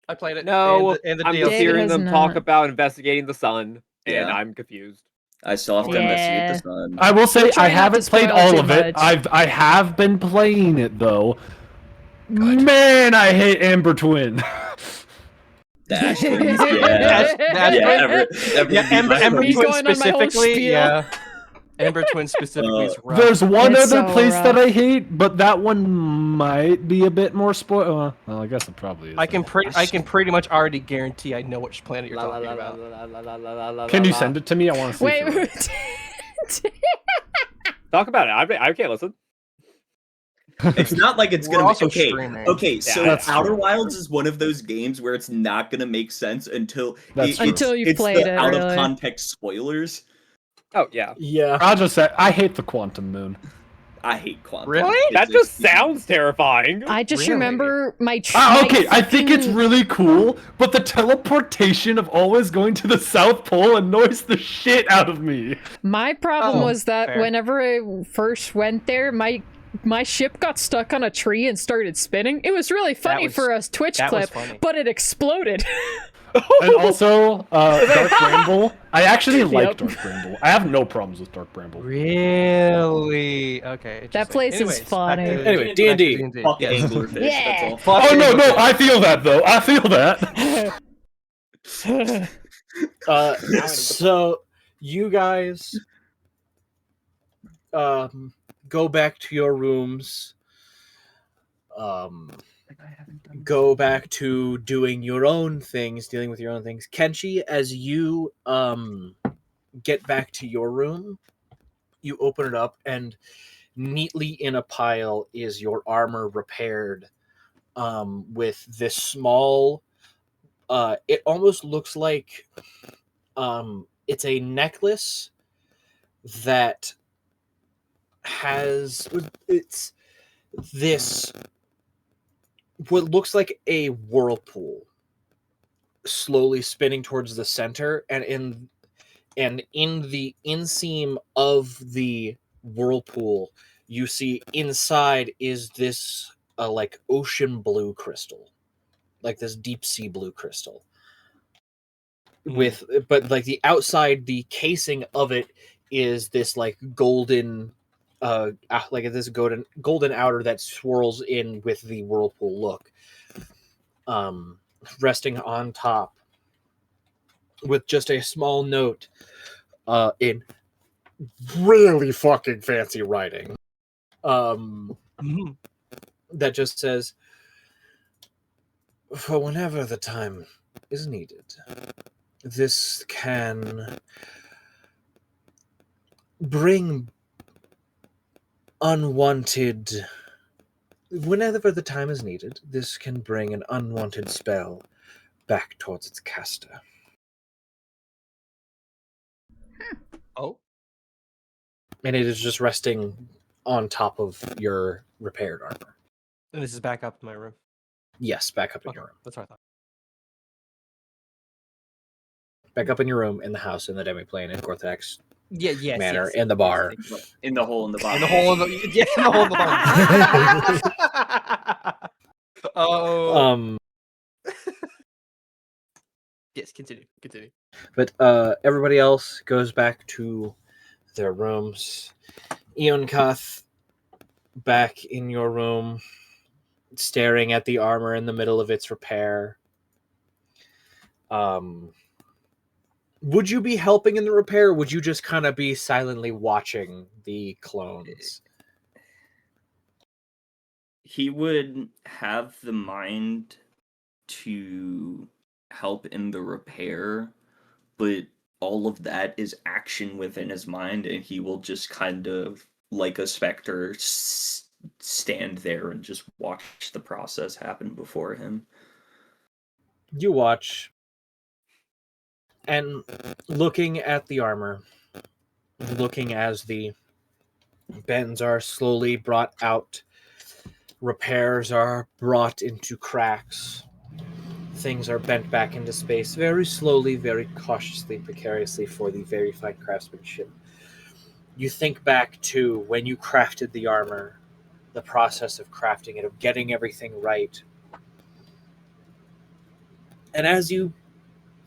I played it. No, and the I'm DLC. just David hearing has them talk not. about investigating the sun, and Yeah. I'm confused. I still have to investigate the sun. I will say try I not to haven't played spoil all too of it. much. I have been playing it though. Man, I hate Amber Twin. The Ash Twins, Ash- yeah. yeah, Every Amber Me Twin going on my whole specifically. spiel. Yeah. Amber Twin specifically is rough. There's one It's other so place that rough. I hate, but that one might be a bit more spoil. Well, I guess it probably is. I can pretty much already guarantee I know which planet you're talking about. Can you send it to me? I want to see. Wait, if you're right. Talk about it. I can't listen. It's not like it's We're gonna also be okay. streaming. Okay, so that's Outer true. Wilds is one of those games where it's not gonna make sense until That's true. Until you've it's played the it, out really. of context spoilers. Oh yeah, Yeah. I'll just say I hate the Quantum Moon. I hate quantum. Really? that physics. just sounds terrifying. I just Really? remember my. Okay, I think it's really cool, but the teleportation of always going to the South Pole annoys the shit out of me. My problem Oh, was that fair. whenever I first went there, my ship got stuck on a tree and started spinning. It was really funny was- for a Twitch that was clip, funny. but it exploded. And also, Dark Bramble. I actually like Yep. Dark Bramble. I have no problems with Dark Bramble. Really? Okay. That interesting. place is Anyways, back funny. to- Anyway, back to D&D. D&D. Fuck Yes. anglerfish. Yeah. That's all. Fuck Oh no, no, anglerfish. I feel that though. I feel that. So you guys go back to your rooms. Go back to doing your own things, dealing with your own things. Kenshi, as you get back to your room, you open it up, and neatly in a pile is your armor repaired, with this small. It almost looks like it's a necklace that has it's this what looks like a whirlpool slowly spinning towards the center, and in the inseam of the whirlpool you see inside is this like ocean blue crystal, like this deep sea blue crystal with but like the outside, the casing of it is this like golden like this golden outer that swirls in with the whirlpool look, resting on top with just a small note in really fucking fancy writing, that just says, for whenever the time is needed, this can bring unwanted. Whenever the time is needed, this can bring an unwanted spell back towards its caster. Oh, And it is just resting on top of your repaired armor. and this is back up in my room. Yes, back up in Okay, your room. that's what I thought. Back up in your room, in the house, in the demiplane, in Cortex Yeah, yes, Manor, yes, in the bar. In the hole in the bottom. in the hole in the yeah, in the hole in the bottom. Oh, yes, continue. But everybody else goes back to their rooms. Eonkath, back in your room, staring at the armor in the middle of its repair. Would you be helping in the repair, or would you just kind of be silently watching the clones? He would have the mind to help in the repair, but all of that is action within his mind, and he will just kind of, like a specter, stand there and just watch the process happen before him. You watch, and looking at the armor, looking as the bends are slowly brought out, repairs are brought into cracks, things are bent back into space very slowly, very cautiously, precariously for the very fine craftsmanship. You think back to when you crafted the armor, the process of crafting it, of getting everything right. And as you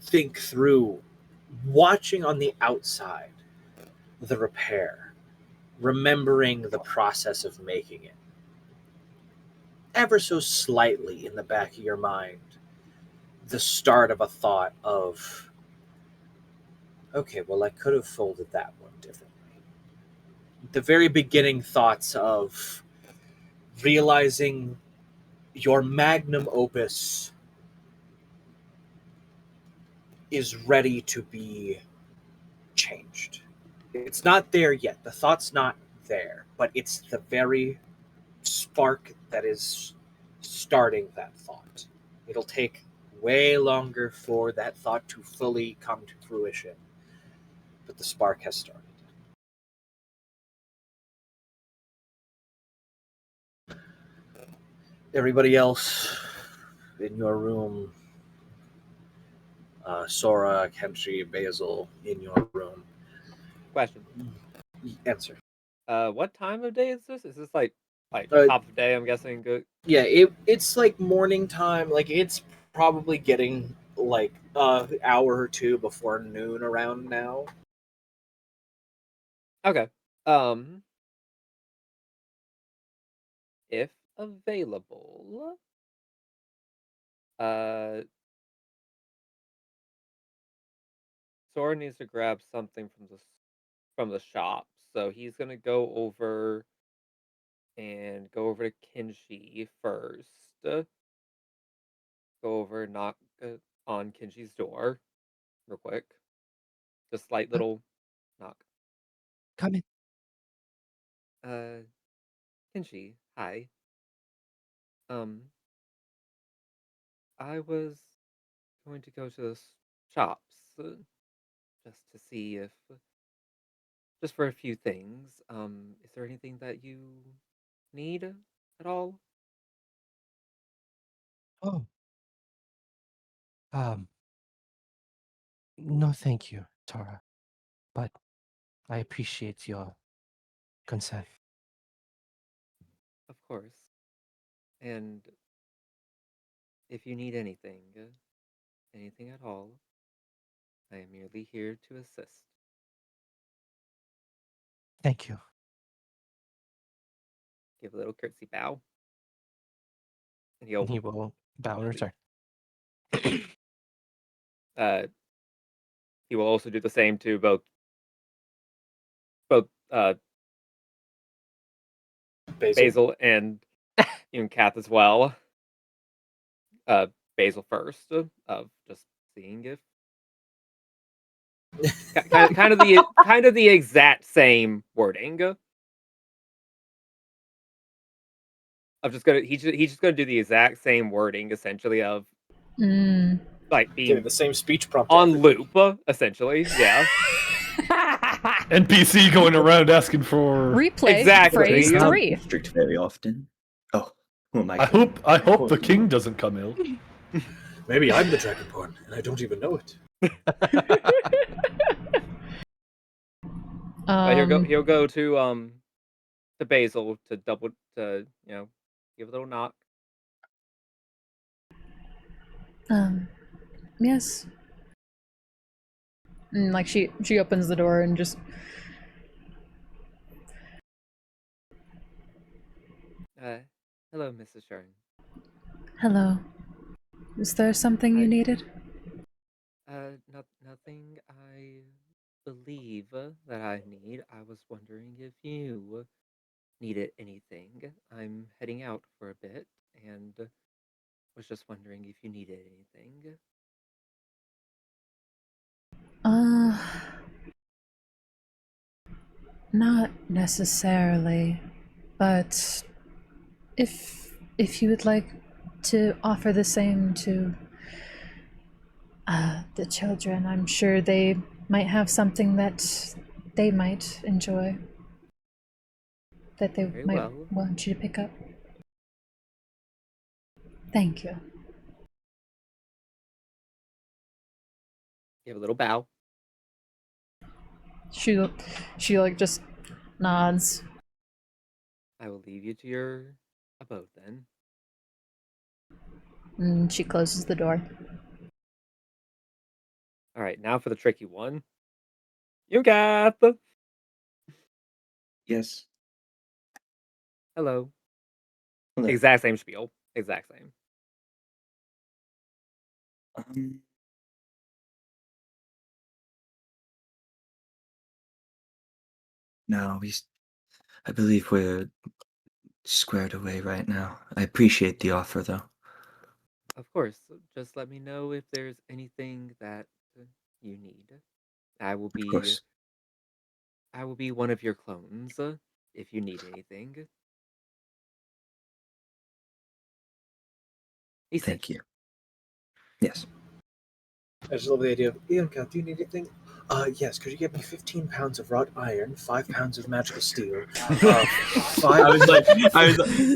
think through, watching on the outside the repair, remembering the process of making it, ever so slightly in the back of your mind, the start of a thought of, okay, well, I could have folded that one differently. The very beginning thoughts of realizing your magnum opus is ready to be changed. It's not there yet. The thought's not there, but it's the very spark that is starting that thought. It'll take way longer for that thought to fully come to fruition, but the spark has started. Everybody else in your room, Sora, Kenshi, Basil, in your room. Question. Answer. What time of day is this? Is this like Uh, top of day? I'm guessing. Good. Yeah, it's like morning time. Like it's probably getting like an hour or two before noon around now. Okay. If available, Sora needs to grab something from the shop, so he's gonna go over to Kinshi first. Go over, knock on Kinshi's door, real quick. Just slight little knock. Come in. Kenshi, hi. I was going to go to the shops just to see if, just for a few things. Is there anything that you need at all? Oh, um, no, thank you, Tara. But I appreciate your consent. Of course. And if you need anything, anything at all, I am merely here to assist. Thank you. Give a little curtsy bow. And And he will bow in return. uh, he will also do the same to both Basil and Kath as well. Basil first, of just seeing if kind of the exact same wording. Of just gonna he's just gonna do the exact same wording essentially of like being Giving the same speech prompt to on everybody. loop, essentially. Yeah. NPC going around asking for. Replay Exactly. phrase Yeah. 3. District very often. Oh, who am I? I hope the king doesn't come ill. Maybe I'm the Dragonborn, and I don't even know it. He'll go to Basil to give a little knock. Yes. And like she opens the door and just Hello, Mrs. Shern. hello. Is there something you needed? Nothing I believe that I need. I was wondering if you needed anything. I'm heading out for a bit and was just wondering if you needed anything. Not necessarily, but if you would like to offer the same to the children, I'm sure they might have something that they might enjoy, that they Very might well. want you to pick up. Thank you. Give a little bow. She like just nods. I will leave you to your abode then. And she closes the door. All right, now for the tricky one. You got Yes. hello. Hello. Exact same spiel. Exact same. No, I believe we're squared away right now. I appreciate the offer, though. Of course. Just let me know if there's anything that you need. I will Of be course. one of your clones if you need anything. Be safe. Thank you. Yes. I just love the idea of, Ianka, do you need anything? Yes, could you get me 15 pounds of wrought iron, 5 pounds of magical steel, 5...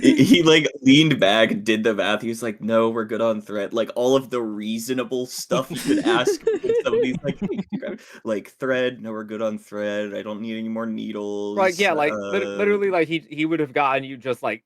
He like leaned back, did the math. He was like, no, we're good on thread. Like all of the reasonable stuff you could ask when somebody's like, hey, could you grab like thread? No, we're good on thread. I don't need any more needles. Like yeah, like literally like he would have gotten you just like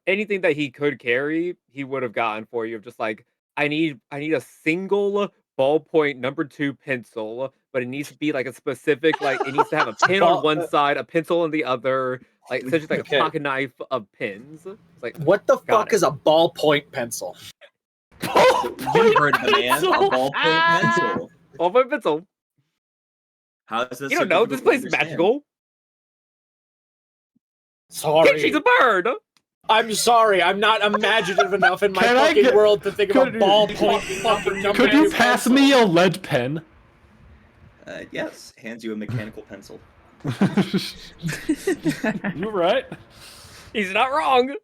anything that he could carry, he would have gotten for you of just like I need a single ballpoint number 2 pencil, but it needs to be like a specific like it needs to have a pen on one side, a pencil on the other, like essentially like Okay. a pocket knife of pens. It's like What the got fuck it. is a ballpoint pencil? You heard the man. A ballpoint pencil. Ballpoint pencil. How is this? You so don't know. difficult This to place is understand? magical. Sorry. She's a bird. I'm sorry, I'm not imaginative enough in my Can I fucking get- world to think of a could- ballpoint fucking number Could you 2 pass pencil. me a lead pen? Yes. Hands you a mechanical pencil. You're right. He's not wrong.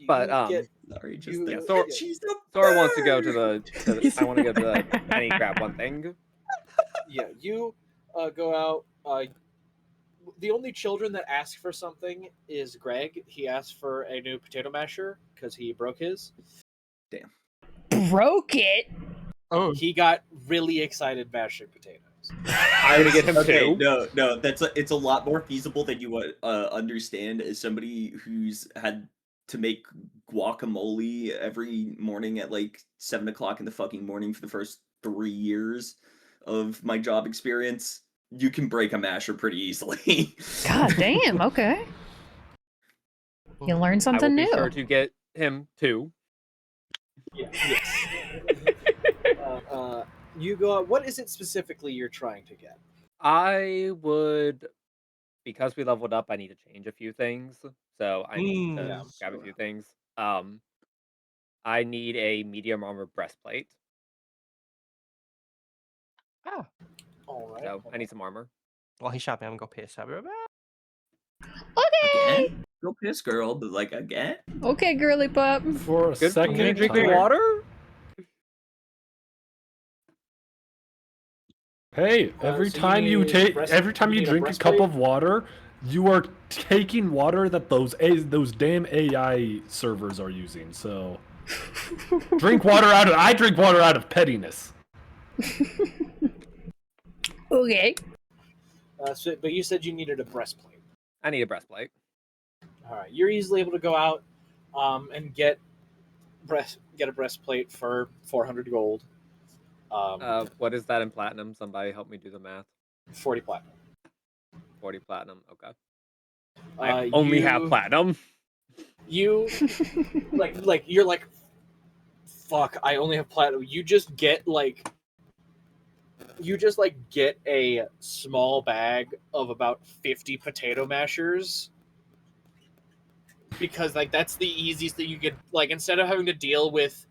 But Sorry, just you- the yeah, so she's a Sora wants to go to bird! the I want to go to the penny grab one thing. yeah, you go out. The only children that ask for something is Greg. He asked for a new potato masher because he broke his. Broke it. Oh, He got really excited mashing potatoes. I'm gonna get him Okay, two. no, it's a lot more feasible than you understand. As somebody who's had to make guacamole every morning at like 7 o'clock in the fucking morning for the first 3 years of my job experience, you can break a masher pretty easily. God damn. Okay. You learn I will something be new. sure to get him two. Yes. You go out. What is it specifically you're trying to get? I would, because we leveled up, I need to change a few things. So I need to Yeah, grab a sure. few things. I need a medium armor breastplate. ah. All right. So I need some armor. While he's shopping, I'm gonna go piss. I'll be right back. Okay. Again? Go piss, girl, but like again? Okay, girly pup. For a Good for you second drinking time. water? Hey, every So you time you need take, breast- every time you you need a drink a cup breastplate? of water, you are taking water that those damn AI servers are using. So, drink water out of. I drink water out of pettiness. Okay. But you said you needed a breastplate. I need a breastplate. All right. You're easily able to go out and get a breastplate for 400 gold. What is that in platinum? Somebody help me do the math. 40 platinum. 40 platinum. Okay. Uh, I only have you- platinum. You like you're like, fuck. I only have platinum. You just get a small bag of about 50 potato mashers because like that's the easiest thing you could like instead of having to deal with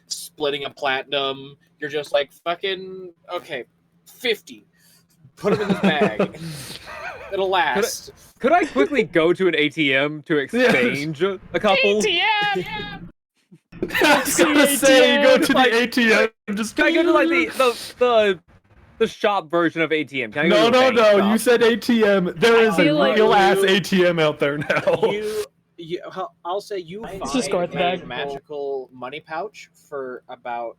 splitting a platinum, you're just like fucking okay, 50. Put them in this bag. It'll last. Could I quickly go to an ATM to exchange a couple? ATM. I was gonna say, you go to Like, the ATM. Just Can I go to like the shop version of ATM? Can I go No, to a no, bank no. You shop? said ATM. There is a feel like real ass you- ATM out there now. I'll say you Let's find just go with the a bag. magical money pouch for about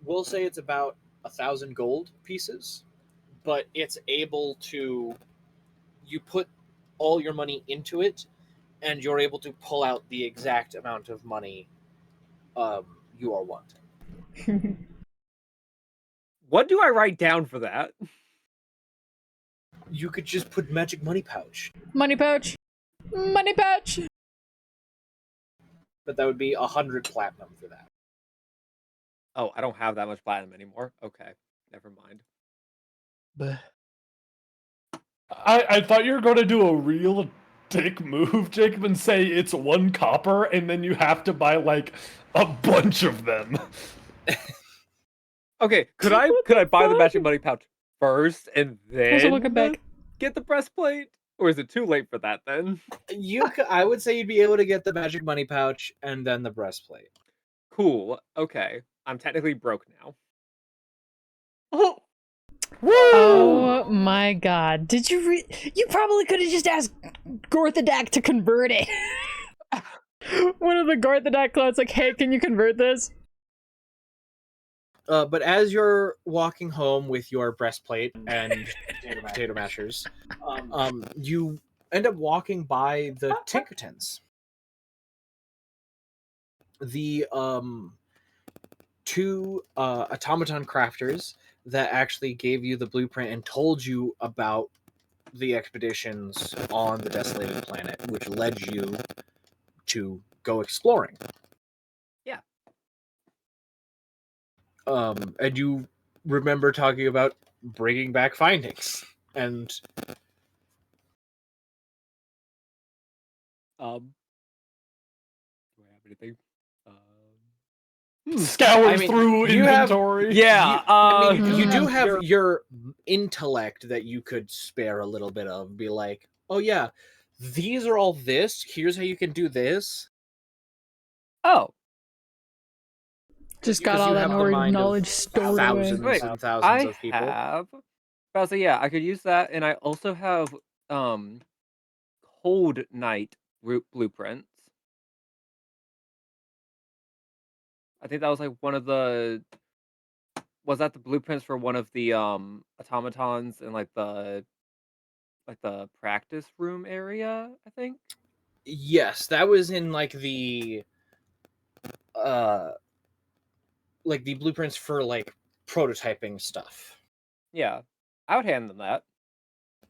we'll say it's about 1,000 gold pieces, but it's able to you put all your money into it and you're able to pull out the exact amount of money you are wanting. What do I write down for that? You could just put magic money pouch, Money pouch. Money pouch. but that would be 100 platinum for that. Oh, I don't have that much platinum anymore. Okay, never mind. But I thought you were going to do a real dick move, Jacob, and say it's 1 copper, and then you have to buy like a bunch of them. Okay, could I buy the magic money pouch first and Also, look then back. get the breastplate? Or is it too late for that then? I would say you'd be able to get the magic money pouch and then the breastplate. Cool. Okay. I'm technically broke now. Oh my god. Did you you probably could have just asked Gorthadak to convert it. One of the Gorthadak clones like, hey, can you convert this? But as you're walking home with your breastplate and potato mashers, you end up walking by the Tinkertons. The two automaton crafters that actually gave you the blueprint and told you about the expeditions on the desolated planet, which led you to go exploring. Yeah. And you remember talking about bringing back findings, and Do I have anything? Scour I mean, through you have- inventory. Yeah. I mean, you Mhm. do have your- your intellect that you could spare a little bit of. Be like, oh yeah, these are all this. Here's how you can do this. Oh, Just got Because all you that have the mind of knowledge stored thousands away. and thousands I of people. have. But so yeah, I could use that, and I also have Cold Night blueprints. I think that was like one of the. Was that the blueprints for one of the automatons in like the practice room area? I think. Yes, that was in like the blueprints for like prototyping stuff. Yeah, I would hand them that.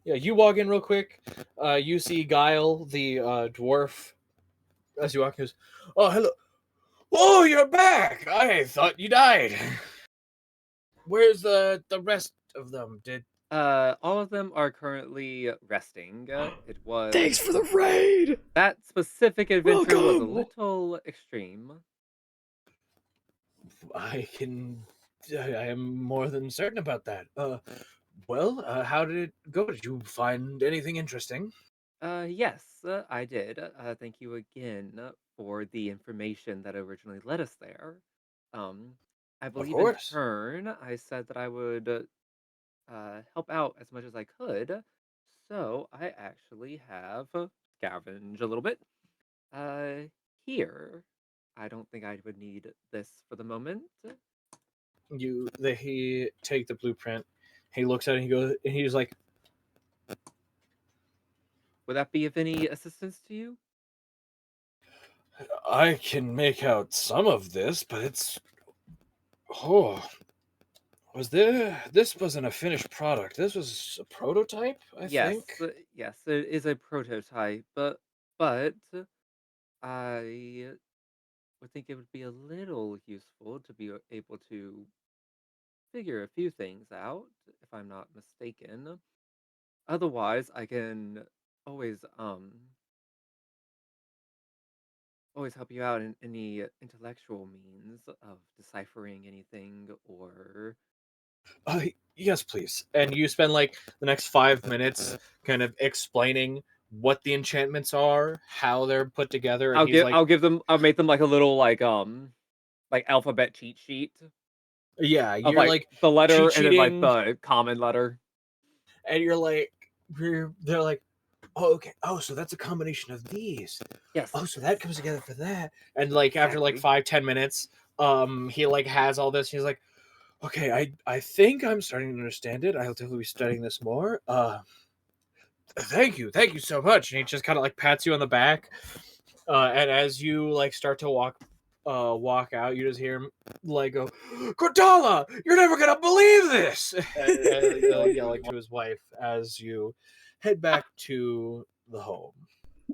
Yeah, you walk in real quick. You see Guile, the dwarf, as you walk. He goes, "Oh, hello! Oh, you're back! I thought you died. Where's the rest of them? Did All of them are currently resting. It was Thanks for the raid. that specific adventure was a Welcome! little extreme. I can? I am more than certain about that. Well, how did it go? Did you find anything interesting? Yes, I did. Thank you again for the information that originally led us there. Um, I believe in course. turn, I said that I would help out as much as I could. So I actually have scavenged a little bit. Uh, Here. I don't think I would need this for the moment. He take the blueprint. He looks at it. He goes. And he's like, Would that be of any assistance to you? I can make out some of this, but it's. Oh, this wasn't a finished product. This was a prototype, I Yes, think. yes, it is a prototype, but I would think it would be a little useful to be able to figure a few things out, if I'm not mistaken. Otherwise, I can always always help you out in any intellectual means of deciphering anything or Yes, please. And you spend like the next 5 minutes kind of explaining what the enchantments are, how they're put together, and I'll he's give like, I'll make them like a little like alphabet cheat sheet yeah, of you're like like the letter cheat and then like sheeting, the common letter. and you're like, they're like, oh, okay, oh, so that's a combination of these. Yes. Oh, so that comes together for that. And like after like Exactly. 5-10 minutes, he like has all this. He's like, okay, I think I'm starting to understand it. I'll definitely be studying this more. Thank you so much. And he just kind of like pats you on the back. And as you like start to walk out, you just hear him like go, Cortala, you're never gonna believe this. And yell like to his wife as you head back to the home.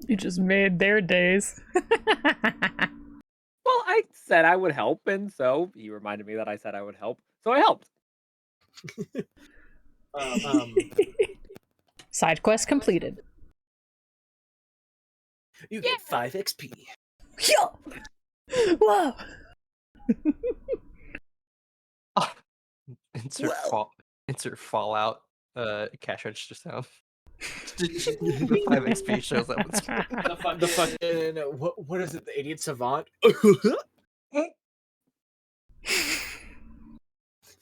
You just made their days. Well, I said I would help, and so he reminded me that I said I would help, so I helped. Side quest completed. You get 5 XP. Whoa! Insert Fallout cash register sound. The 5 XP shows up. The fucking what is it? The idiot savant.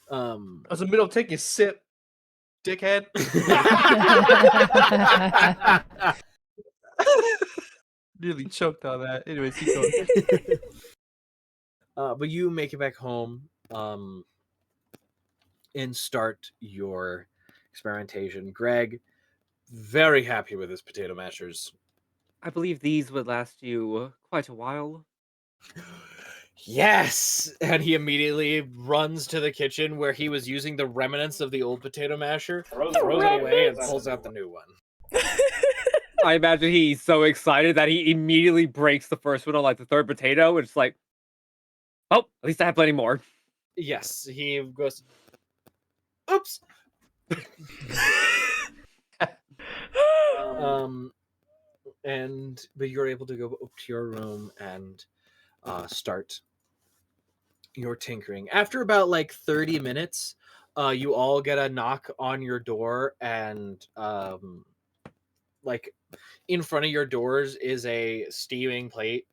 I was in the middle of taking a sip, dickhead. Nearly choked on that. Anyways, keep going. But you make it back home, and start your experimentation. Greg, very happy with his potato mashers. I believe these would last you quite a while. Yes! And he immediately runs to the kitchen where he was using the remnants of the old potato masher, throws it away, and pulls out the new one. I imagine he's so excited that he immediately breaks the first one on like the third potato, and it's like, oh, at least I have plenty more. Yes, he goes, oops! But you're able to go up to your room and start You're tinkering. After about like 30 minutes, you all get a knock on your door, and like in front of your doors is a steaming plate.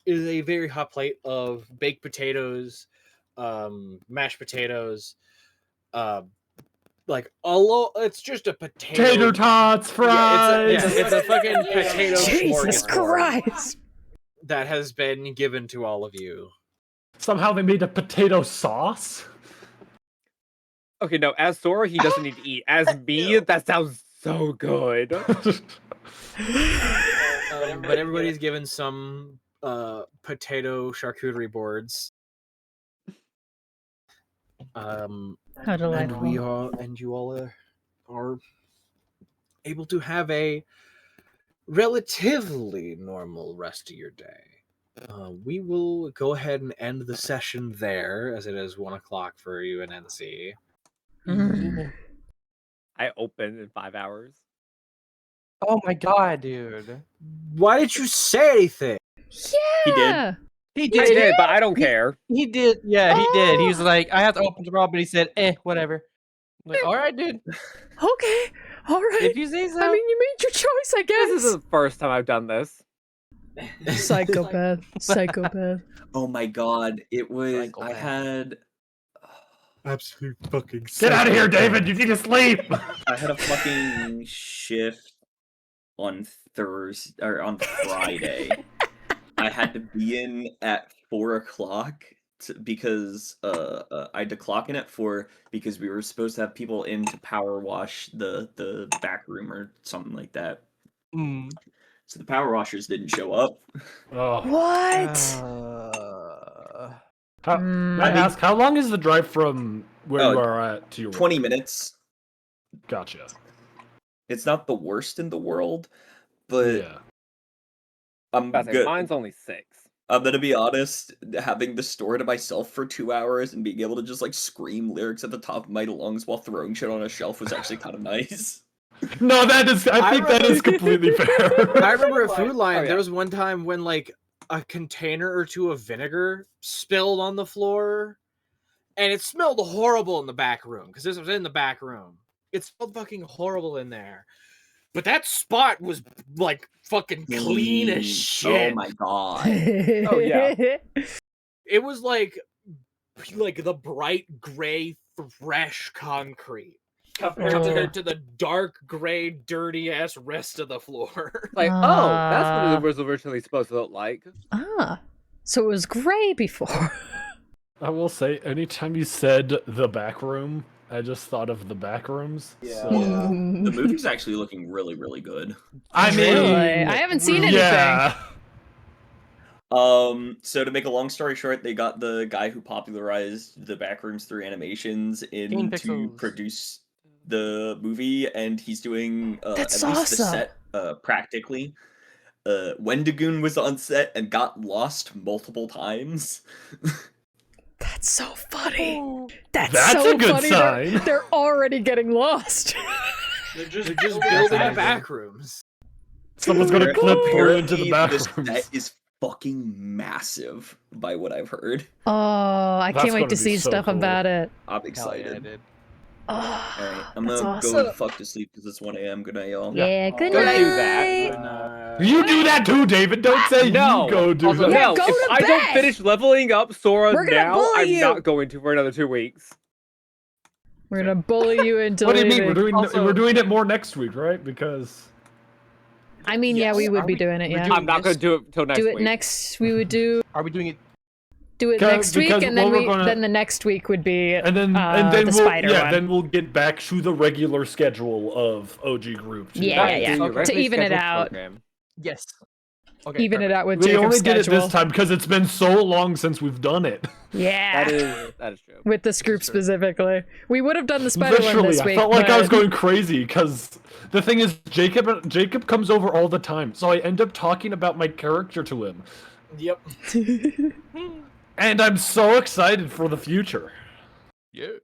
It is a very hot plate of baked potatoes, mashed potatoes, like it's just a potato. Tater tots, fries. It's a fucking potato Jesus smorgasbord Christ! that has been given to all of you. Somehow they made a potato sauce. Okay, no, as Sora, he doesn't need to eat. As me, that sounds so good. But everybody's given some potato charcuterie boards. How And delightful. you all are able to have a relatively normal rest of your day. We will go ahead and end the session there, as it is 1 o'clock for you in NC. Mm. I open in 5 hours. Oh my god, dude. Why did you say anything? Yeah! He I did. did, but I don't care. He did. Yeah, he did. He was Oh! like, I have to open tomorrow, but he said, whatever. I'm like, all right, dude. Okay, alright. If you say so. I mean, you made your choice, I This is guess. the first time I've done this. Psychopath. Psychopath. Oh my god, it was. I Psychopath. had. Absolute fucking. Get out of here, David. You need to sleep. I had a fucking shift on Thursday or on Friday. I had to be in at 4 o'clock because I had to clock in at 4 because we were supposed to have people in to power wash the back room or something like that. Mm. So the power washers didn't show up. Oh. What? May I ask, how long is the drive from where Oh, you are at to your 20 work? minutes. Gotcha. It's not the worst in the world, but Yeah. I'm That's good. mine's only 6. I'm gonna be honest, having the store to myself for 2 hours and being able to just like scream lyrics at the top of my lungs while throwing shit on a shelf was actually kind of nice. No, that is. I think that is completely fair. I remember at Food Line, Oh, yeah. there was one time when like a container or two of vinegar spilled on the floor, and it smelled horrible in the back room because this was in the back room. It smelled fucking horrible in there. But that spot was like fucking clean as shit. Oh my god. Oh, yeah. It was like the bright gray fresh concrete compared to the dark gray dirty ass rest of the floor. Like, oh, that's what it was originally supposed to look like. So it was gray before. I will say, anytime you said the back room, I just thought of the back rooms. Yeah. So. The movie's actually looking really, really good. I mean, Really? I haven't seen anything. Yeah. So to make a long story short, they got the guy who popularized the backrooms through animations in to Pixels. produce the movie, and he's doing That's at least the awesome. set practically. Wendigoon was on set and got lost multiple times. That's so funny. That's That's so a good funny. sign. They're already getting lost. They're just building the back rooms. Someone's gonna clip her into the Apparently, back this rooms. set is fucking massive, by what I've heard. Oh, I That's can't wait gonna to be see so stuff cool. about it. I'm Hell yeah, excited. dude. Oh, Alright, I'm that's gonna awesome. go the fuck to sleep because it's 1 a.m. Good night, y'all. Yeah, good Go night. do that. You do that too, David. Don't say No. you go do Also, that. Yeah, no, go if to I don't bed. finish leveling up Sora We're gonna now, bully I'm you. not going to for another 2 weeks. We're gonna bully you into What do you leaving. mean? Also- We're doing it more next week, right? Because I mean, yeah, Yes. we would Are be we- doing it, we're yeah. doing I'm not going to do it till next Do week. it next. We would do Are we doing it? it next week, because and then what we're gonna- then the next week would be and then the we'll spider one. then we'll get back to the regular schedule of OG group. too. Yeah, Back yeah, to your okay. regularly To even it scheduled out. program. Yes. Okay. Even it perfect. out with We Jacob's only did it schedule. this time because it's been so long since we've done it. Yeah, That is true. with this group specifically. We would have done the spider one Literally, this I week. felt like I was but- going crazy because the thing is, Jacob comes over all the time, so I end up talking about my character to him, Yep. and I'm so excited for the future. Yes.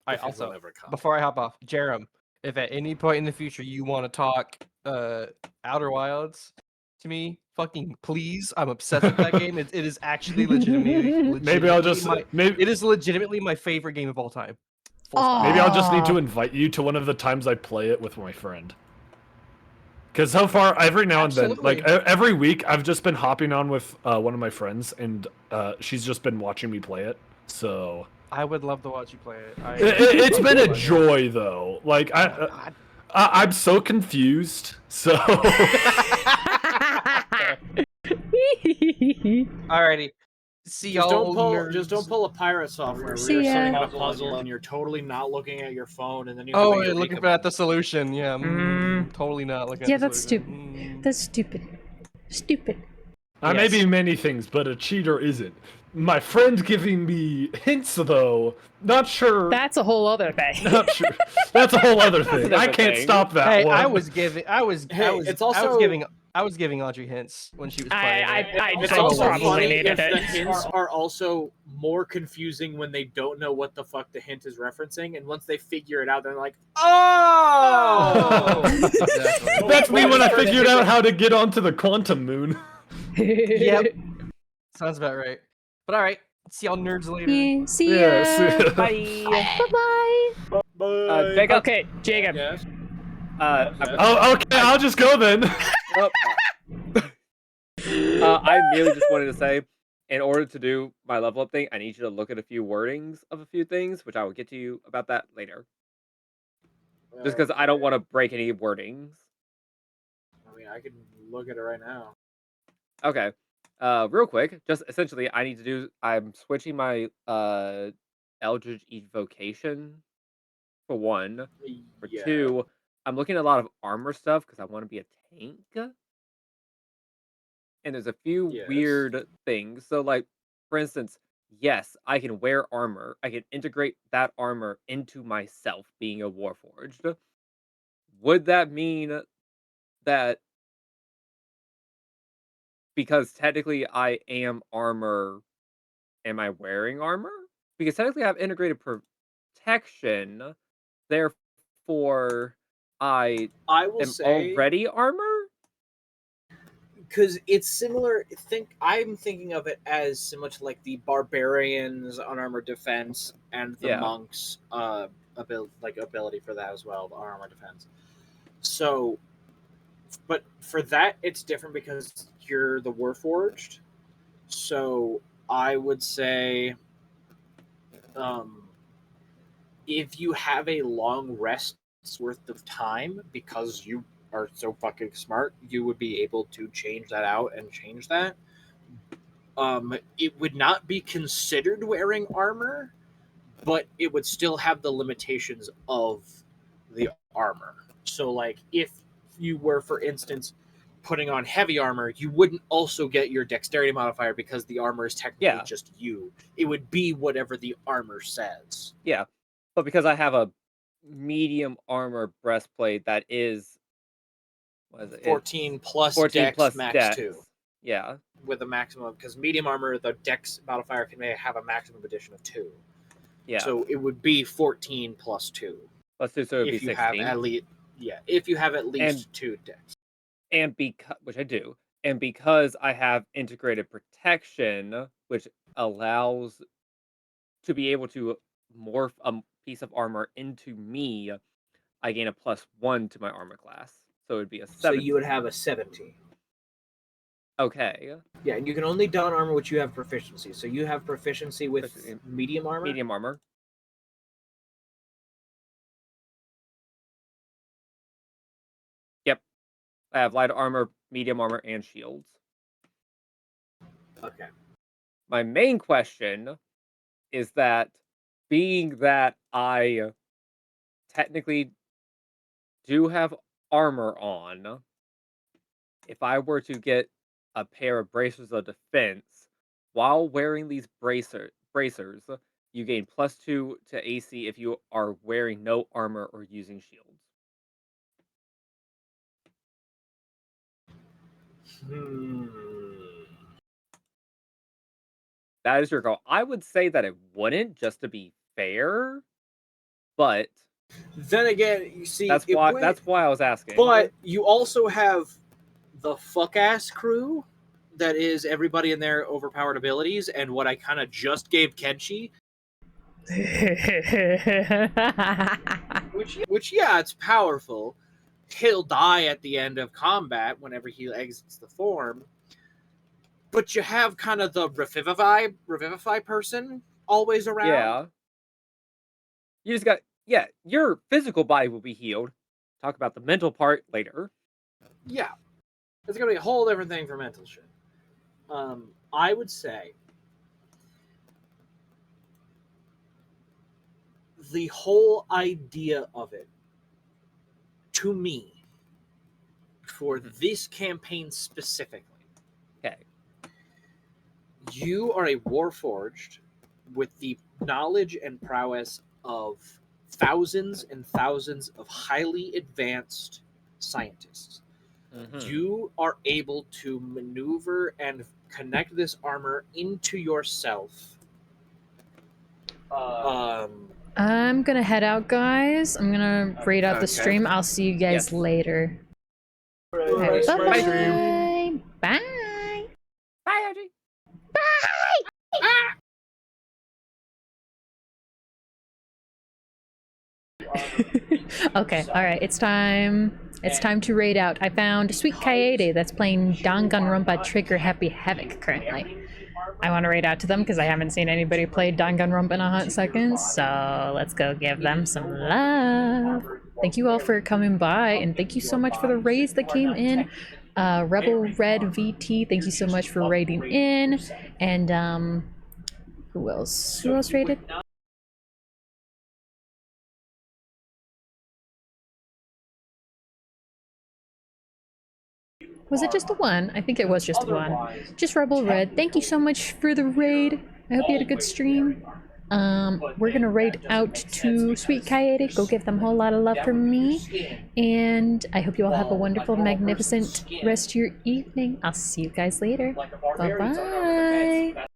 I If it also will ever come. before I hop off, Jerem, if at any point in the future you want to talk Outer Wilds to me, Fucking please. I'm obsessed with that game. It is actually legitimately Maybe I'll just it is legitimately my favorite game of all time. Full stop. Maybe I'll just need to Aw. invite you to one of the times I play it with my friend. Because so far, every now and then, like Absolutely. every week, I've just been hopping on with one of my friends, and she's just been watching me play it. So I would love to watch you play it. it's been a joy, though. Like Oh my God. I'm so confused. So Alrighty. See y'all. Just don't pull a pirate software where See you're ya. setting up a puzzle and you're totally not looking at your phone, and then you. Oh, have you're looking for at the solution. Yeah, Mm. totally not looking Yeah, at the that's solution. stupid. That's stupid. Stupid. I may be Yes. many things, but a cheater isn't. My friend giving me hints, though, not sure. That's a whole other thing. Not sure. That's a whole other thing. I different can't thing. stop that Hey, one. I was giving Audrey hints when she was playing. It's I also probably funny needed if it. the hints are also more confusing when they don't know what the fuck the hint is referencing, and once they figure it out, they're like, "Oh!" Exactly. That's me when I figured out how to get onto the quantum moon. Yep. Sounds about right. But all right, see y'all nerds later. Yeah, see ya. Yeah, Bye. Bye-bye. Jacob. Okay, Jacob. Yes. Oh, okay, I'll just go then. I merely just wanted to say, in order to do my level up thing, I need you to look at a few wordings of a few things, which I will get to you about that later. Just because I don't want to break any wordings. I mean, I can look at it right now. Okay. Real quick, just essentially, I'm switching my Eldritch Evocation for one. For two, I'm looking at a lot of armor stuff because I want to be a tank. And there's a few weird things. So, like, for instance, yes, I can wear armor. I can integrate that armor into myself being a Warforged. Would that mean that because technically I am armor, am I wearing armor? Because technically I have integrated protection, therefore I will am say already armor? because it's similar. I'm thinking of it as similar to like the barbarians unarmored defense and the monks ability for that as well, the unarmored defense. So, but for that it's different because you're the Warforged. So I would say, if you have a long rest's worth of time because you are so fucking smart, you would be able to change that out and change that. It would not be considered wearing armor, but it would still have the limitations of the armor. So, like, if you were, for instance, putting on heavy armor, you wouldn't also get your dexterity modifier because the armor is technically just you. It would be whatever the armor says. Yeah. But because I have a medium armor breastplate that is 14 plus 14 dex plus max dex. 2. Yeah. With a maximum, because medium armor, the dex modifier can have a maximum addition of 2. Yeah. So it would be 14 plus 2. Plus 2, so it would be if you 16. have at least if you have at least 2 dex. And which I do, and because I have integrated protection, which allows to be able to morph a piece of armor into me, I gain a +1 to my armor class. So it would be a 17. So you would have a 17. Okay. Yeah, and you can only don armor which you have proficiency. So you have proficiency with medium armor? Medium armor. Yep. I have light armor, medium armor, and shields. Okay. My main question is that, being that I technically do have armor on, if I were to get a pair of bracers of defense, while wearing these bracers, you gain +2 to AC if you are wearing no armor or using shields. That is your goal. I would say that it wouldn't, just to be fair, but then again, you see, that's why I was asking. But you also have the fuck ass crew that is everybody in their overpowered abilities and what I kind of just gave Kenshi. Which, yeah, it's powerful. He'll die at the end of combat whenever he exits the form. But you have kind of the revivify person always around. Yeah. You just got, yeah, your physical body will be healed. Talk about the mental part later. Yeah. It's going to be a whole different thing for mental shit. I would say the whole idea of it, to me, for this campaign specifically, Okay. you are a warforged with the knowledge and prowess of thousands and thousands of highly advanced scientists. You are able to maneuver and connect this armor into yourself. I'm gonna head out, guys. I'm gonna raid out the stream. I'll see you guys later. Alright, bye-bye. Bye. Bye, Audrey. Okay, alright, it's time. It's time to raid out. I found Sweet Kaede that's playing Danganronpa Trigger Happy Havoc currently. I want to raid out to them because I haven't seen anybody play Danganronpa in a hot second, so let's go give them some love. Thank you all for coming by, and thank you so much for the raids that came in. Rebel Red VT, thank you so much for raiding in. And who else? Who else raided? Was it just the one? I think it was just the one. Just Rebel Red. Thank you so much for the raid. I hope you had a good stream. We're gonna raid out to Sweet Kaede. Go give them a whole lot of love from me. And I hope you all have a wonderful, magnificent rest of your evening. I'll see you guys later. Bye-bye.